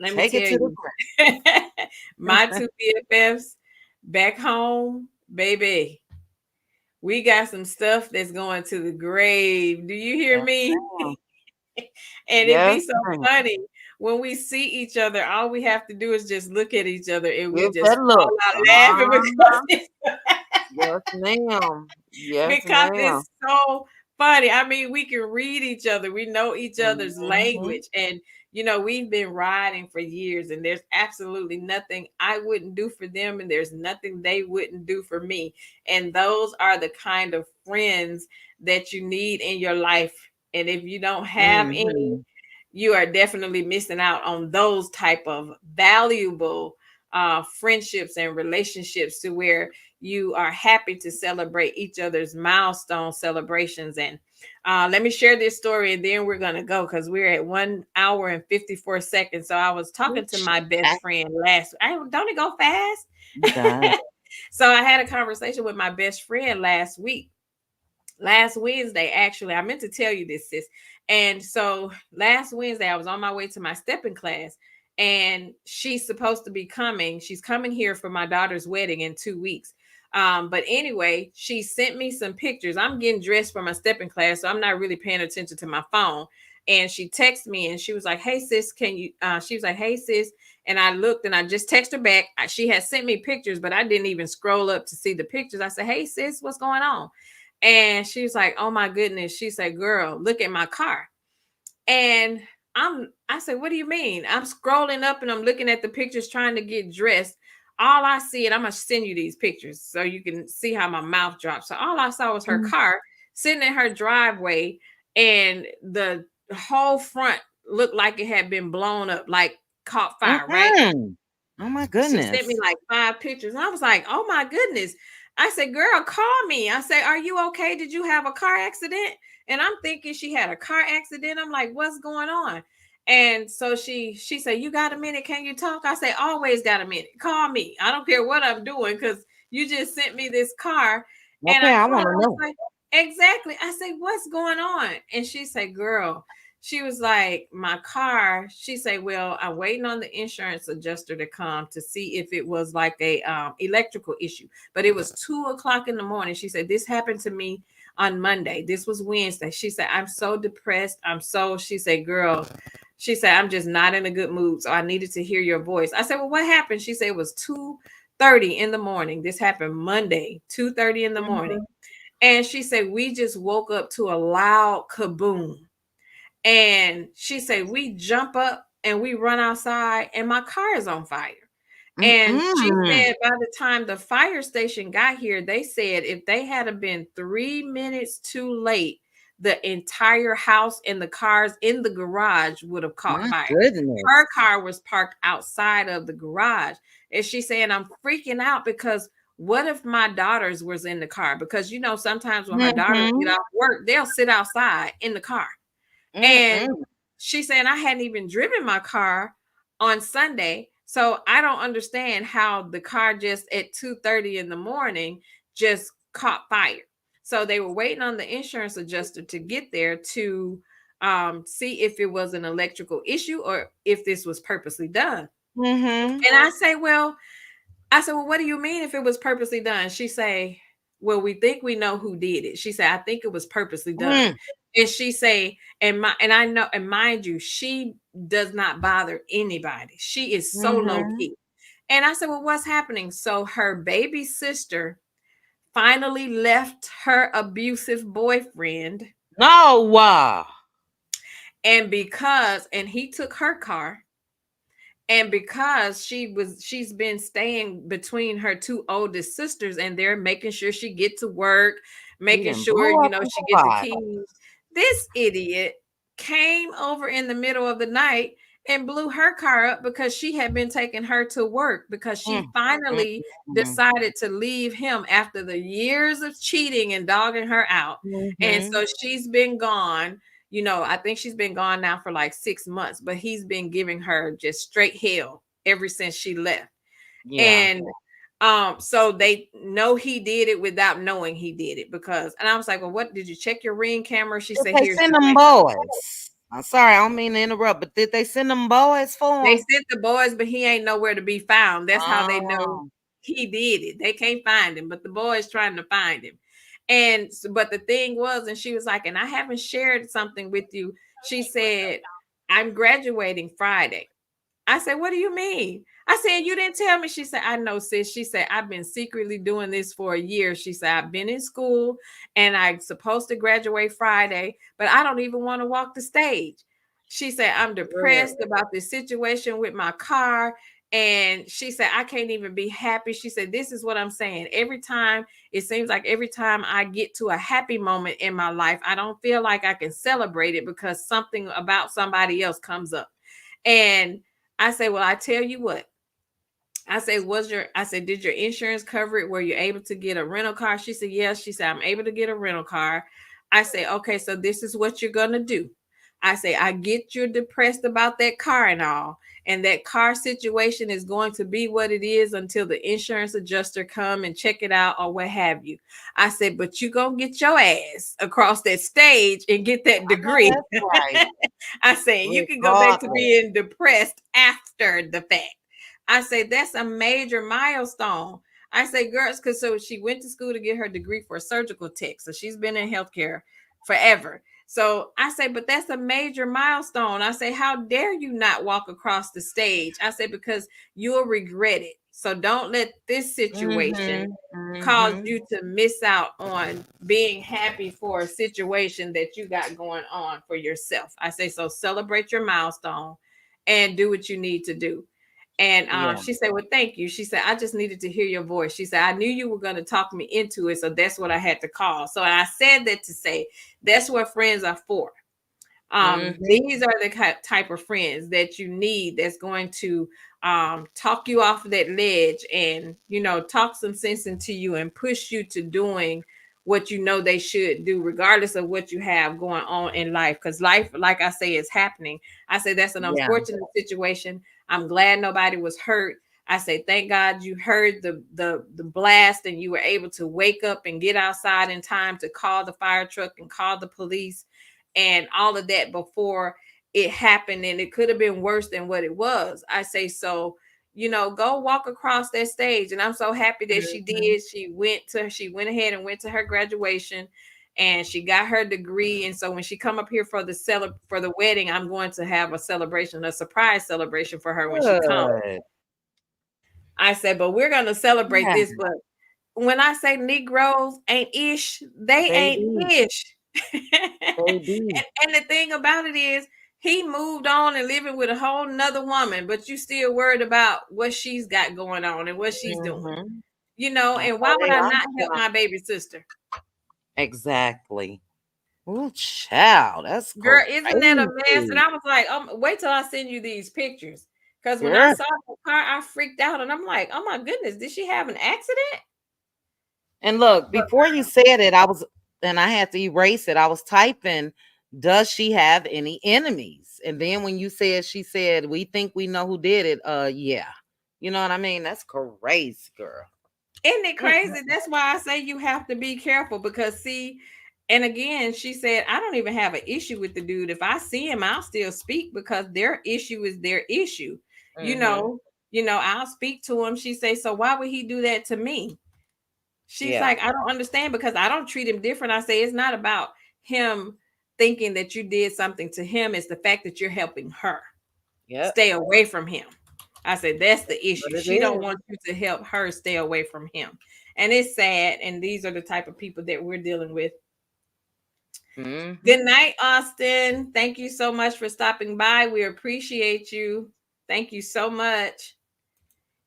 Speaker 1: let me
Speaker 2: Take it
Speaker 1: tell
Speaker 2: to the
Speaker 1: you,
Speaker 2: grave.
Speaker 1: my two BFFs back home, baby, we got some stuff that's going to the grave. Do you hear
Speaker 2: Yes,
Speaker 1: me?
Speaker 2: ma'am.
Speaker 1: And it be
Speaker 2: Yes,
Speaker 1: so
Speaker 2: ma'am.
Speaker 1: funny when we see each other. All we have to do is just look at each other, and we
Speaker 2: Give
Speaker 1: just
Speaker 2: that look.
Speaker 1: fall out laughing
Speaker 2: Uh-huh. Yes, ma'am. Yes,
Speaker 1: because
Speaker 2: ma'am.
Speaker 1: it's so funny. I mean, we can read each other, we know each other's
Speaker 2: Mhm.
Speaker 1: language, and we've been riding for years, and there's absolutely nothing I wouldn't do for them, and there's nothing they wouldn't do for me. And those are the kind of friends that you need in your life. And if you don't have any,
Speaker 2: Mhm.
Speaker 1: you are definitely missing out on those type of valuable friendships and relationships, to where you are happy to celebrate each other's milestone celebrations, and Let me share this story and then we're gonna go because we're at 1 hour and 54 seconds. So I was talking to my best friend last. Don't it go fast?
Speaker 2: God.
Speaker 1: So I had a conversation with my best friend last week, last Wednesday, actually. I meant to tell you this, sis. And so last Wednesday, I was on my way to my stepping class, and she's supposed to be coming. She's coming here for my daughter's wedding in 2 weeks. But anyway, she sent me some pictures. I'm getting dressed for my stepping class, so I'm not really paying attention to my phone. And she texted me and she was like, "Hey sis, can you?" She was like, "Hey sis," and I looked and I just texted her back. She had sent me pictures, but I didn't even scroll up to see the pictures. I said, "Hey sis, what's going on?" And she's like, "Oh my goodness." She said, "Girl, look at my car." And I said, "What do you mean?" I'm scrolling up and I'm looking at the pictures trying to get dressed. All I see, and I'm gonna send you these pictures so you can see how my mouth dropped. So all I saw was her car sitting in her driveway, and the whole front looked like it had been blown up, like caught fire, right?
Speaker 2: Oh my
Speaker 1: She sent me
Speaker 2: goodness.
Speaker 1: like 5 pictures. And I was like, "Oh my goodness." I said, "Girl, call me." I say, "Are you okay? Did you have a car accident?" And I'm thinking she had a car accident. I'm like, "What's going on?" And so she said, "You got a minute? Can you talk?" I say, "Always got a minute. Call me. I don't care what I'm doing because you just sent me this car." And
Speaker 2: Okay,
Speaker 1: I
Speaker 2: I
Speaker 1: called
Speaker 2: want
Speaker 1: her.
Speaker 2: to
Speaker 1: I was
Speaker 2: know.
Speaker 1: like, "Exactly." I say, "What's going on?" And she said, "Girl," she was like, "My car." She said, "Well, I'm waiting on the insurance adjuster to come to see if it was like a electrical issue." But it was 2 o'clock in the morning. She said, "This happened to me on Monday. This was Wednesday." She said, "I'm so depressed. She said, "Girl," she said, "I'm just not in a good mood. So I needed to hear your voice." I said, "Well, what happened?" She said, "It was 2:30 in the morning. This happened Monday, 2:30 in the morning." And she said, "We just woke up to a loud kaboom." And she said, "We jump up and we run outside, and my car is on fire." And she
Speaker 2: Mm-mm.
Speaker 1: said by the time the fire station got here, they said if they had been 3 minutes too late, the entire house and the cars in the garage would have caught
Speaker 2: My
Speaker 1: fire. Her
Speaker 2: goodness.
Speaker 1: car was parked outside of the garage. And she's saying, "I'm freaking out because what if my daughters was in the car?" Because sometimes when her daughters get
Speaker 2: Mm-hmm.
Speaker 1: off work, they'll sit outside in the car. And
Speaker 2: Mm-mm.
Speaker 1: she's saying, "I hadn't even driven my car on Sunday. So I don't understand how the car just at 2:30 in the morning just caught fire." So they were waiting on the insurance adjuster to get there to see if it was an electrical issue or if this was purposely done.
Speaker 2: Mm-hmm.
Speaker 1: And I said, "Well, what do you mean if it was purposely done?" She say, "Well, we think we know who did it." She said, "I think it was purposely done."
Speaker 2: Mm.
Speaker 1: And she say, and I know, and mind you, she does not bother anybody. She is so low
Speaker 2: Mm-hmm.
Speaker 1: key. And I said, "Well, what's happening?" So her baby sister finally left her abusive boyfriend,
Speaker 2: No.
Speaker 1: and he took her car. And because she's been staying between her two oldest sisters, and they're making sure she get to work,
Speaker 2: He
Speaker 1: making
Speaker 2: didn't
Speaker 1: sure
Speaker 2: blow up the
Speaker 1: she get the
Speaker 2: spot.
Speaker 1: keys. This idiot came over in the middle of the night and blew her car up because she had been taking her to work, because she
Speaker 2: Mm, mm,
Speaker 1: finally
Speaker 2: mm,
Speaker 1: decided to leave him after the years of cheating and dogging her out. And
Speaker 2: mhm.
Speaker 1: so she's been gone. I think she's been gone now for like 6 months, but he's been giving her just straight hell ever since she left.
Speaker 2: Yeah.
Speaker 1: And so they know he did it without knowing he did it, because, and I was like, "Well, what did you check your Ring camera?" She
Speaker 2: Did
Speaker 1: said,
Speaker 2: they
Speaker 1: "Here's
Speaker 2: send
Speaker 1: the
Speaker 2: them
Speaker 1: thing."
Speaker 2: boys? I'm sorry, I don't mean to interrupt, but did they send them boys for
Speaker 1: They
Speaker 2: him?
Speaker 1: sent the boys, but he ain't nowhere to be found. That's how they know
Speaker 2: Oh.
Speaker 1: he did it. They can't find him, but the boys trying to find him. And but the thing was, and she was like, "And I haven't shared something with you." She said, "I'm graduating Friday." I said, "What do you mean?" I said, "You didn't tell me." She said, "I know, sis." She said, "I've been secretly doing this for a year." She said, "I've been in school and I'm supposed to graduate Friday, but I don't even want to walk the stage." She said, "I'm depressed
Speaker 2: Really?
Speaker 1: about this situation with my car." And she said, "I can't even be happy." She said, "This is what I'm saying. Every time, it seems like every time I get to a happy moment in my life, I don't feel like I can celebrate it because something about somebody else comes up." And I say, "Well, I tell you what." I said, "Did your insurance cover it? Were you able to get a rental car?" She said, "Yes." She said, "I'm able to get a rental car." I say, okay, so this is what you're gonna do. I say, I get you're depressed about that car and all, and that car situation is going to be what it is until the insurance adjuster come and check it out or what have you. I said, but you gonna get your ass across that stage and get that
Speaker 2: I know
Speaker 1: degree.
Speaker 2: that's right.
Speaker 1: I say you can go back to
Speaker 2: Regardless.
Speaker 1: being depressed after the fact. I say that's a major milestone. I say, girls, because so she went to school to get her degree for a surgical tech. So she's been in healthcare forever. So I say, but that's a major milestone. I say, how dare you not walk across the stage? I say, because you'll regret it. So don't let this situation
Speaker 2: Mm-hmm.
Speaker 1: cause
Speaker 2: Mm-hmm.
Speaker 1: you to miss out on being happy for a situation that you got going on for yourself. I say, so celebrate your milestone and do what you need to do. And
Speaker 2: Yeah.
Speaker 1: she said, well, thank you. She said, I just needed to hear your voice. She said, I knew you were going to talk me into it. So that's what I had to call. So I said that to say, that's what friends are for.
Speaker 2: Mm-hmm.
Speaker 1: These are the type of friends that you need that's going to talk you off of that ledge and, talk some sense into you and push you to doing what you know they should do, regardless of what you have going on in life. Because life, like I say, is happening. I say that's an
Speaker 2: Yeah.
Speaker 1: unfortunate situation. I'm glad nobody was hurt. I say, thank God you heard the blast and you were able to wake up and get outside in time to call the fire truck and call the police and all of that before it happened, and it could have been worse than what it was. I say, so go walk across that stage. And I'm so happy that she
Speaker 2: Mm-hmm.
Speaker 1: did. She went ahead and went to her graduation and she got her degree. And so when she come up here for the wedding, I'm going to have a celebration, a surprise celebration for her when she comes.
Speaker 2: Good.
Speaker 1: I said, but we're gonna celebrate
Speaker 2: Yeah,
Speaker 1: this. But when I say Negroes ain't ish, they ain't
Speaker 2: baby.
Speaker 1: ish.
Speaker 2: Baby.
Speaker 1: And the thing about it is, he moved on and living with a whole nother woman, but you still worried about what she's got going on and what she's doing.
Speaker 2: Mm-hmm.
Speaker 1: And
Speaker 2: That's
Speaker 1: why
Speaker 2: how
Speaker 1: would
Speaker 2: they
Speaker 1: I
Speaker 2: are
Speaker 1: not help
Speaker 2: now.
Speaker 1: my baby sister?
Speaker 2: Exactly. Ooh, child, that's
Speaker 1: Girl, isn't that a mess? And
Speaker 2: crazy.
Speaker 1: I was like, wait till I send you these pictures. Because when I
Speaker 2: Girl.
Speaker 1: saw the car, I freaked out and I'm like, oh my goodness, did she have an accident?
Speaker 2: And look,
Speaker 1: But
Speaker 2: before you said it, and I had to erase it. I was typing, does she have any enemies? And then when you said, she said, we think we know who did it. Yeah. You know what I mean? That's crazy, girl.
Speaker 1: isn't it
Speaker 2: Mm-mm.
Speaker 1: crazy? That's why I say you have to be careful because see, and again, she said, I don't even have an issue with the dude. If I see him, I'll still speak because their issue is their issue. You
Speaker 2: Mm-hmm.
Speaker 1: know, I'll speak to him. She say, so why would he do that to me? She's
Speaker 2: Yeah.
Speaker 1: like, I don't understand because I don't treat him different. I say it's not about him thinking that you did something to him. It's the fact that you're helping her.
Speaker 2: Yep.
Speaker 1: Stay away from him. I said that's the
Speaker 2: What
Speaker 1: issue.
Speaker 2: it
Speaker 1: She don't
Speaker 2: is.
Speaker 1: want you to help her stay away from him. And it's sad. And these are the type of people that we're dealing with.
Speaker 2: Mm-hmm.
Speaker 1: Good night, Austin. Thank you so much for stopping by. We appreciate you. Thank you so much.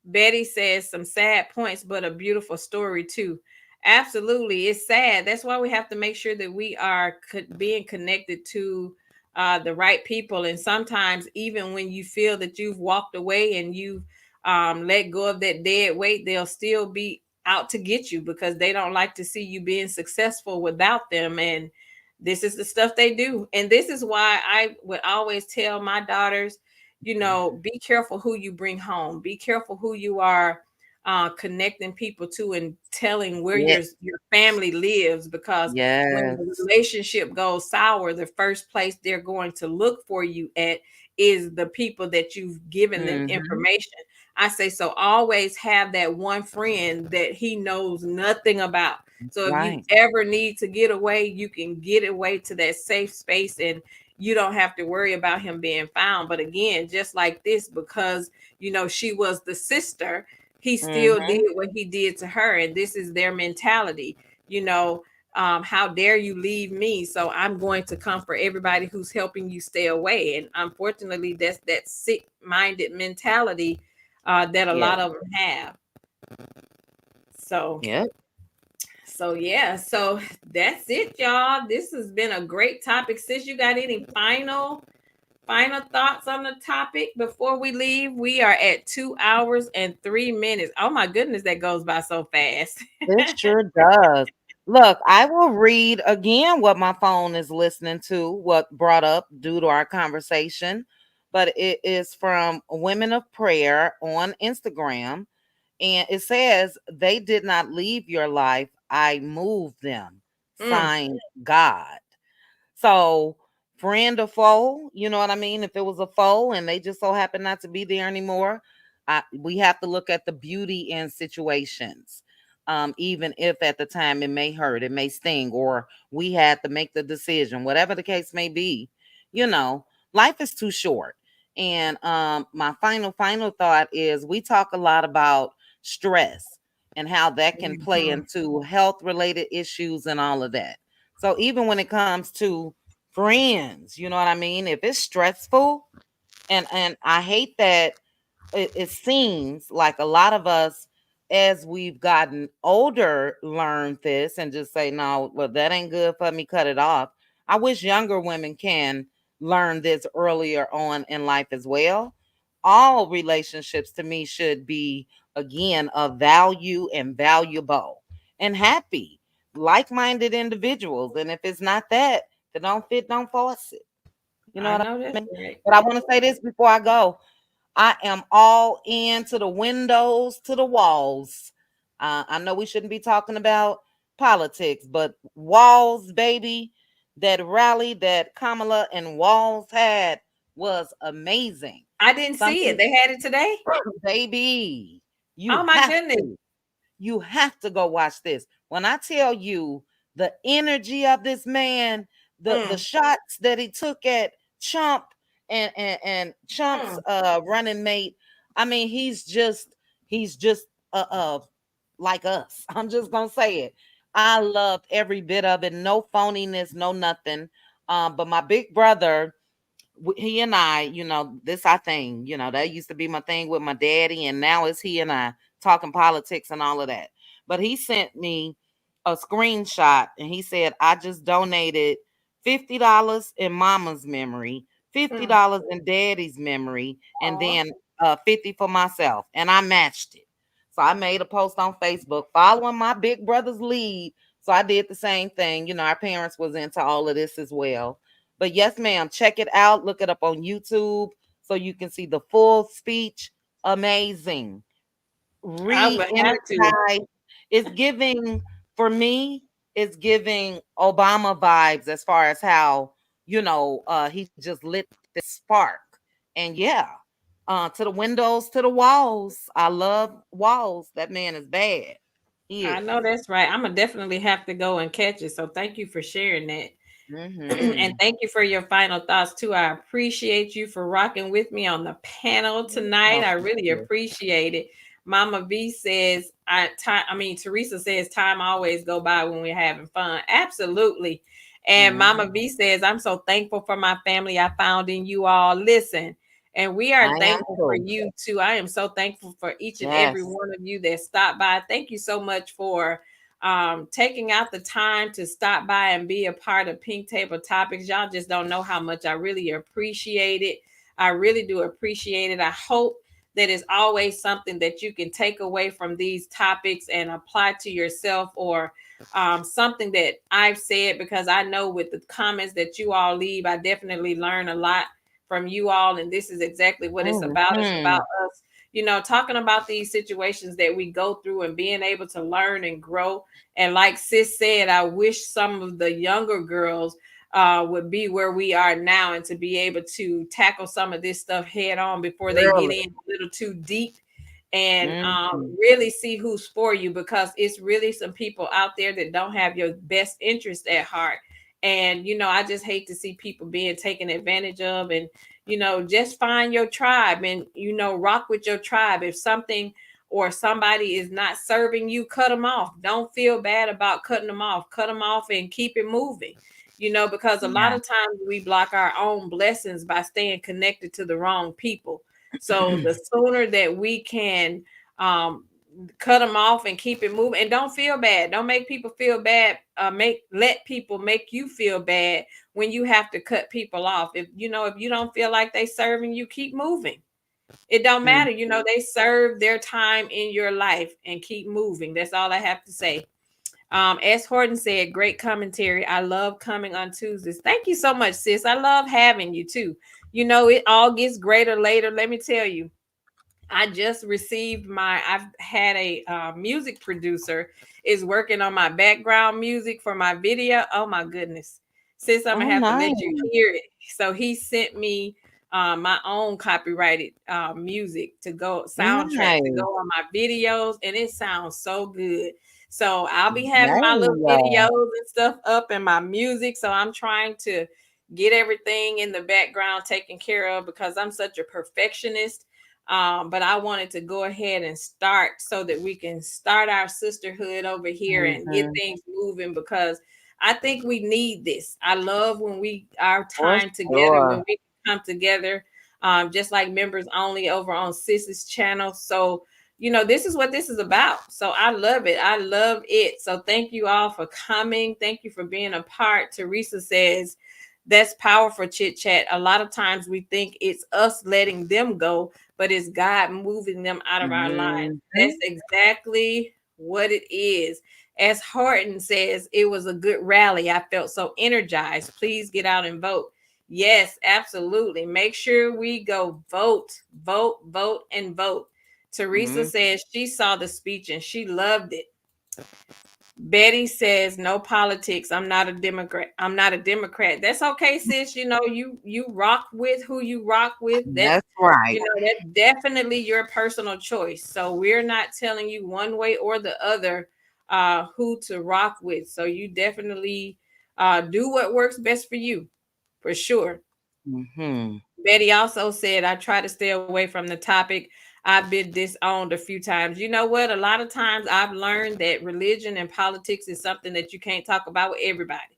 Speaker 1: Betty says some sad points, but a beautiful story too. Absolutely. It's sad. That's why we have to make sure that we are being connected to the right people. And sometimes, even when you feel that you've walked away and you've let go of that dead weight, they'll still be out to get you because they don't like to see you being successful without them. And this is the stuff they do. And this is why I would always tell my daughters, be careful who you bring home. Be careful who you are connecting people to and telling where
Speaker 2: Yeah.
Speaker 1: your family lives because when the
Speaker 2: Yes.
Speaker 1: relationship goes sour, the first place they're going to look for you at is the people that you've given them
Speaker 2: Mm-hmm.
Speaker 1: information. I say so always have that one friend that he knows nothing about. So if you
Speaker 2: Right.
Speaker 1: ever need to get away, you can get away to that safe space and you don't have to worry about him being found. But again, just like this, because she was the sister, he still
Speaker 2: Mm-hmm.
Speaker 1: did what he did to her, and this is their mentality. You know, how dare you leave me? So I'm going to come for everybody who's helping you stay away. And unfortunately, that's that sick-minded mentality that a
Speaker 2: Yeah.
Speaker 1: lot of them have. So
Speaker 2: Yep.
Speaker 1: yeah, so that's it, y'all. This has been a great topic. Sis, you got any final thoughts on the topic before we leave? We are at 2 hours and 3 minutes. Oh my goodness, that goes by so fast.
Speaker 2: It sure does. Look, I will read again what my phone is listening to, what brought up due to our conversation, but it is from Women of Prayer on Instagram. And it says, they did not leave your life, I moved them.
Speaker 1: Mm,
Speaker 2: Signed, God. So, friend or foe, you know what I mean? If it was a foe and they just so happen not to be there anymore, we have to look at the beauty in situations. Even if at the time it may hurt, it may sting, or we had to make the decision, whatever the case may be, you know, life is too short. And my final thought is, we talk a lot about stress and how that can play
Speaker 1: mhm.
Speaker 2: into health related issues and all of that. So even when it comes to friends, you know what I mean? If it's stressful, and I hate that it seems like a lot of us, as we've gotten older, learn this and just say, no, well, that ain't good for me, cut it off. I wish younger women can learn this earlier on in life as well. All relationships to me should be, again, of value and valuable and happy, like-minded individuals. And if it's not that, if it don't fit, don't force it. You know
Speaker 1: I
Speaker 2: what
Speaker 1: know
Speaker 2: I
Speaker 1: that's
Speaker 2: mean?
Speaker 1: right.
Speaker 2: But I want to say this before I go. I am all into the windows to the walls. I know we shouldn't be talking about politics, but walls, baby, that rally that Kamala and Walls had was amazing.
Speaker 1: I didn't see it.
Speaker 2: Something,
Speaker 1: They had it today.
Speaker 2: baby, you
Speaker 1: Oh my
Speaker 2: have
Speaker 1: goodness.
Speaker 2: to. You have to go watch this. When I tell you the energy of this man, the
Speaker 1: Mm,
Speaker 2: shots that he took at Trump and Trump's
Speaker 1: mm.
Speaker 2: running mate, I mean, he's just like us. I'm just gonna say it. I loved every bit of it. No phoniness, no nothing. But my big brother, he and I, this our thing. That used to be my thing with my daddy, and now it's he and I talking politics and all of that. But he sent me a screenshot and he said, I just donated $50 in mama's memory,
Speaker 1: Mm.
Speaker 2: $50 in daddy's memory, and
Speaker 1: Aw.
Speaker 2: then 50 for myself. And I matched it. So I made a post on Facebook following my big brother's lead. So I did the same thing. Our parents was into all of this as well. But yes, ma'am, check it out. Look it up on YouTube so you can see the full speech. Amazing.
Speaker 1: I would have to.
Speaker 2: Re-energized. It's giving, for me, it's giving Obama vibes as far as how, he just lit this spark. And yeah, to the windows, to the walls. I love walls. That man is bad. He
Speaker 1: I
Speaker 2: is.
Speaker 1: know that's right. I'm gonna definitely have to go and catch it. So thank you for sharing that. And
Speaker 2: Mm-hmm.
Speaker 1: thank you for your final thoughts too. I appreciate you for rocking with me on the panel tonight.
Speaker 2: Oh,
Speaker 1: I
Speaker 2: thank
Speaker 1: really
Speaker 2: you.
Speaker 1: appreciate it. Mama V says, Teresa says time always go by when we're having fun. Absolutely. And
Speaker 2: Mhm.
Speaker 1: Mama V says, I'm so thankful for my family I found in you all. Listen, and we are
Speaker 2: I am
Speaker 1: thankful for
Speaker 2: too.
Speaker 1: you too. I am so thankful for each and every
Speaker 2: Yes.
Speaker 1: one of you that stopped by. Thank you so much for taking out the time to stop by and be a part of Pink Table Topics. Y'all just don't know how much I really appreciate it. I really do appreciate it. I hope that is always something that you can take away from these topics and apply to yourself, or something that I've said, because I know with the comments that you all leave, I definitely learn a lot from you all. And this is exactly what it's about. It's about
Speaker 2: Mhm.
Speaker 1: us, talking about these situations that we go through and being able to learn and grow. And like sis said, I wish some of the younger girls would be where we are now, and to be able to tackle some of this stuff head on before they get
Speaker 2: Really.
Speaker 1: in a little too deep, and
Speaker 2: Mhm.
Speaker 1: really see who's for you, because it's really some people out there that don't have your best interest at heart. And I just hate to see people being taken advantage of. And just find your tribe, and rock with your tribe. If something or somebody is not serving you, cut them off. Don't feel bad about cutting them off. Cut them off and keep it moving. Because a lot
Speaker 2: Yeah.
Speaker 1: of times we block our own blessings by staying connected to the wrong people. So the sooner that we can um, cut them off and keep it moving, and don't feel bad. Don't make people feel bad. Let people make you feel bad when you have to cut people off. If you don't feel like they serving you, keep moving. It don't
Speaker 2: Mhm.
Speaker 1: matter. They serve their time in your life, and keep moving. That's all I have to say. S. Horton said, great commentary. I love coming on Tuesdays. Thank you so much, sis. I love having you too. You know, it all gets greater later. Let me tell you, I just received I've had a music producer is working on my background music for my video. Oh my goodness. Sis, I'm
Speaker 2: Oh,
Speaker 1: gonna have to let
Speaker 2: nice.
Speaker 1: you hear it. So he sent me my own copyrighted music to go soundtrack to go
Speaker 2: Nice.
Speaker 1: on my videos, and it sounds so good. So I'll be having my little
Speaker 2: Dang.
Speaker 1: videos and stuff up in my music. So I'm trying to get everything in the background taken care of because I'm such a perfectionist. But I wanted to go ahead and start so that we can start our sisterhood over here and get
Speaker 2: Mhm.
Speaker 1: things moving because I think we need this. I love when we our
Speaker 2: For
Speaker 1: time together, when
Speaker 2: sure.
Speaker 1: we come together, just like members only over on Sis's channel. So, you know, this is what this is about. So I love it. I love it. So thank you all for coming. Thank you for being a part. Teresa says, that's powerful chit chat. A lot of times we think it's us letting them go, but it's God moving them out of our lives. That's
Speaker 2: Mhm.
Speaker 1: exactly what it is. As Horton says, it was a good rally. I felt so energized. Please get out and vote. Yes, absolutely. Make sure we go vote, vote, vote, and vote. Teresa
Speaker 2: Mhm.
Speaker 1: says she saw the speech and she loved it. Betty says no politics. I'm not a Democrat. I'm not a Democrat. That's okay, sis. You know, you rock with who you rock with. That's
Speaker 2: That's right.
Speaker 1: you know, that's definitely your personal choice. So we're not telling you one way or the other who to rock with. So you definitely do what works best for you, for sure.
Speaker 2: Mhm.
Speaker 1: Betty also said, I try to stay away from the topic. I've been disowned a few times. You know what? A lot of times I've learned that religion and politics is something that you can't talk about with everybody.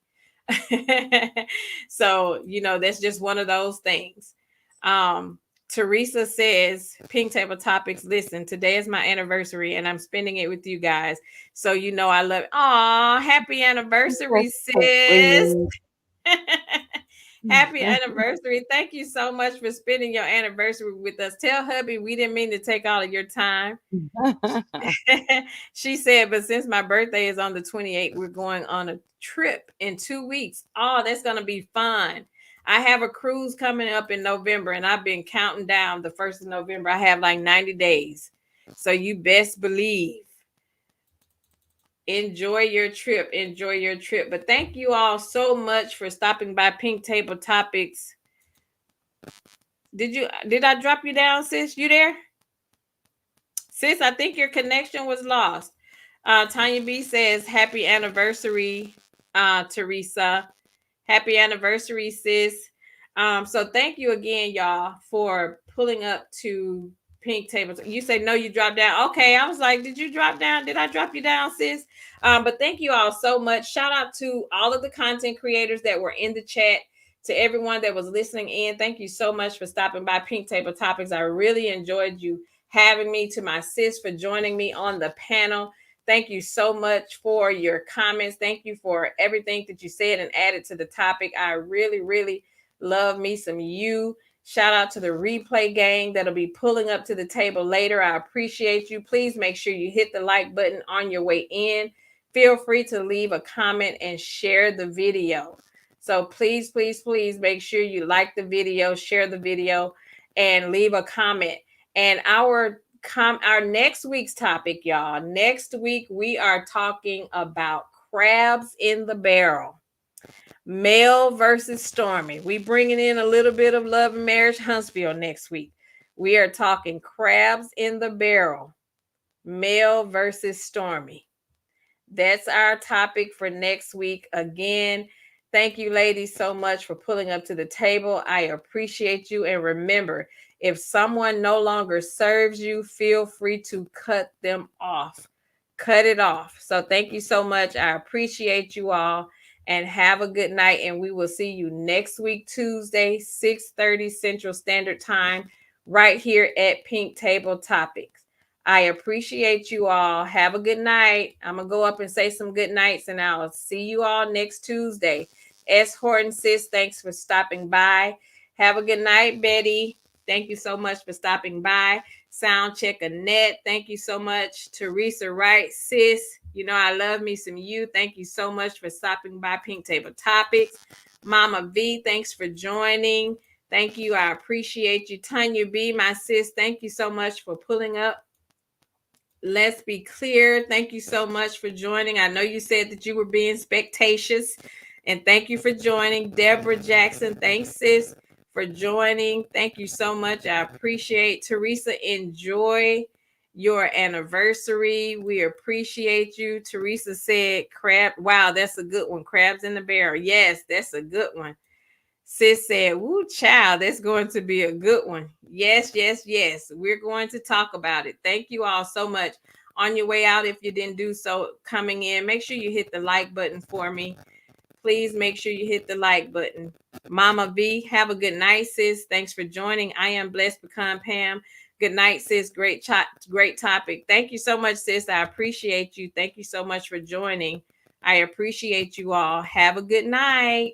Speaker 1: So, you know, that's just one of those things. Um, Teresa says, Pink Table Topics, listen, today is my anniversary and I'm spending it with you guys. So, you know, I love it. Aw, happy anniversary,
Speaker 2: That's so
Speaker 1: sis.
Speaker 2: sweet.
Speaker 1: Happy anniversary. Thank you so much for spending your anniversary with us. Tell hubby we didn't mean to take all of your time. She said, but since my birthday is on the 28th, we're going on a trip in 2 weeks. Oh, that's going to be fun. I have a cruise coming up in November, and I've been counting down the 1st of November. I have like 90 days. So you best believe. Enjoy your trip. Enjoy your trip. But thank you all so much for stopping by Pink Table Topics. Did I drop you down, sis? You there? Sis, I think your connection was lost. Tanya B says, happy anniversary, Teresa. Happy anniversary, sis. So thank you again, y'all, for pulling up to Pink Tables. You say no, you dropped down. Okay, I was like, did you drop down? Did I drop you down, sis? But thank you all so much. Shout out to all of the content creators that were in the chat. To everyone that was listening in, thank you so much for stopping by Pink Table Topics. I really enjoyed you having me. To my sis for joining me on the panel. Thank you so much for your comments. Thank you for everything that you said and added to the topic. I really, really love me some you. Shout out to the replay gang that'll be pulling up to the table later. I appreciate you. Please make sure you hit the like button on your way in. Feel free to leave a comment and share the video. So please, please, please make sure you like the video, share the video, and leave a comment. And our next week's topic, y'all. Next week we are talking about crabs in the barrel. Mel versus Stormy. We bringing in a little bit of Love and Marriage Huntsville next week. We are talking crabs in the barrel. Mel versus Stormy. That's our topic for next week. Again, thank you, ladies, so much for pulling up to the table. I appreciate you. And remember, if someone no longer serves you, feel free to cut them off. Cut it off. So thank you so much. I appreciate you all. And have a good night. And we will see you next week, Tuesday, 6:30 Central Standard Time, right here at Pink Table Topics. I appreciate you all. Have a good night. I'm going to go up and say some good nights, and I'll see you all next Tuesday. S. Horton, sis, thanks for stopping by. Have a good night, Betty. Thank you so much for stopping by. Sound check Annette. Thank you so much. Teresa Wright, sis. You know I love me some you. Thank you so much for stopping by Pink Table Topics. Mama V, thanks for joining. Thank you. I appreciate you. Tanya B, my sis, thank you so much for pulling up. Let's be clear. Thank you so much for joining. I know you said that you were being spectacious, and thank you for joining. Deborah Jackson, thanks, sis, for joining. Thank you so much. I appreciate. Teresa, enjoy your anniversary. We appreciate you. Teresa said crab. Wow, that's a good one. Crabs in the barrel. Yes, that's a good one. Sis said, woo, child, that's going to be a good one. Yes, yes, yes. We're going to talk about it. Thank you all so much. On your way out, if you didn't do so coming in, make sure you hit the like button for me. Please make sure you hit the like button. Mama V, have a good night, sis. Thanks for joining. I am blessed, pecan Pam. Good night, sis. Great topic. Thank you so much, sis. I appreciate you. Thank you so much for joining. I appreciate you all. Have a good night.